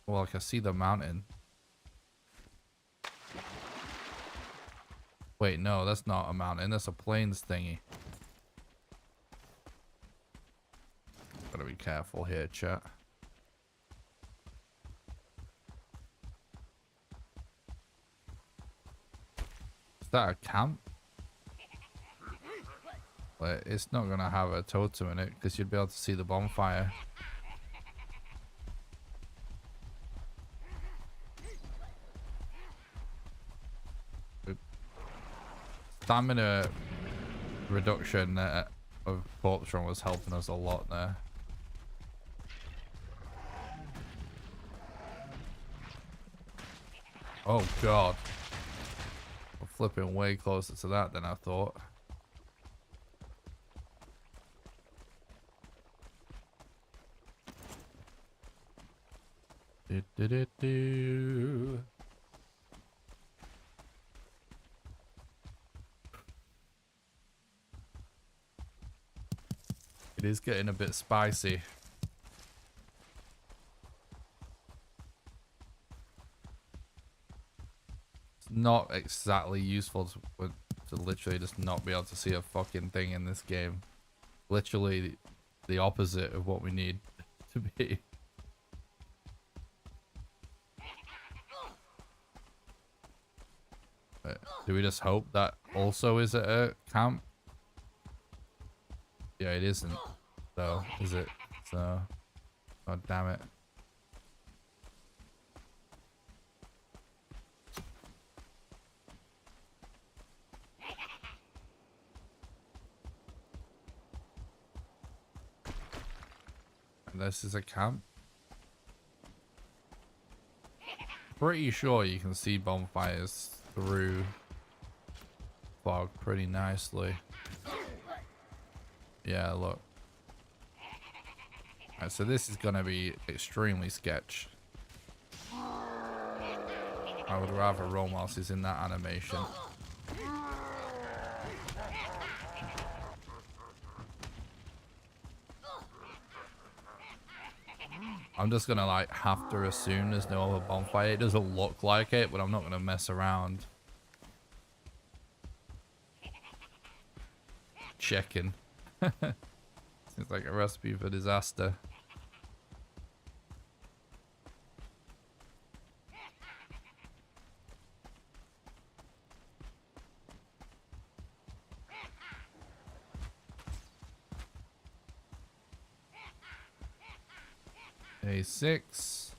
Well, I can see the mountain. Wait, no, that's not a mountain. That's a plains thingy. Gotta be careful here, chat. Is that a camp? But it's not gonna have a totem in it because you'd be able to see the bonfire. Stamina reduction of corpse run was helping us a lot there. Oh god. We're flipping way closer to that than I thought. Do. It is getting a bit spicy. It's not exactly useful to literally just not be able to see a fucking thing in this game. literally the opposite of what we need to be. But do we just hope that also is at a camp? Yeah, it isn't. So, is it? So, god damn it. And this is a camp. Pretty sure you can see bonfires through fog pretty nicely. Yeah, look. Right, so this is gonna be extremely sketch. I would rather run whilst he's in that animation. I'm just gonna like have to assume there's no other bonfire. It doesn't look like it, but I'm not gonna mess around. Checking. Seems like a recipe for disaster. Day 6.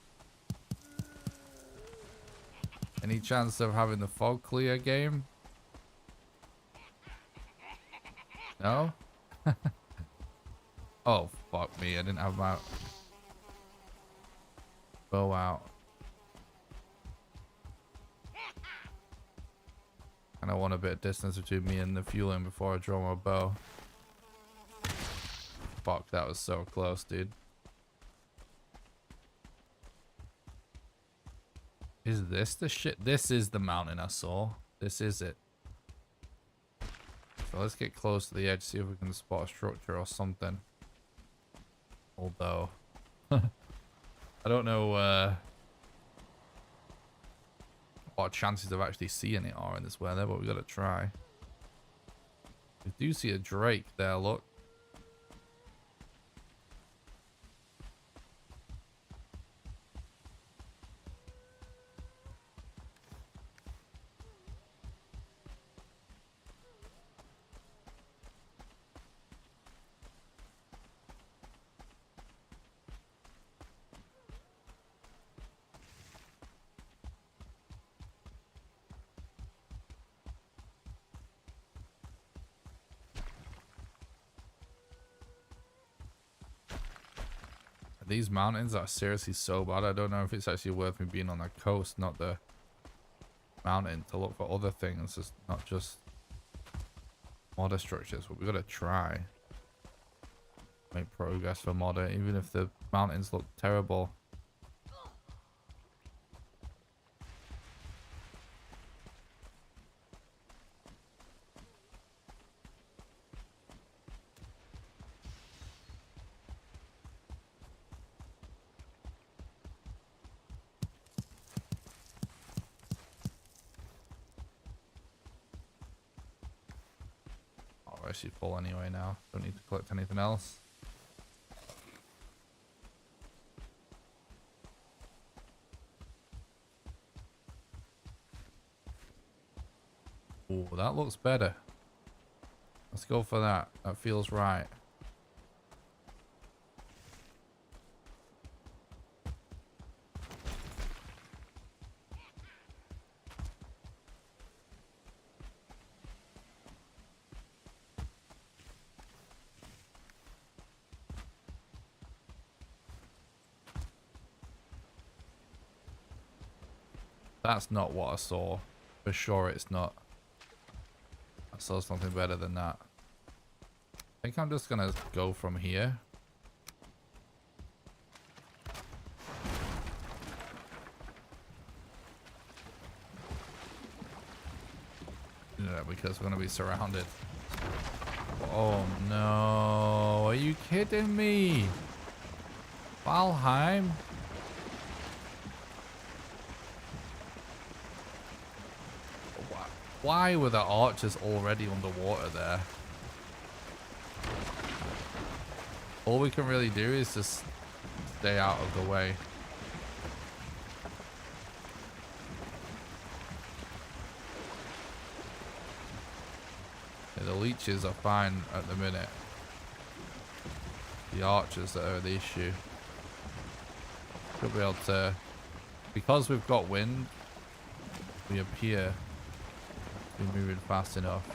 Any chance of having the fog clear game? No? Oh, fuck me. I didn't have my bow out. And I want a bit of distance between me and the fueling before I draw my bow. Fuck, that was so close, dude. Is this the shit? This is the mountain I saw. This is it. So let's get close to the edge, see if we can spot a structure or something. Although, I don't know what chances of actually seeing it are in this weather, but we gotta try. We do see a drake there, look. These mountains are seriously so bad. I don't know if it's actually worth me being on the coast, not the mountain, to look for other things. It's not just modder structures, but we gotta try. Make progress for modder, even if the mountains look terrible. Actually full anyway now. Don't need to collect anything else. Oh, that looks better. Let's go for that. That feels right. That's not what I saw. For sure it's not. I saw something better than that. I think I'm just gonna go from here. Yeah, because we're gonna be surrounded. Oh no, are you kidding me? Valheim? Why were the archers already underwater there? All we can really do is just stay out of the way. Yeah, the leeches are fine at the minute. The archers that are the issue. Should be able to, because we've got wind, we appear to be moving fast enough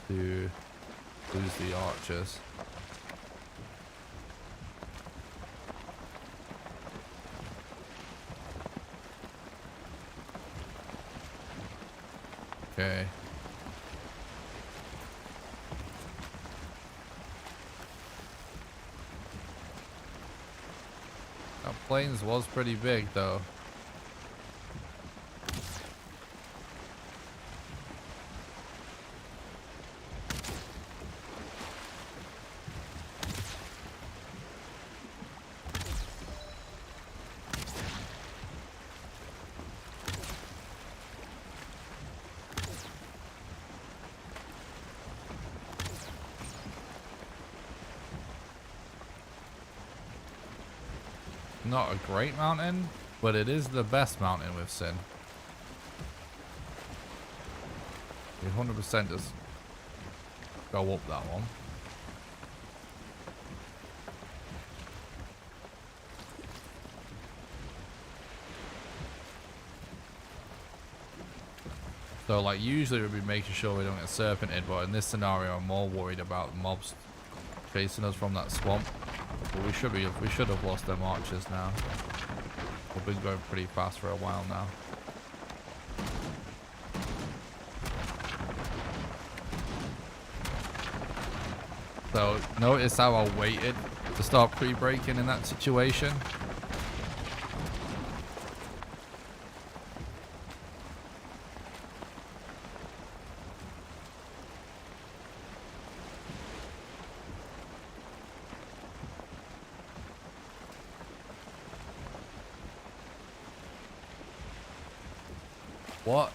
to lose the archers. Okay. That plains was pretty big though. Not a great mountain, but it is the best mountain we've seen. We 100% just go up that one. So like usually we'd be making sure we don't get serpented, but in this scenario I'm more worried about mobs chasing us from that swamp. But we should have lost them archers now. We've been going pretty fast for a while now. So notice how I waited to start pre-braking in that situation. What?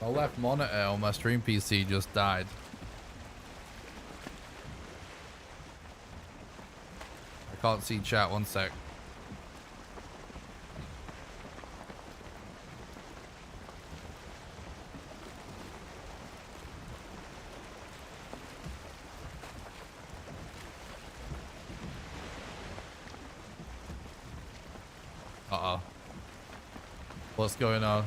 My left monitor on my stream PC just died. I can't see chat, one sec. Uh-oh. What's going on?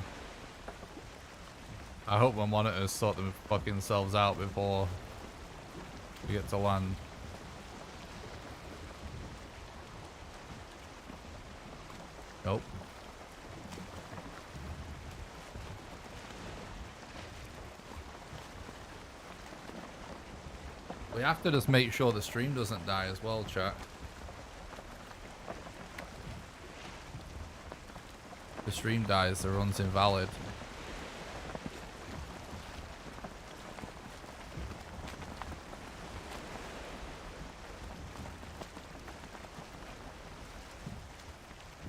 I hope my monitors sort them fucking selves out before we get to land. Nope. We have to just make sure the stream doesn't die as well, chat. If the stream dies, the run's invalid.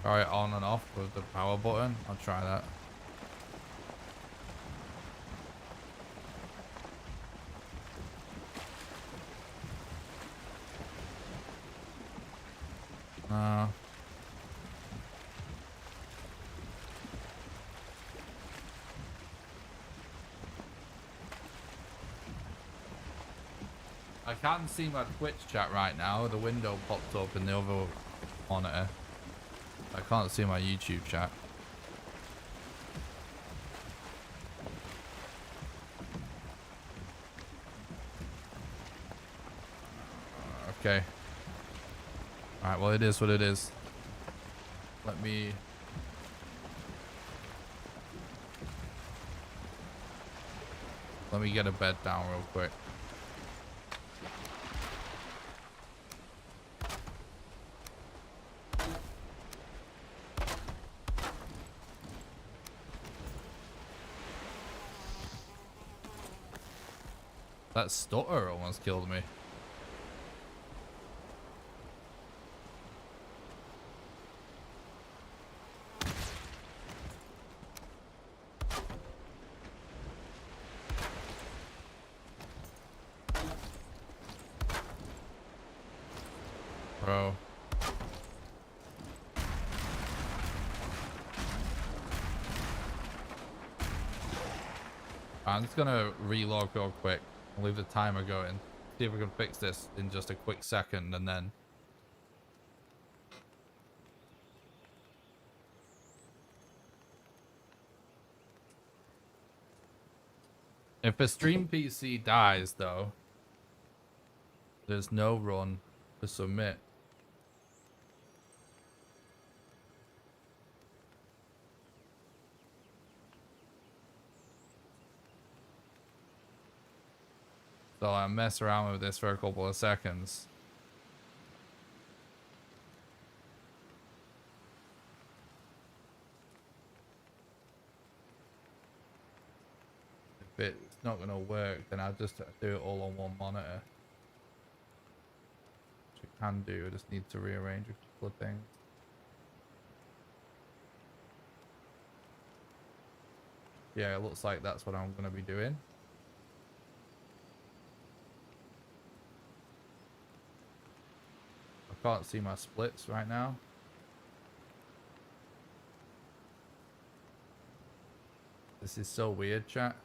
Try it on and off with the power button. I'll try that. I can't see my Twitch chat right now. The window popped up in the other monitor. I can't see my YouTube chat. Okay. Alright, well it is what it is. Let me get a bed down real quick. That stutter almost killed me. I'm just gonna relog real quick and leave the timer going. See if we can fix this in just a quick second, and then if the stream PC dies though, there's no run to submit. So I mess around with this for a couple of seconds. If it's not going to work, then I'll just do it all on one monitor. Which I can do, I just need to rearrange a couple of things. Yeah, it looks like that's what I'm going to be doing. I can't see my splits right now. This is so weird, chat.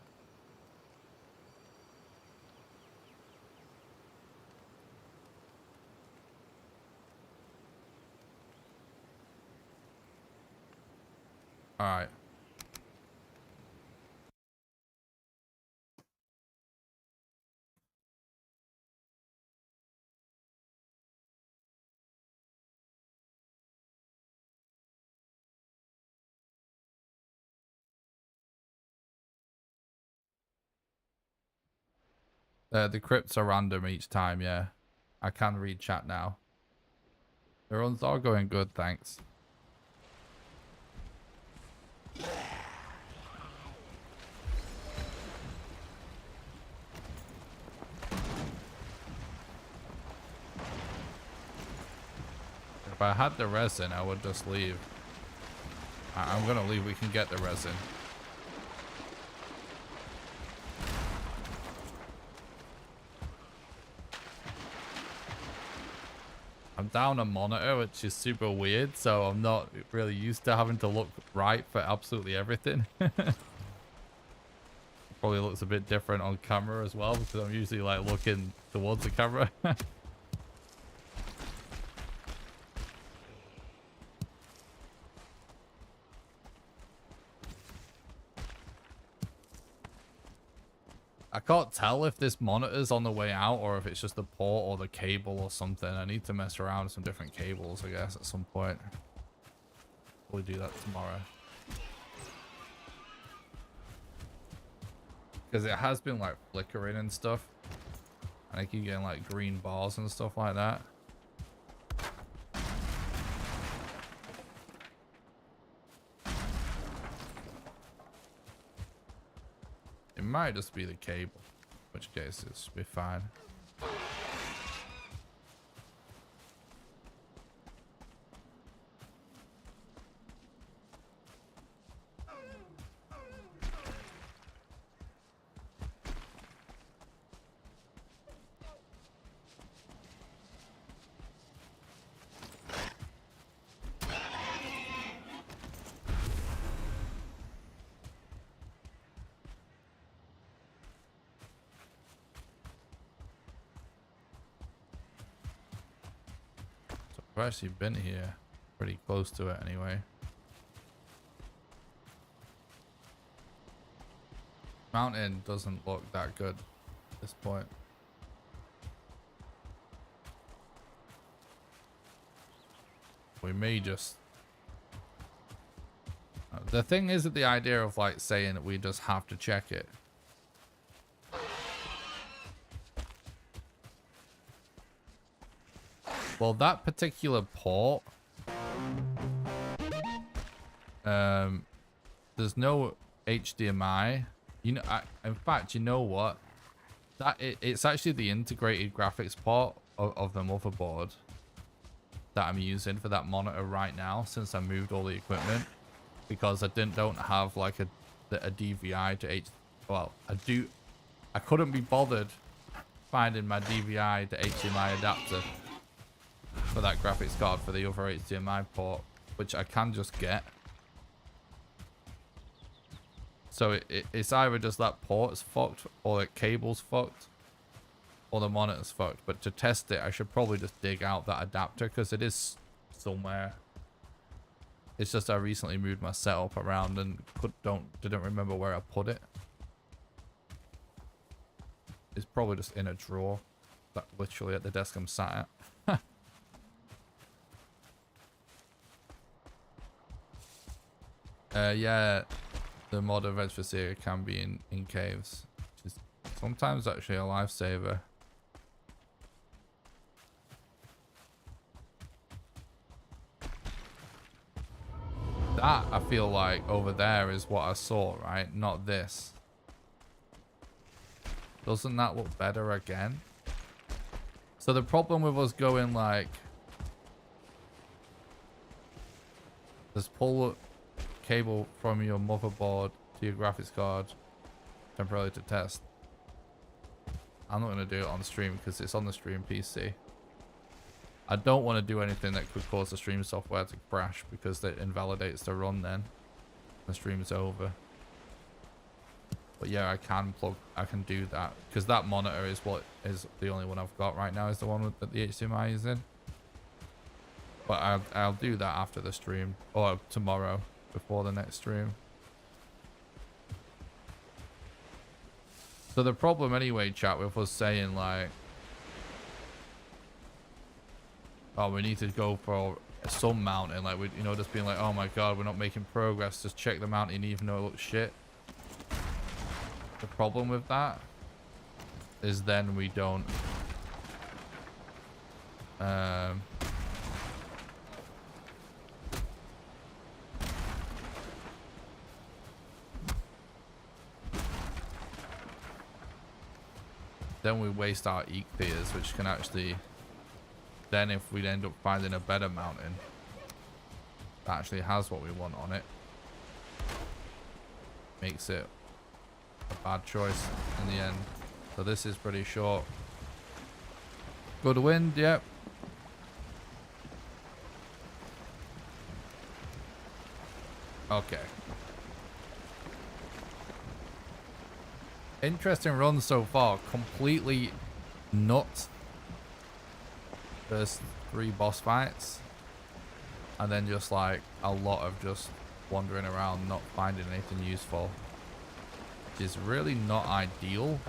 All right. The crypts are random each time, yeah. I can read chat now. The runs are going good, thanks. If I had the resin, I would just leave. I'm gonna leave. We can get the resin. I'm down a monitor, which is super weird, so I'm not really used to having to look right for absolutely everything. Probably looks a bit different on camera as well, because I'm usually like looking towards the camera. I can't tell if this monitor's on the way out or if it's just the port or the cable or something. I need to mess around with some different cables, I guess, at some point. We'll do that tomorrow. Because it has been like flickering and stuff. And I keep getting like green bars and stuff like that. It might just be the cable, in which case it's be fine. I've actually been here pretty close to it anyway. Mountain doesn't look that good at this point. We may just... The thing is that the idea of like saying that we just have to check it. Well, that particular port, there's no HDMI. You know, in fact, you know what? It's actually the integrated graphics port of the motherboard that I'm using for that monitor right now, since I moved all the equipment, because I don't have like a DVI to well, I couldn't be bothered finding my DVI to HDMI adapter for that graphics card for the other HDMI port, which I can just get. So it's either just that port's fucked, or the cable's fucked, or the monitor's fucked. But to test it, I should probably just dig out that adapter, because it is somewhere. It's just I recently moved my setup around and didn't remember where I put it. It's probably just in a drawer, like literally at the desk I'm sat at. Yeah, the mod of Edge can be in caves, which is sometimes actually a lifesaver. That, I feel like, over there is what I saw, right? Not this. Doesn't that look better again? So the problem with us going like... Just pull cable from your motherboard to your graphics card temporarily to test. I'm not going to do it on stream because it's on the stream PC. I don't want to do anything that could cause the stream software to crash because that invalidates the run then. The stream's over. But yeah, I can do that because that monitor is what is the only one I've got right now, is the one with the HDMI is in. But I'll do that after the stream, or tomorrow before the next stream. So the problem anyway, chat, with us saying like, oh, we need to go for some mountain, like, we, you know, just being like, oh my god, we're not making progress, just check the mountain even though it looks shit. The problem with that is then we don't then we waste our eek tiers, which can actually, then if we end up finding a better mountain that actually has what we want on it, makes it a bad choice in the end. So this is pretty short. Good wind, yep. Okay. Interesting run so far. Completely nuts. First 3 boss fights. And then just like a lot of just wandering around, not finding anything useful. Which is really not ideal.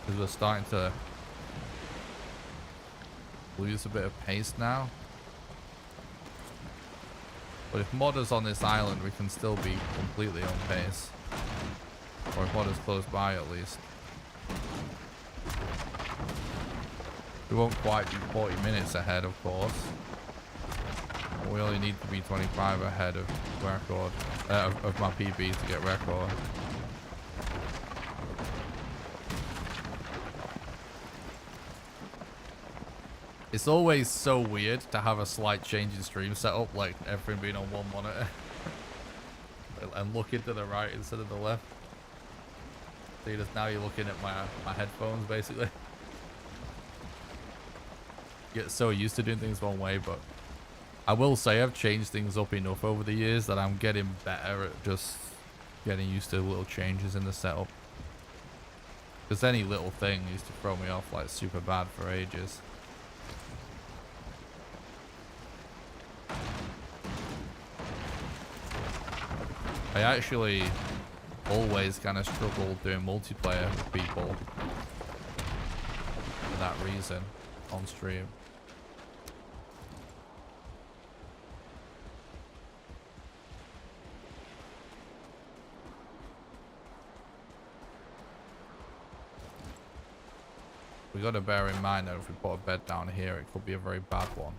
Because we're starting to lose a bit of pace now. But if modders on this island, we can still be completely on pace. Or if modders close by at least. We won't quite be 40 minutes ahead, of course. But we only need to be 25 ahead of record, of my PB to get record. It's always so weird to have a slight change in stream setup, like everything being on one monitor. And looking to the right instead of the left. So now you're looking at my headphones, basically. Get so used to doing things one way, but I will say I've changed things up enough over the years that I'm getting better at just getting used to little changes in the setup. Because any little thing used to throw me off like super bad for ages. I actually always kind of struggled doing multiplayer with people for that reason on stream. We got to bear in mind that if we put a bed down here, it could be a very bad one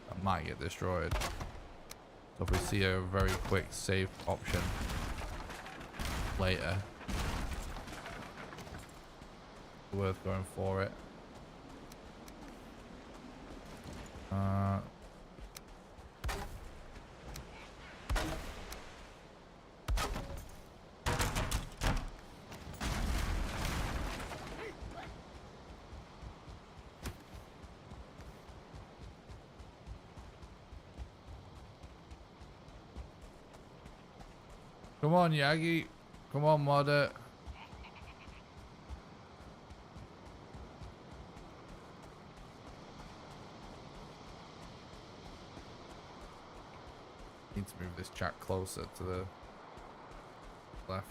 that might get destroyed. So if we see a very quick save option later, worth going for it. Come on, Yagi. Come on, modder. Need to move this chat closer to the left.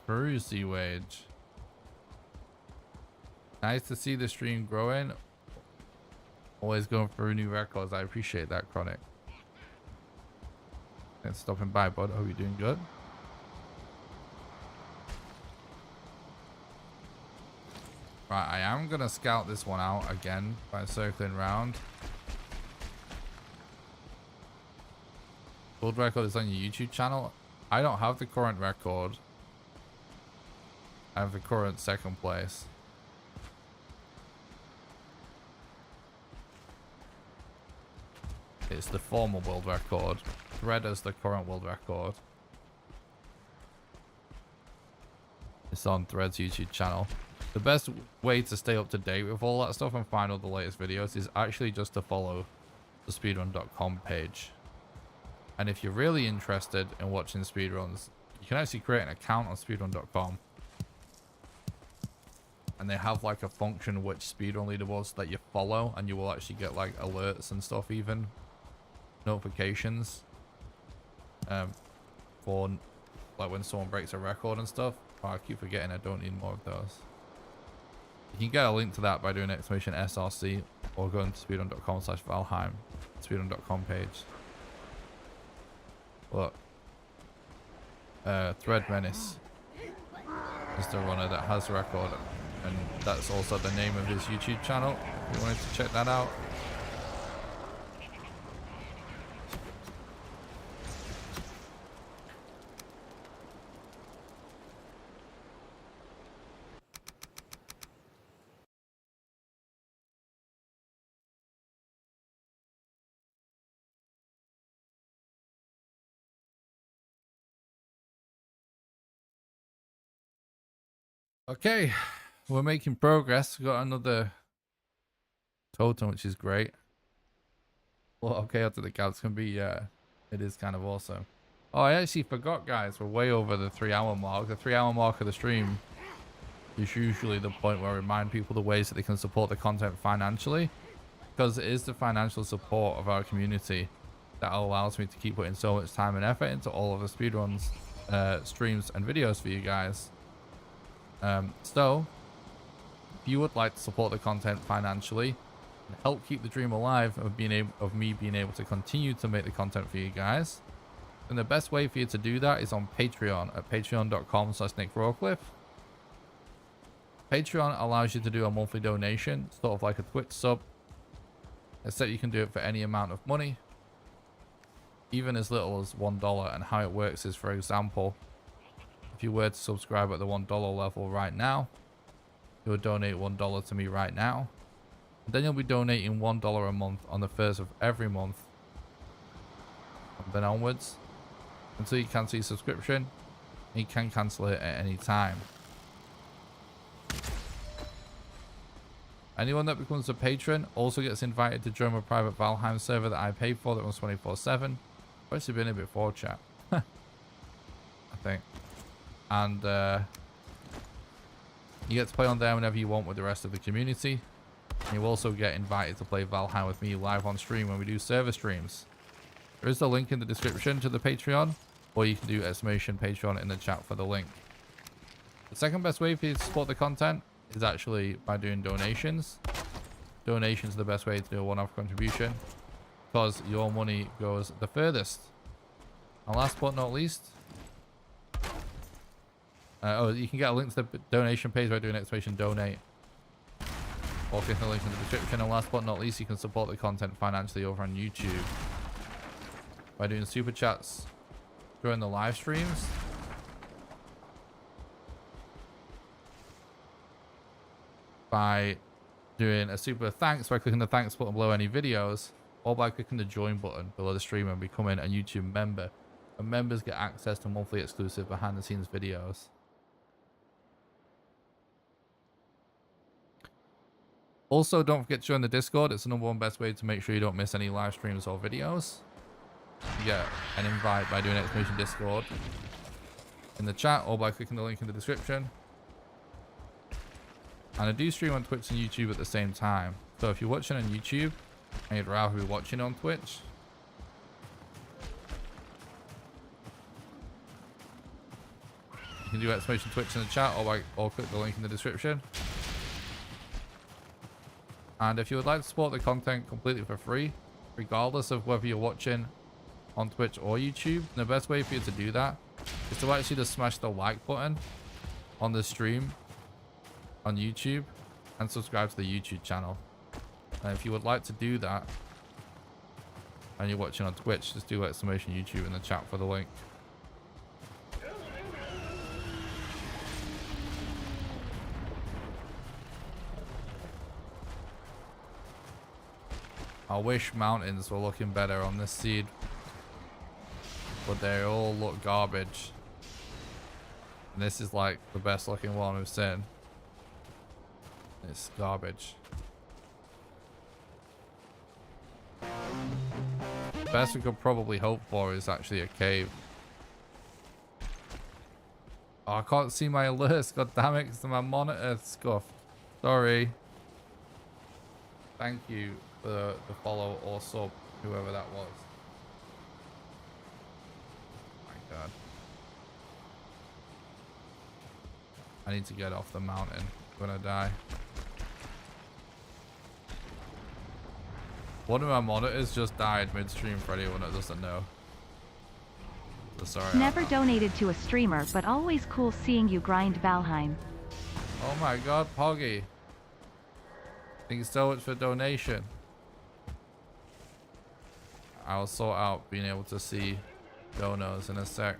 Cruisy wage. Nice to see the stream growing. Always going through new records. I appreciate that, Chronic. Thanks for stopping by, bud. Hope you're doing good. Right, I am gonna scout this one out again by circling around. World record is on your YouTube channel. I don't have the current record. I have the current second place. It's the former world record. Thread as the current world record. It's on Thread's YouTube channel. The best way to stay up to date with all that stuff and find all the latest videos is actually just to follow the speedrun.com page. And if you're really interested in watching speedruns, you can actually create an account on speedrun.com. And they have like a function which speedrun leaderboards that you follow, and you will actually get like alerts and stuff, even notifications for like when someone breaks a record and stuff. Oh, I keep forgetting I don't need more of those. You can get a link to that by doing !SRC or going to speedrun.com/Valheim, speedrun.com page. Look, Thread Menace is the runner that has the record, and that's also the name of his YouTube channel if you wanted to check that out. Okay, we're making progress. We've got another totem, which is great. Well, okay, after the counts can be, it is kind of awesome. Oh, I actually forgot, guys. We're way over the 3-hour mark. The 3-hour mark of the stream is usually the point where I remind people the ways that they can support the content financially, because it is the financial support of our community that allows me to keep putting so much time and effort into all of the speedruns, streams, and videos for you guys. So, if you would like to support the content financially and help keep the dream alive of me being able to continue to make the content for you guys, then the best way for you to do that is on Patreon at patreon.com/NickRawcliffe. Patreon allows you to do a monthly donation, sort of like a Twitch sub, except you can do it for any amount of money, even as little as $1. And how it works is, for example, if you were to subscribe at the $1 level right now, you would donate $1 to me right now. And then you'll be donating $1 a month on the first of every month, and then onwards, until you cancel your subscription. And you can cancel it at any time. Anyone that becomes a patron also gets invited to join my private Valheim server that I pay for, that runs 24/7. I've actually been here before, chat. I think. And you get to play on there whenever you want with the rest of the community. And you also get invited to play Valheim with me live on stream when we do server streams. There is a link in the description to the Patreon, or you can do !Patreon in the chat for the link. The second best way for you to support the content is actually by doing donations. Donations are the best way to do a one-off contribution, because your money goes the furthest. And last but not least, you can get a link to the donation page by doing !Donate, or clicking the link in the description. And last but not least, you can support the content financially over on YouTube by doing super chats during the live streams, by doing a super thanks by clicking the thanks button below any videos, or by clicking the join button below the stream and becoming a YouTube member. And members get access to monthly exclusive behind the scenes videos. Also, don't forget to join the Discord. It's the #1 best way to make sure you don't miss any live streams or videos. You get an invite by doing exclamation Discord in the chat or by clicking the link in the description. And I do stream on Twitch and YouTube at the same time. So if you're watching on YouTube and you'd rather be watching on Twitch, you can do exclamation Twitch in the chat or click the link in the description. And if you would like to support the content completely for free, regardless of whether you're watching on Twitch or YouTube, the best way for you to do that is to actually just smash the like button on the stream on YouTube and subscribe to the YouTube channel. And if you would like to do that and you're watching on Twitch, just do exclamation YouTube in the chat for the link. I wish mountains were looking better on this seed, but they all look garbage. And this is like the best looking one we've seen. It's garbage. The best we could probably hope for is actually a cave. Oh, I can't see my alerts. God damn it, because my monitor scuffed. Sorry. Thank you for the follow or sub, whoever that was. My God. I need to get off the mountain. I'm gonna die. One of my monitors just died midstream for anyone that doesn't know. So sorry. Never donated to a streamer, but always cool seeing you grind Valheim. Oh my God, Poggy. Thank you so much for donation. I'll sort out being able to see donos in a sec.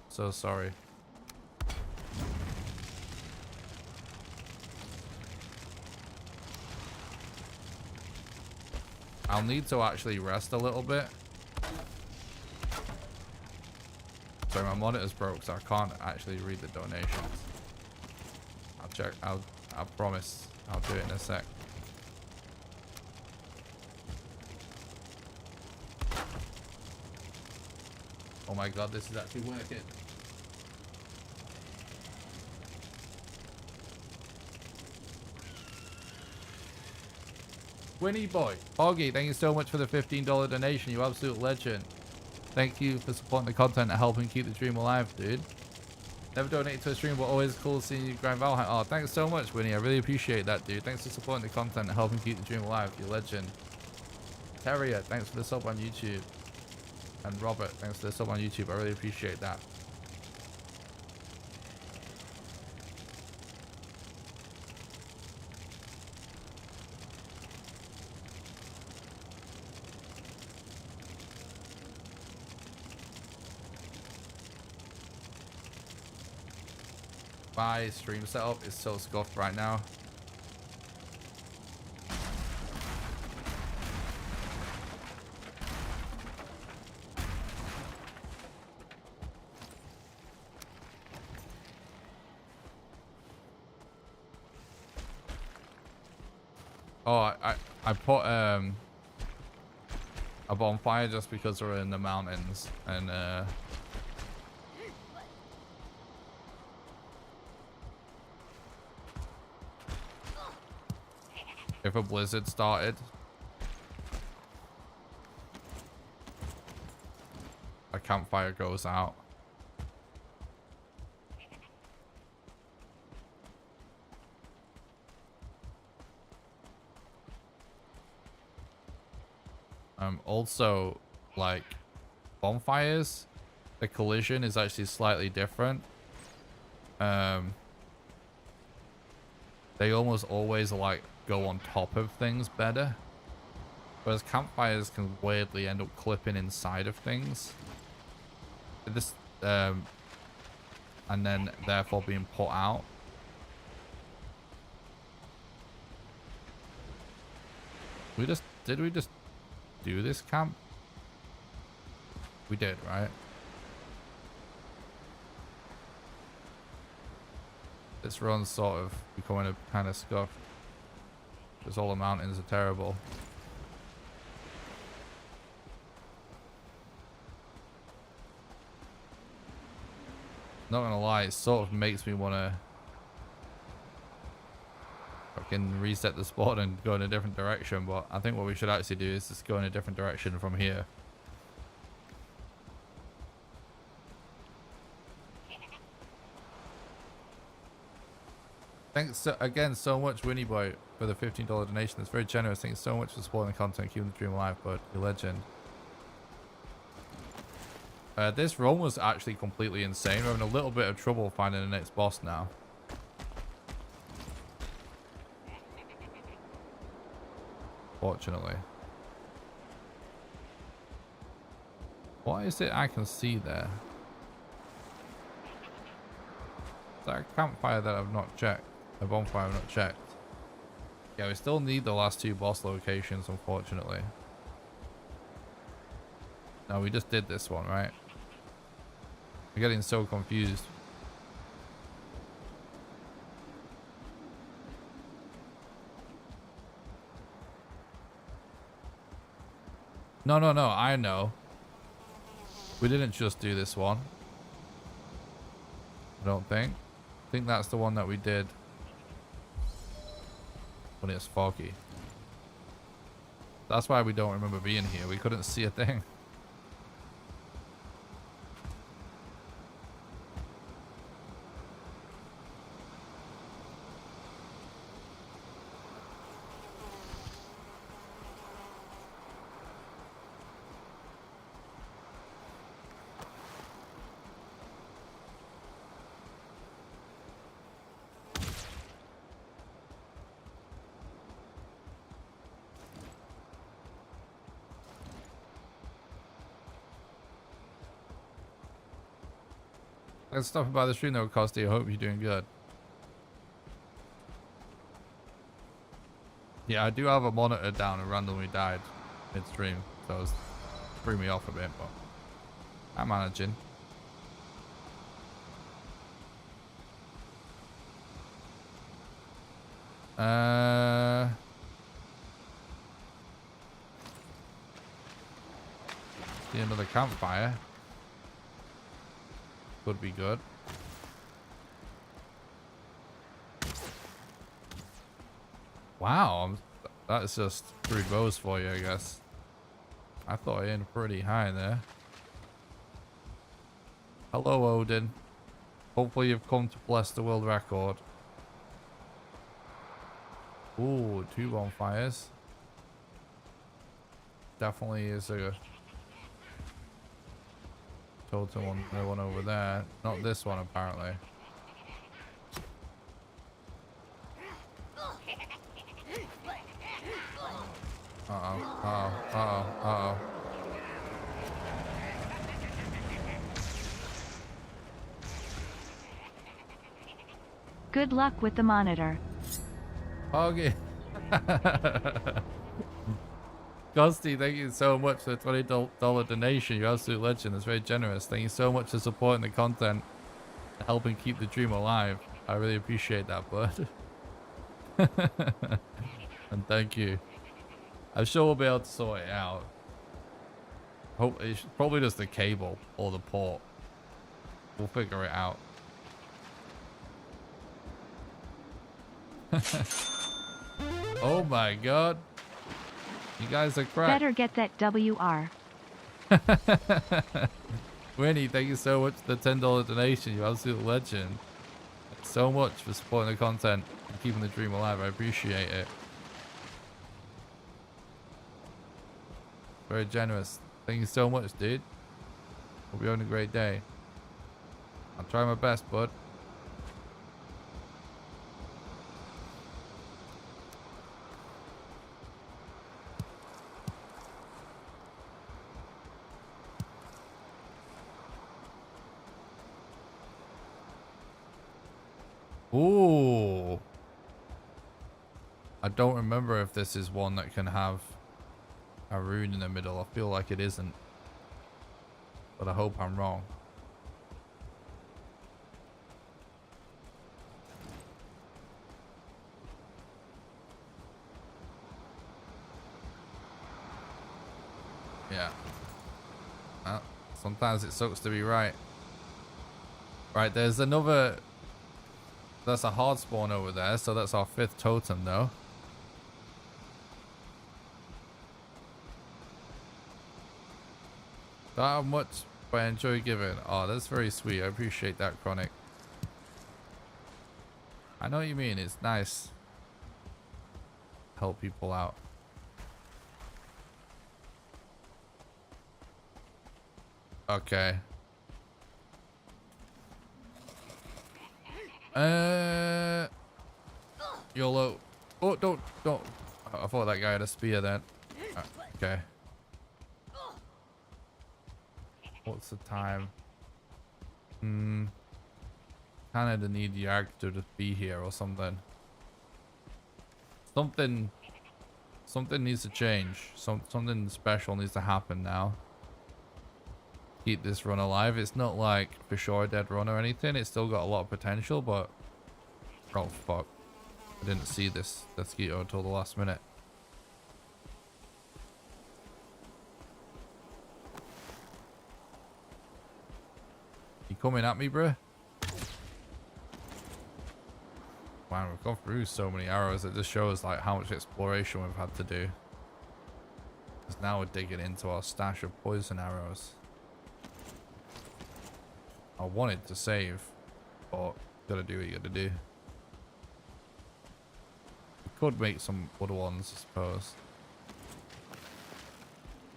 So sorry. I'll need to actually rest a little bit. Sorry, my monitor's broke, so I can't actually read the donations. I'll check. I promise I'll do it in a sec. Oh my God, this is actually working. Winnie boy, Hoggy, thank you so much for the $15 donation. You absolute legend. Thank you for supporting the content and helping keep the dream alive, dude. Never donated to a stream, but always cool seeing you grind Valheim. Oh, thanks so much, Winnie. I really appreciate that, dude. Thanks for supporting the content and helping keep the dream alive. You're a legend. Terrier, thanks for the sub on YouTube. And Robert, thanks for the sub on YouTube. I really appreciate that. My stream setup is so scuffed right now. Oh, I put a bonfire just because we're in the mountains and if a blizzard started, a campfire goes out. Also, like, bonfires, the collision is actually slightly different. They almost always, like, go on top of things better. Whereas campfires can weirdly end up clipping inside of things. This, and then therefore being put out. Did we just do this camp? We did, right? This run's sort of becoming a kind of scuffed. Because all the mountains are terrible. Not gonna lie, it sort of makes me wanna fucking reset the spot and go in a different direction, but I think what we should actually do is just go in a different direction from here. Thanks again so much, Winnie Boy, for the $15 donation. That's very generous. Thanks so much for supporting the content, keeping the dream alive, bud. You're a legend. This run was actually completely insane. We're having a little bit of trouble finding the next boss now. Fortunately. What is it I can see there? Is that a campfire that I've not checked? A bonfire I've not checked. Yeah, we still need the last two boss locations, unfortunately. No, we just did this one, right? I'm getting so confused. No, I know. We didn't just do this one. I don't think. I think that's the one that we did when it's foggy. That's why we don't remember being here. We couldn't see a thing. Let's stop by the stream though, Costi. I hope you're doing good. Yeah, I do have a monitor down and randomly died mid-stream, so it threw me off a bit, but I'm managing. See another campfire. Could be good. Wow, that's just 3 bows for you, I guess. I thought I aimed pretty high there. Hello, Odin. Hopefully you've come to bless the world record. Ooh, 2 bonfires. Definitely is a totem on the one over there. Not this one, apparently. Uh-oh. Good luck with the monitor. Okay. Gusty, thank you so much for the $20 donation. You're an absolute legend. It's very generous. Thank you so much for supporting the content and helping keep the dream alive. I really appreciate that, bud. And thank you. I'm sure we'll be able to sort it out. Hope it's probably just the cable or the port. We'll figure it out. Oh my god. You guys are cracked. Better get that WR. Winnie, thank you so much for the $10 donation. You're an absolute legend. Thanks so much for supporting the content and keeping the dream alive. I appreciate it. Very generous. Thank you so much, dude. Hope you're having a great day. I'll try my best, bud. Ooh. I don't remember if this is one that can have a rune in the middle. I feel like it isn't. but I hope I'm wrong. Yeah. Well, sometimes it sucks to be right. Right, there's another... That's a hard spawn over there, so that's our 5th totem, though. How much I enjoy giving. Oh, that's very sweet. I appreciate that, Chronic. I know what you mean. It's nice. Help people out. Okay. YOLO. Oh, don't. Oh, I thought that guy had a spear then. Okay. What's the time? Kinda need Yag to just be here or something. Something needs to change. Something special needs to happen now. Keep this run alive. It's not like for sure a dead run or anything. It's still got a lot of potential, but oh fuck. I didn't see this mosquito until the last minute. You coming at me, bruh? Man, we've gone through so many arrows. It just shows like how much exploration we've had to do. Because now we're digging into our stash of poison arrows. I wanted to save, but gotta do what you gotta do. Could make some other ones, I suppose.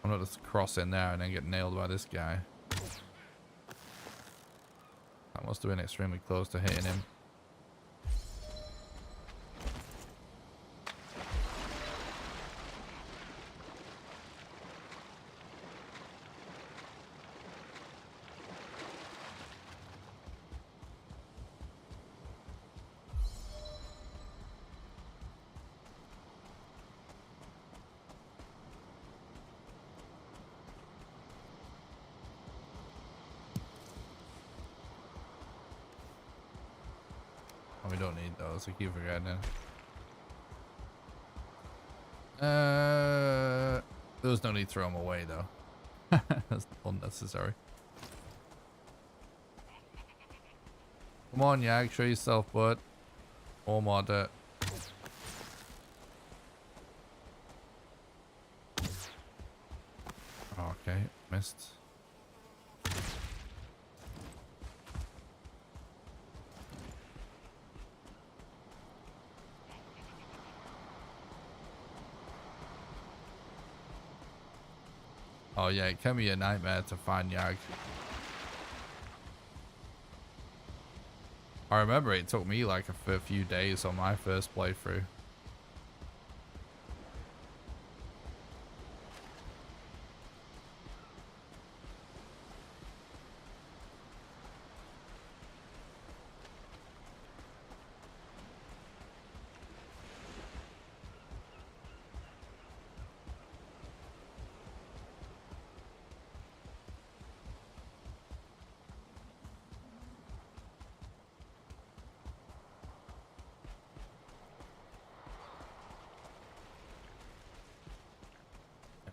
I'm not just cross in there and then get nailed by this guy. That must have been extremely close to hitting him. We don't need those. I keep forgetting. There's no need to throw them away though. That's unnecessary. Come on, Yag, show yourself, bud. More dirt. Okay, missed. Oh yeah, it can be a nightmare to find Yag. I remember it took me like a few days on my first playthrough.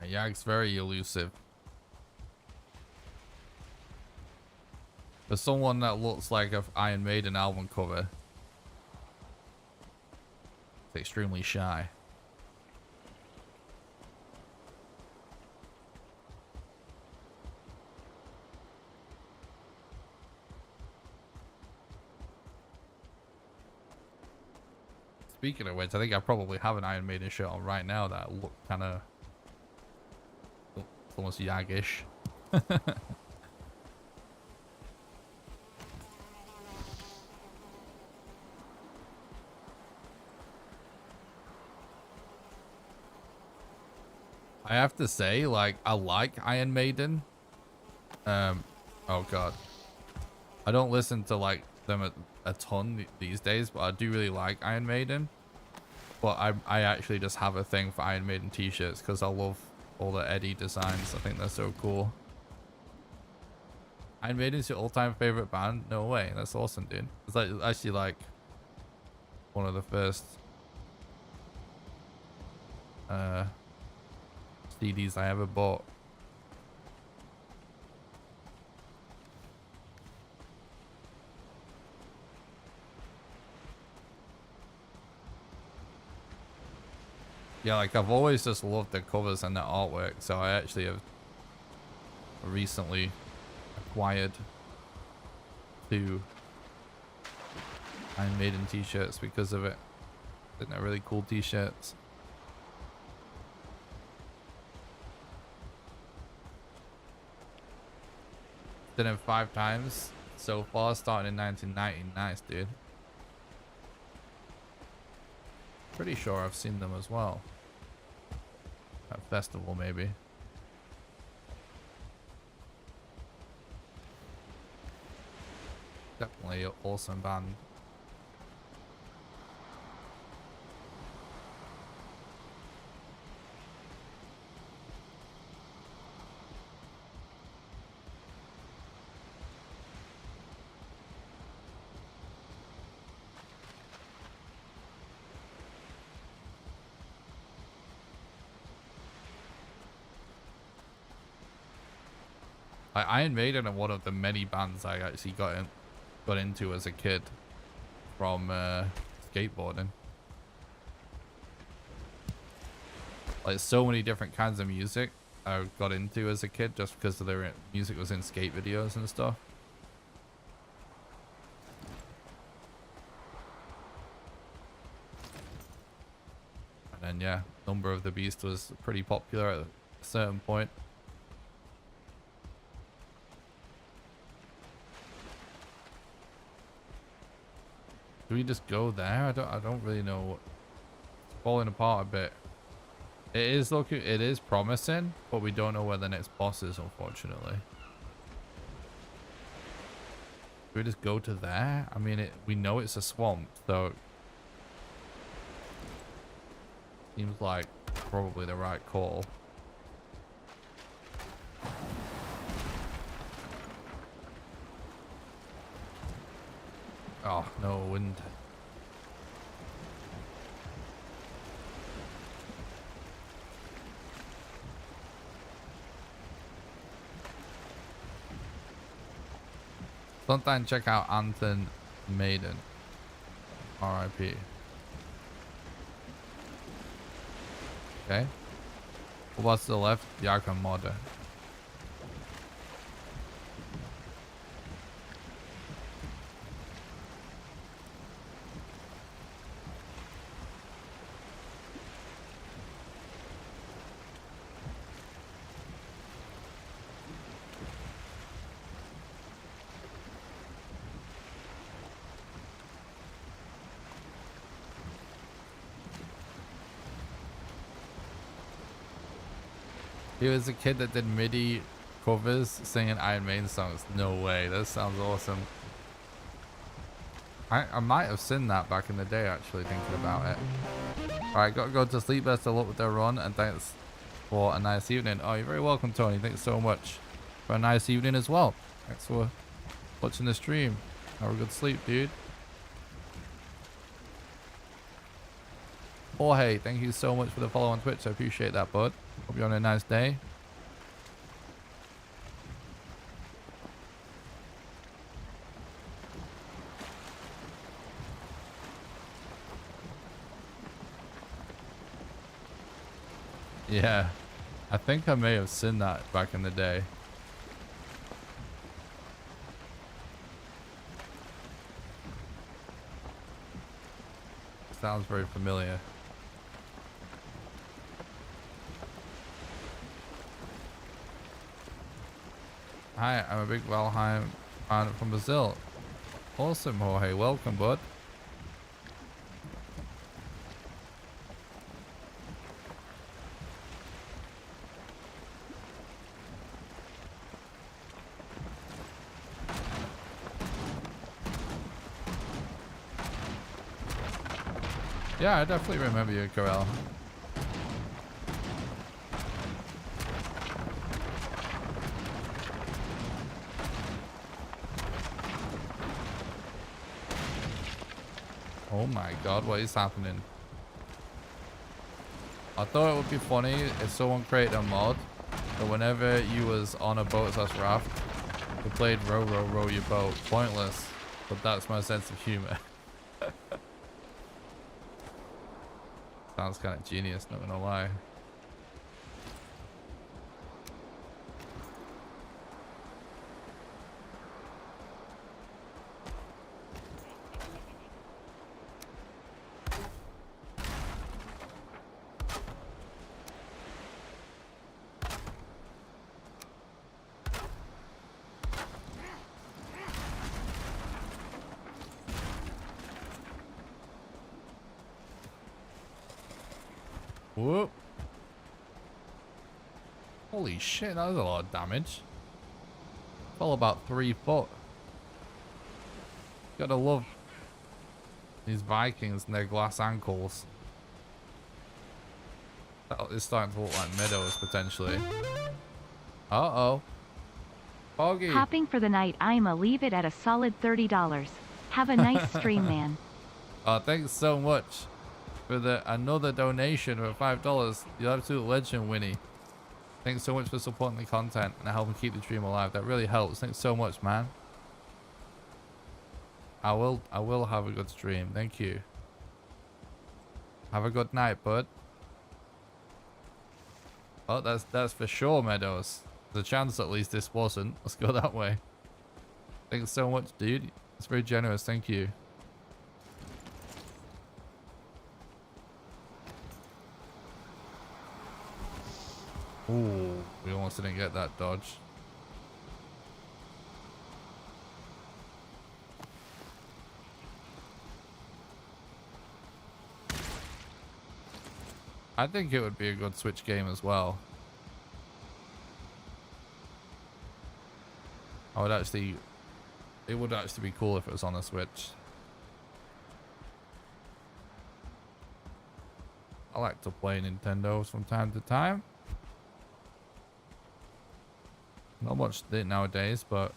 Yag's very elusive. For someone that looks like an Iron Maiden album cover, it's extremely shy. Speaking of which, I think I probably have an Iron Maiden shirt on right now that look kind of almost Yag-ish. I have to say, like, I like Iron Maiden. Oh god. I don't listen to like them a ton these days, but I do really like Iron Maiden. But I actually just have a thing for Iron Maiden t-shirts because I love all the Eddie designs. I think they're so cool. Iron Maiden's your all-time favorite band? No way. That's awesome, dude. It's like actually like one of the first CDs I ever bought. Yeah, like I've always just loved the covers and the artwork, so I actually have recently acquired 2 Iron Maiden t-shirts because of it. I think they're really cool t-shirts. Did it 5 times so far, starting in 1990. Nice, dude. Pretty sure I've seen them as well. At festival, maybe. Definitely an awesome band. Iron Maiden are one of the many bands I actually got into as a kid from skateboarding. Like so many different kinds of music I got into as a kid just because of their music was in skate videos and stuff. And then yeah, Number of the Beast was pretty popular at a certain point. Do we just go there? I don't really know. It's falling apart a bit. It is promising, but we don't know where the next boss is, unfortunately. Do we just go to there? I mean, we know it's a swamp, so seems like probably the right call. Oh, no wind. Sometime check out Anton Maiden. R.I.P. Okay. What's to the left? Yarka Modder. He was a kid that did MIDI covers singing Iron Maiden songs. No way. That sounds awesome. I might have seen that back in the day, actually, thinking about it. Alright, gotta go to sleep. Best of luck with their run, and thanks for a nice evening. Oh, you're very welcome, Tony. Thanks so much for a nice evening as well. Thanks for watching the stream. Have a good sleep, dude. Jorge, thank you so much for the follow on Twitch. I appreciate that, bud. Hope you're on a nice day. Yeah, I think I may have seen that back in the day. Sounds very familiar. Hi, I'm a big Valheim fan from Brazil. Awesome, Jorge. Welcome, bud. Yeah, I definitely remember you, Corel. Oh my god, what is happening? I thought it would be funny if someone created a mod that whenever you was on a boat / raft, you played row, row, row your boat. Pointless, but that's my sense of humor. Sounds kind of genius, not gonna lie. Whoop. Holy shit, that was a lot of damage. Fell about 3 foot. Gotta love these Vikings and their glass ankles. That is starting to look like meadows, potentially. Uh-oh. Foggy. Hopping for the night, I'ma leave it at a solid $30. Have a nice stream, man. Oh, thanks so much for another donation of $5. You absolute legend, Winnie. Thanks so much for supporting the content and helping keep the dream alive. That really helps. Thanks so much, man. I will have a good stream. Thank you. Have a good night, bud. Oh, that's for sure, Meadows. There's a chance at least this wasn't. Let's go that way. Thanks so much, dude. It's very generous. Thank you. Ooh, we almost didn't get that dodge. I think it would be a good Switch game as well. It would actually be cool if it was on the Switch. I like to play Nintendos from time to time. Not much nowadays, but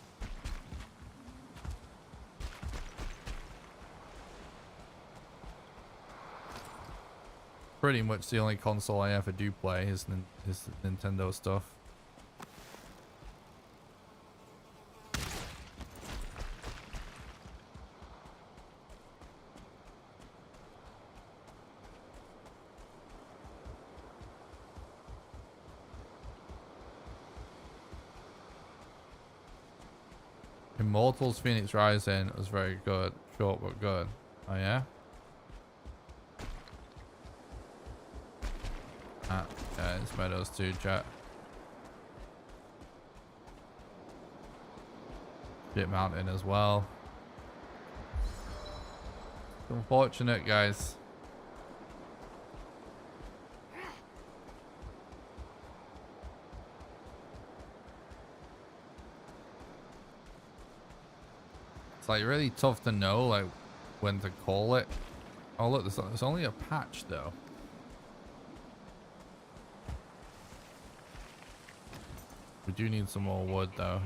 pretty much the only console I ever do play is Nintendo stuff. Immortals Phoenix Rising was very good. Short but good. Oh yeah? Ah, yeah, it's Meadows too, chat. Shit Mountain as well. It's unfortunate, guys. It's like really tough to know like when to call it. Oh look, there's only a patch though. We do need some more wood though.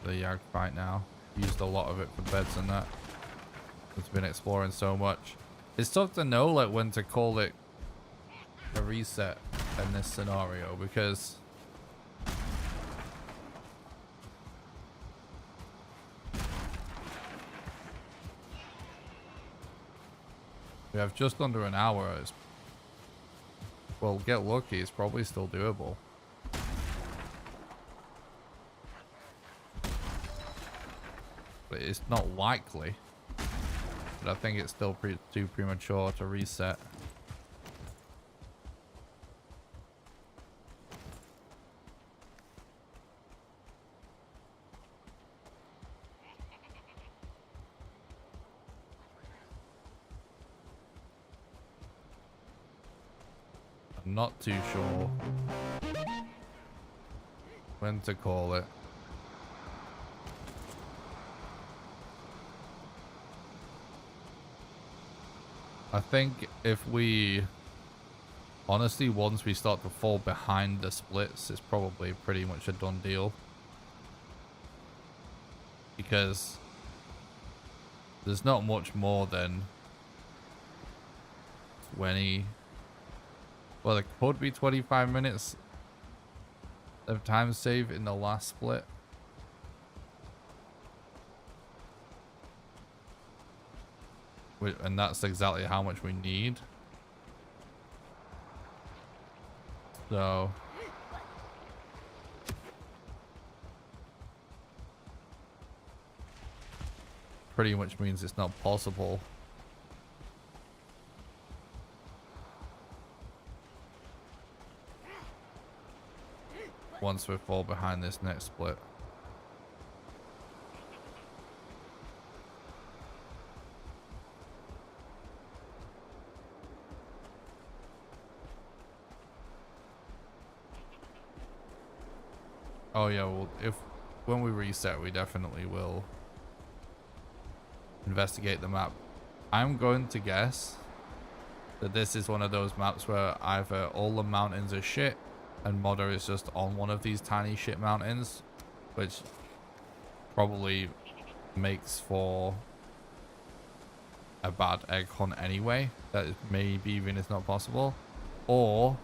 The Yag fight now. Used a lot of it for beds and that. It's been exploring so much. It's tough to know like when to call it a reset in this scenario because we have just under an hour. Well, get lucky, it's probably still doable. But it's not likely. But I think it's still too premature to reset. I'm not too sure when to call it. I think if we honestly, once we start to fall behind the splits, it's probably pretty much a done deal. Because there's not much more than 20. Well, there could be 25 minutes of time save in the last split. And that's exactly how much we need. So pretty much means it's not possible. Once we fall behind this next split. Oh yeah, well, when we reset, we definitely will investigate the map. I'm going to guess that this is one of those maps where either all the mountains are shit and Modder is just on one of these tiny shit mountains, which probably makes for a bad egg hunt anyway, that maybe even is not possible, or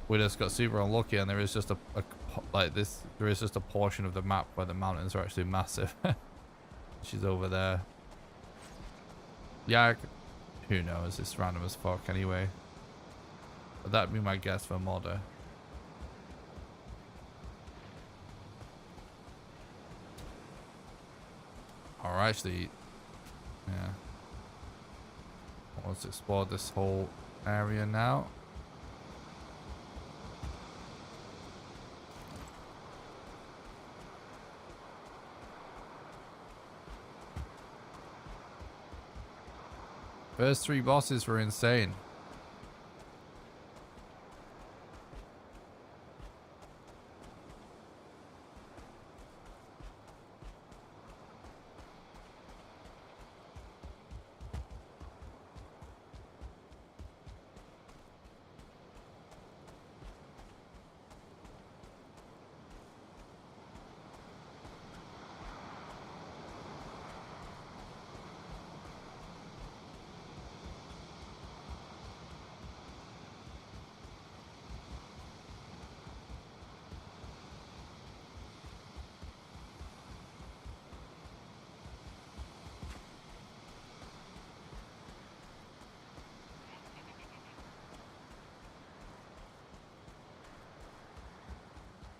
we just got super unlucky and there is just there is just a portion of the map where the mountains are actually massive. She's over there. Yeah, who knows, it's random as fuck anyway, but that'd be my guess for Modder. Or actually, yeah, let's explore this whole area now. First 3 bosses were insane.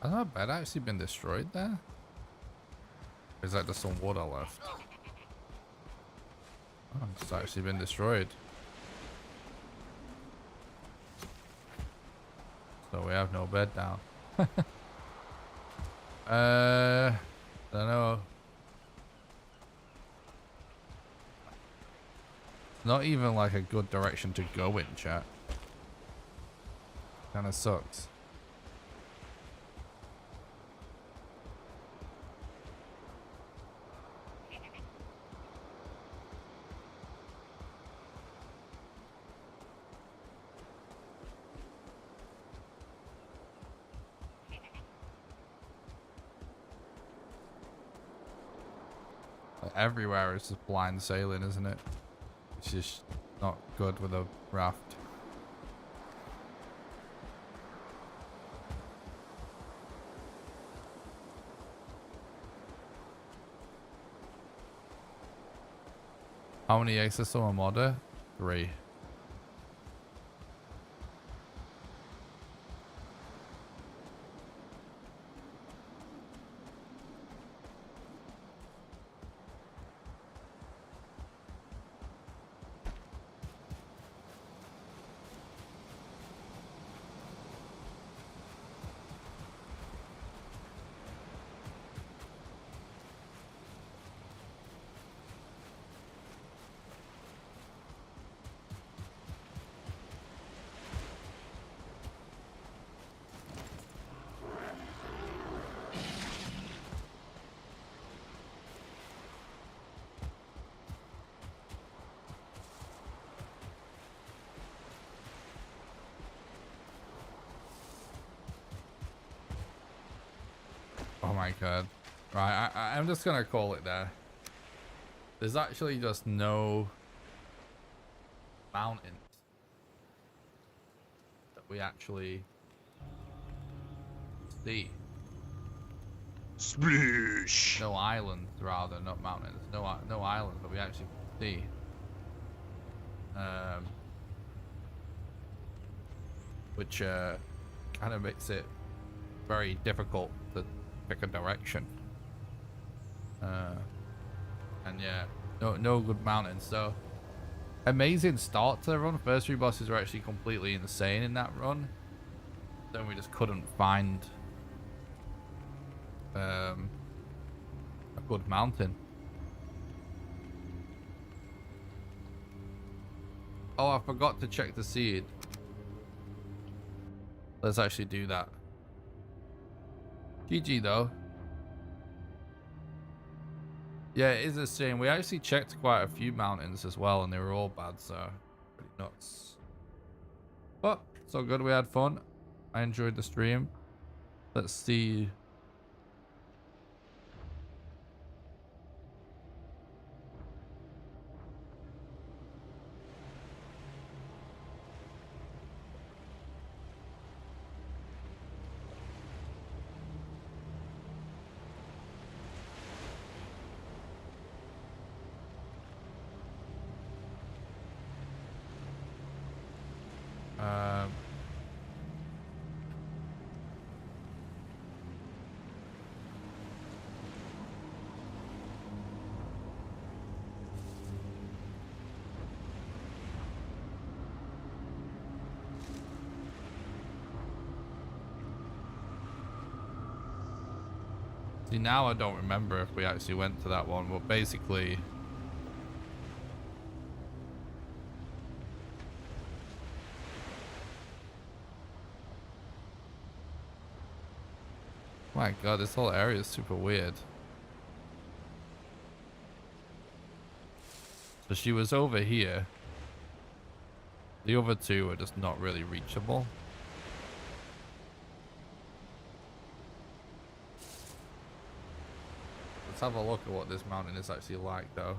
Has that bed actually been destroyed there? Or is that just some water left? Oh, it's actually been destroyed. So we have no bed now. Don't know. Not even like a good direction to go in, chat. Kinda sucks. Everywhere is just blind sailing, isn't it? It's just not good with a raft. How many eggs are still on Modder? 3. Oh my god. Right, I'm just gonna call it there. There's actually just no mountains we actually see. Splish! No islands, rather, not mountains. No islands, but we actually see. Which kind of makes it very difficult to pick a direction. And yeah, no good mountains. So amazing start to the run. First 3 bosses were actually completely insane in that run. Then we just couldn't find a good mountain. Oh, I forgot to check the seed. Let's actually do that. GG though. Yeah, it is a shame. We actually checked quite a few mountains as well, and they were all bad, so pretty nuts. But it's all good. We had fun. I enjoyed the stream. Let's see. See, now I don't remember if we actually went to that one, but basically... My god, this whole area is super weird. So she was over here. The other 2 are just not really reachable. Let's have a look at what this mountain is actually like, though.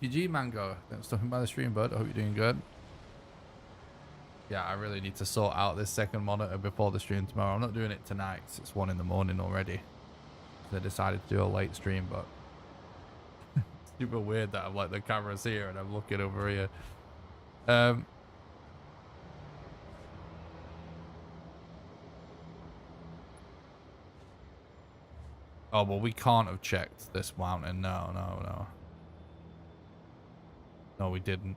GG, Mango. Thanks for stopping by the stream, bud. I hope you're doing good. Yeah, I really need to sort out this second monitor before the stream tomorrow. I'm not doing it tonight. It's 1 in the morning already. So I decided to do a late stream, but it's super weird that I'm like the camera's here and I'm looking over here. Oh, well, we can't have checked this mountain. No. No, we didn't.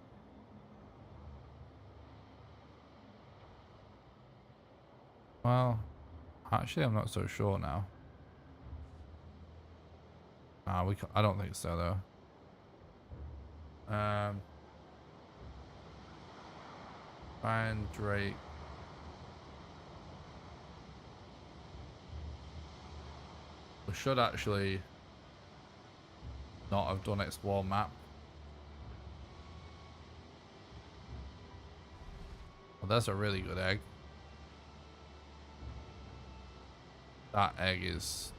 Well, actually, I'm not so sure now. Nah, I don't think so, though. Find Drake. We should actually not have done explore map. Well, that's a really good egg. That egg is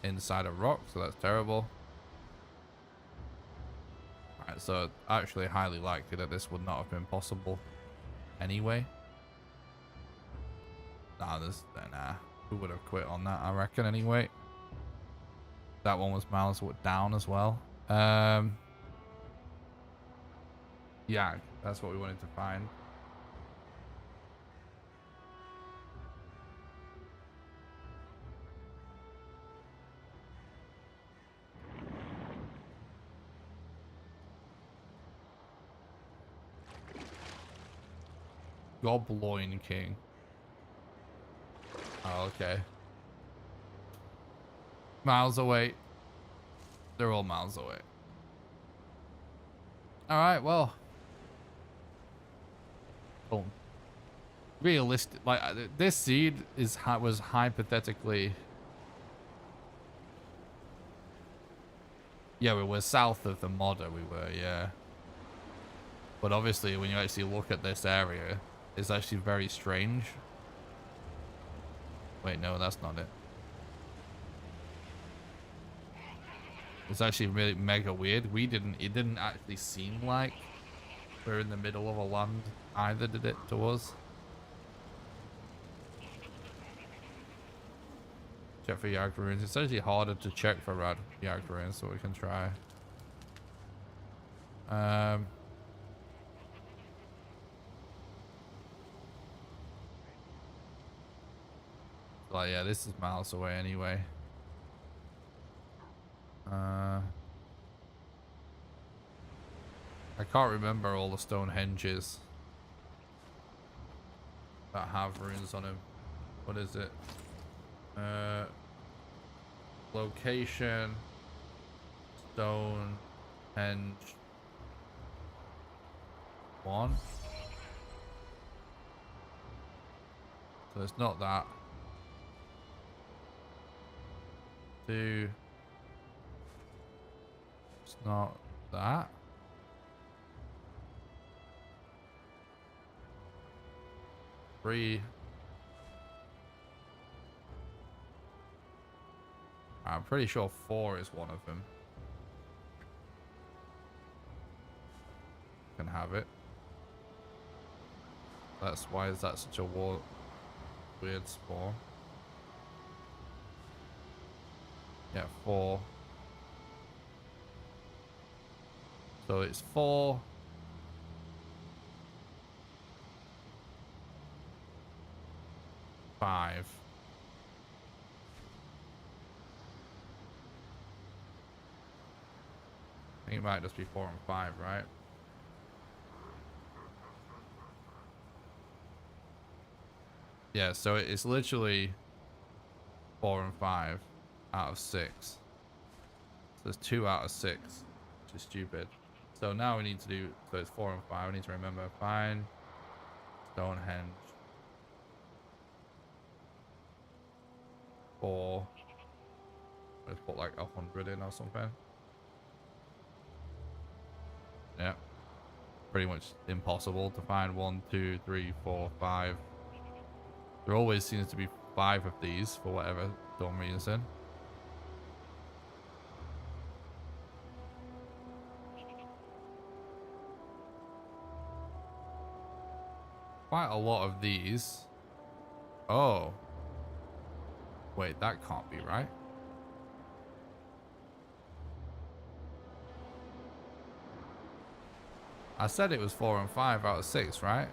inside a rock, so that's terrible. Alright, so actually highly likely that this would not have been possible anyway. Nah, we would have quit on that, I reckon, anyway. That one was miles down as well. Yeah, that's what we wanted to find. Gobloin King. Oh, okay. Miles away. They're all miles away. Alright, well. Boom. Realistic. Like, this seed was hypothetically... Yeah, we were south of the modder, we were, yeah. But obviously, when you actually look at this area, it's actually very strange. Wait, no, that's not it. It's actually really mega weird. It didn't actually seem like we're in the middle of a land either did it to us. Check for Yagd ruins. It's actually harder to check for Yagd ruins, so we can try. Like, yeah, this is miles away anyway. I can't remember all the Stonehenges that have runes on them. What is it? Location, Stonehenge 1. So it's not that. 2. It's not that. 3. I'm pretty sure 4 is one of them. Can have it. That's why is that such a weird spawn? Yeah, 4. So it's 4. 5. I think it might just be 4 and 5, right? Yeah, so it's literally 4 and 5 out of 6. So there's 2 out of 6, which is stupid. So now we need to do, so it's 4 and 5. We need to remember, find Stonehenge 4. Let's put like 100 in or something. Yeah. Pretty much impossible to find 1, 2, 3, 4, 5. There always seems to be 5 of these for whatever dumb reason. Quite a lot of these. Oh. Wait, that can't be right. I said it was 4 and 5 out of 6, right?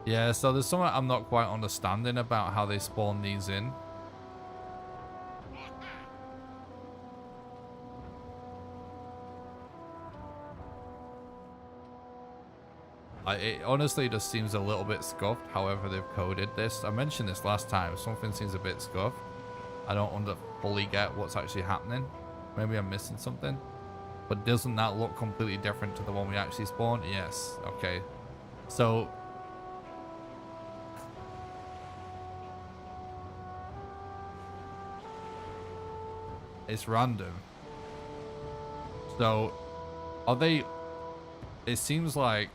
Yeah, so there's something I'm not quite understanding about how they spawn these in. It honestly just seems a little bit scuffed, however they've coded this. I mentioned this last time. Something seems a bit scuffed. I don't fully get what's actually happening. Maybe I'm missing something. But doesn't that look completely different to the one we actually spawned? Yes. Okay. So... it's random. So... are they... it seems like...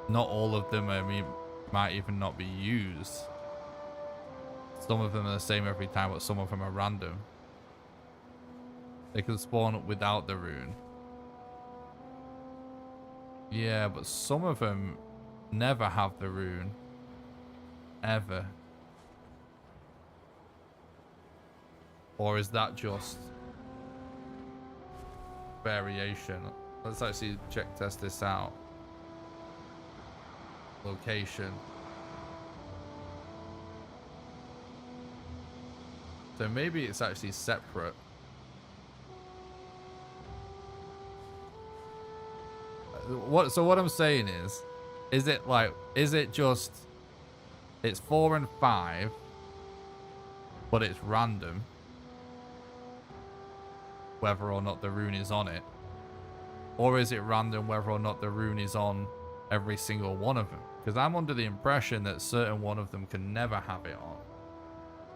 not all of them, I mean, might even not be used. Some of them are the same every time, but some of them are random. They can spawn without the rune. Yeah, but some of them never have the rune. Ever. Or is that just variation? Let's actually test this out. Location. So maybe it's actually separate. So what I'm saying is it like, is it just, it's 4 and 5, but it's random whether or not the rune is on it? Or is it random whether or not the rune is on every single one of them? Because I'm under the impression that certain one of them can never have it on.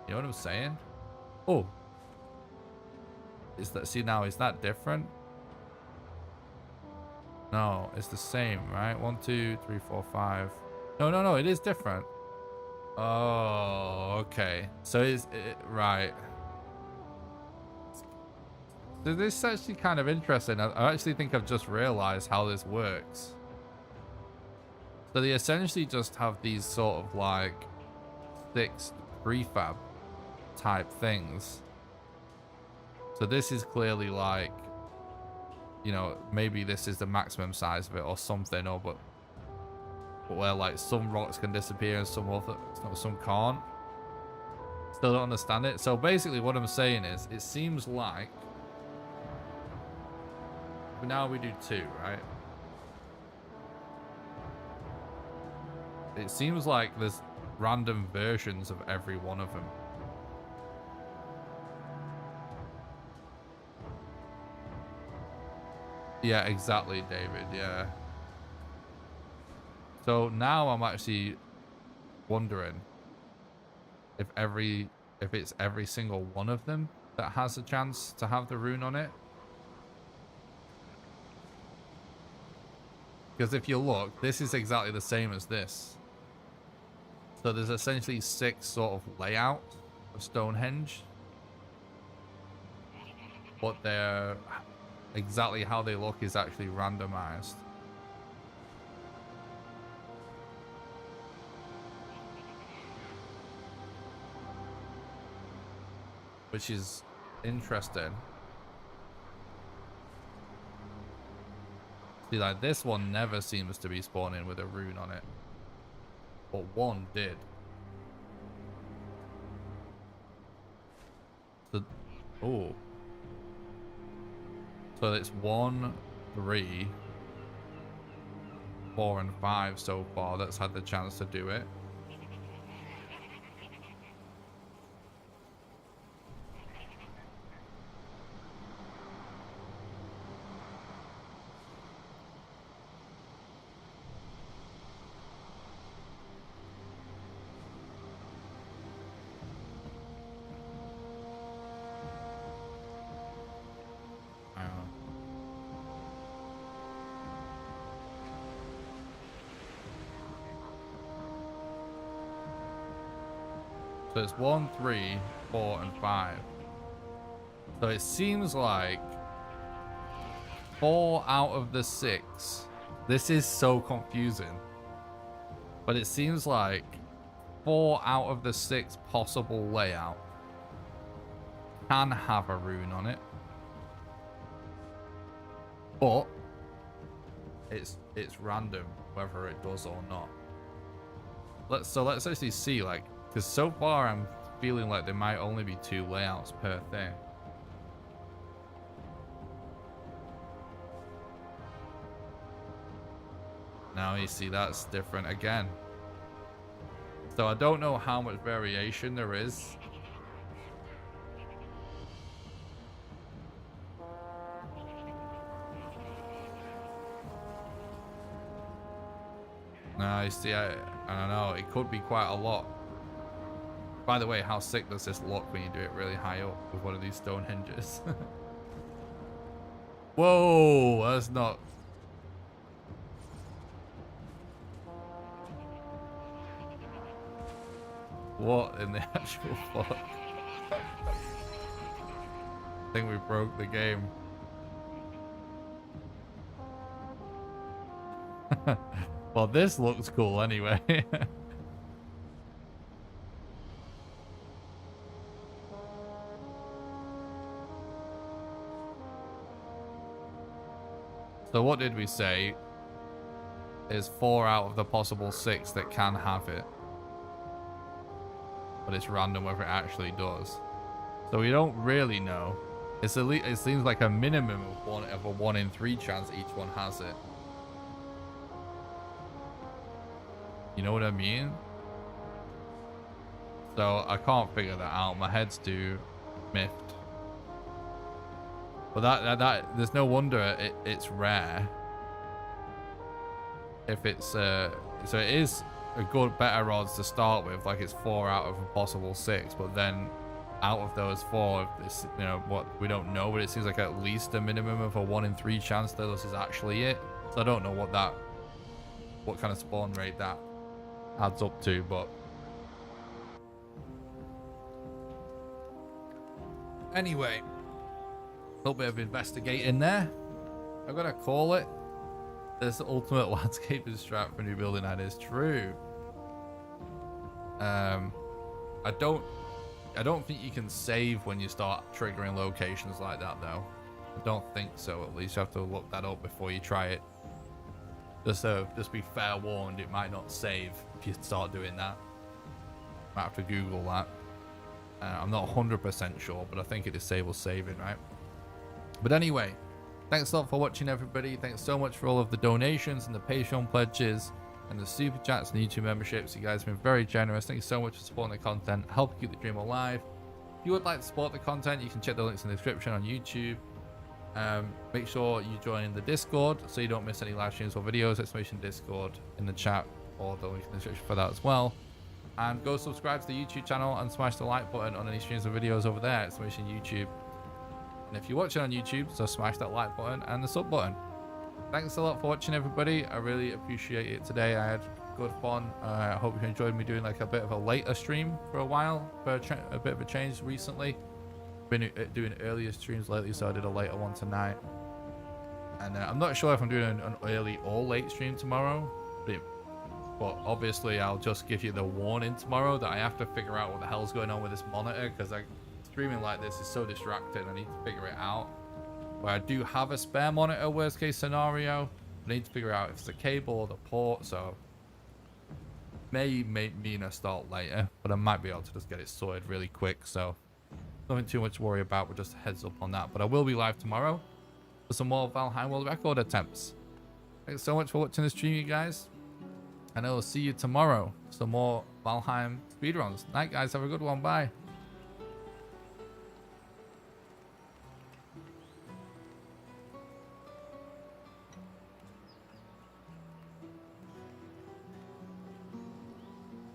You know what I'm saying? Oh. Is that, see now, is that different? No, it's the same, right? 1, 2, 3, 4, 5. No, it is different. Oh, okay. So right. So this is actually kind of interesting. I actually think I've just realized how this works. So they essentially just have these sort of like 6 prefab type things. So this is clearly like, you know, maybe this is the maximum size of it or something, or but where like some rocks can disappear and some can't. Still don't understand it. So basically what I'm saying is, it seems like now we do 2, right? It seems like there's random versions of every one of them. Yeah, exactly, David. Yeah. So now I'm actually wondering if it's every single one of them that has a chance to have the rune on it. Because if you look, this is exactly the same as this. So there's essentially 6 sort of layouts of Stonehenge. But they're exactly how they look is actually randomized. Which is interesting. See, like this one never seems to be spawning with a rune on it. But one did. So, oh. So it's 1, 3, 4, and 5 so far that's had the chance to do it. So it's 1, 3, 4, and 5. So it seems like 4 out of the 6. This is so confusing. But it seems like 4 out of the 6 possible layout can have a rune on it. But it's random whether it does or not. Let's actually see, like, because so far I'm feeling like there might only be 2 layouts per thing. Now you see that's different again. So I don't know how much variation there is. No, you see, I don't know. It could be quite a lot. By the way, how sick does this look when you do it really high up with one of these stone hinges? Whoa, that's not... What in the actual fuck? I think we broke the game. Well, this looks cool anyway. So what did we say? Is 4 out of the possible 6 that can have it. But it's random whether it actually does. So we don't really know. It seems like a minimum of a 1 in 3 chance each one has it. You know what I mean? So I can't figure that out. My head's too miffed. But that there's no wonder it's rare. If it's so it is a good better odds to start with, like it's 4 out of a possible 6, but then out of those 4, it's, you know, what we don't know, but it seems like at least a minimum of a 1 in 3 chance that this is actually it. So I don't know what kind of spawn rate that adds up to, but anyway, a little bit of investigating there. I'm gonna call it. This ultimate landscape is strat for new building, that is true. I don't think you can save when you start triggering locations like that though. I don't think so, at least you have to look that up before you try it. Just be fair warned, it might not save if you start doing that. Might have to Google that. I'm not 100% sure, but I think it disables saving, right? But anyway, thanks a lot for watching, everybody. Thanks so much for all of the donations and the Patreon pledges and the super chats and YouTube memberships. You guys have been very generous. Thank you so much for supporting the content, help keep the dream alive. If you would like to support the content, you can check the links in the description on YouTube. Make sure you join the Discord so you don't miss any live streams or videos. Exclamation Discord in the chat or the link in the description for that as well. And go subscribe to the YouTube channel and smash the like button on any streams or videos over there. Exclamation YouTube. And if you're watching on YouTube, so smash that like button and the sub button. Thanks a lot for watching, everybody. I really appreciate it today. I had good fun. I hope you enjoyed me doing like a bit of a later stream for a while, for a bit of a change recently. Been doing earlier streams lately, so I did a later one tonight. And I'm not sure if I'm doing an early or late stream tomorrow, but obviously I'll just give you the warning tomorrow that I have to figure out what the hell's going on with this monitor, because streaming like this is so distracting. I need to figure it out. But I do have a spare monitor, worst case scenario. I need to figure out if it's the cable or the port, so may mean I start later, but I might be able to just get it sorted really quick, so nothing too much to worry about, but just a heads up on that. But I will be live tomorrow for some more Valheim world record attempts. Thanks so much for watching the stream, you guys, and I will see you tomorrow for some more Valheim speedruns. Night, guys. Have a good one. Bye.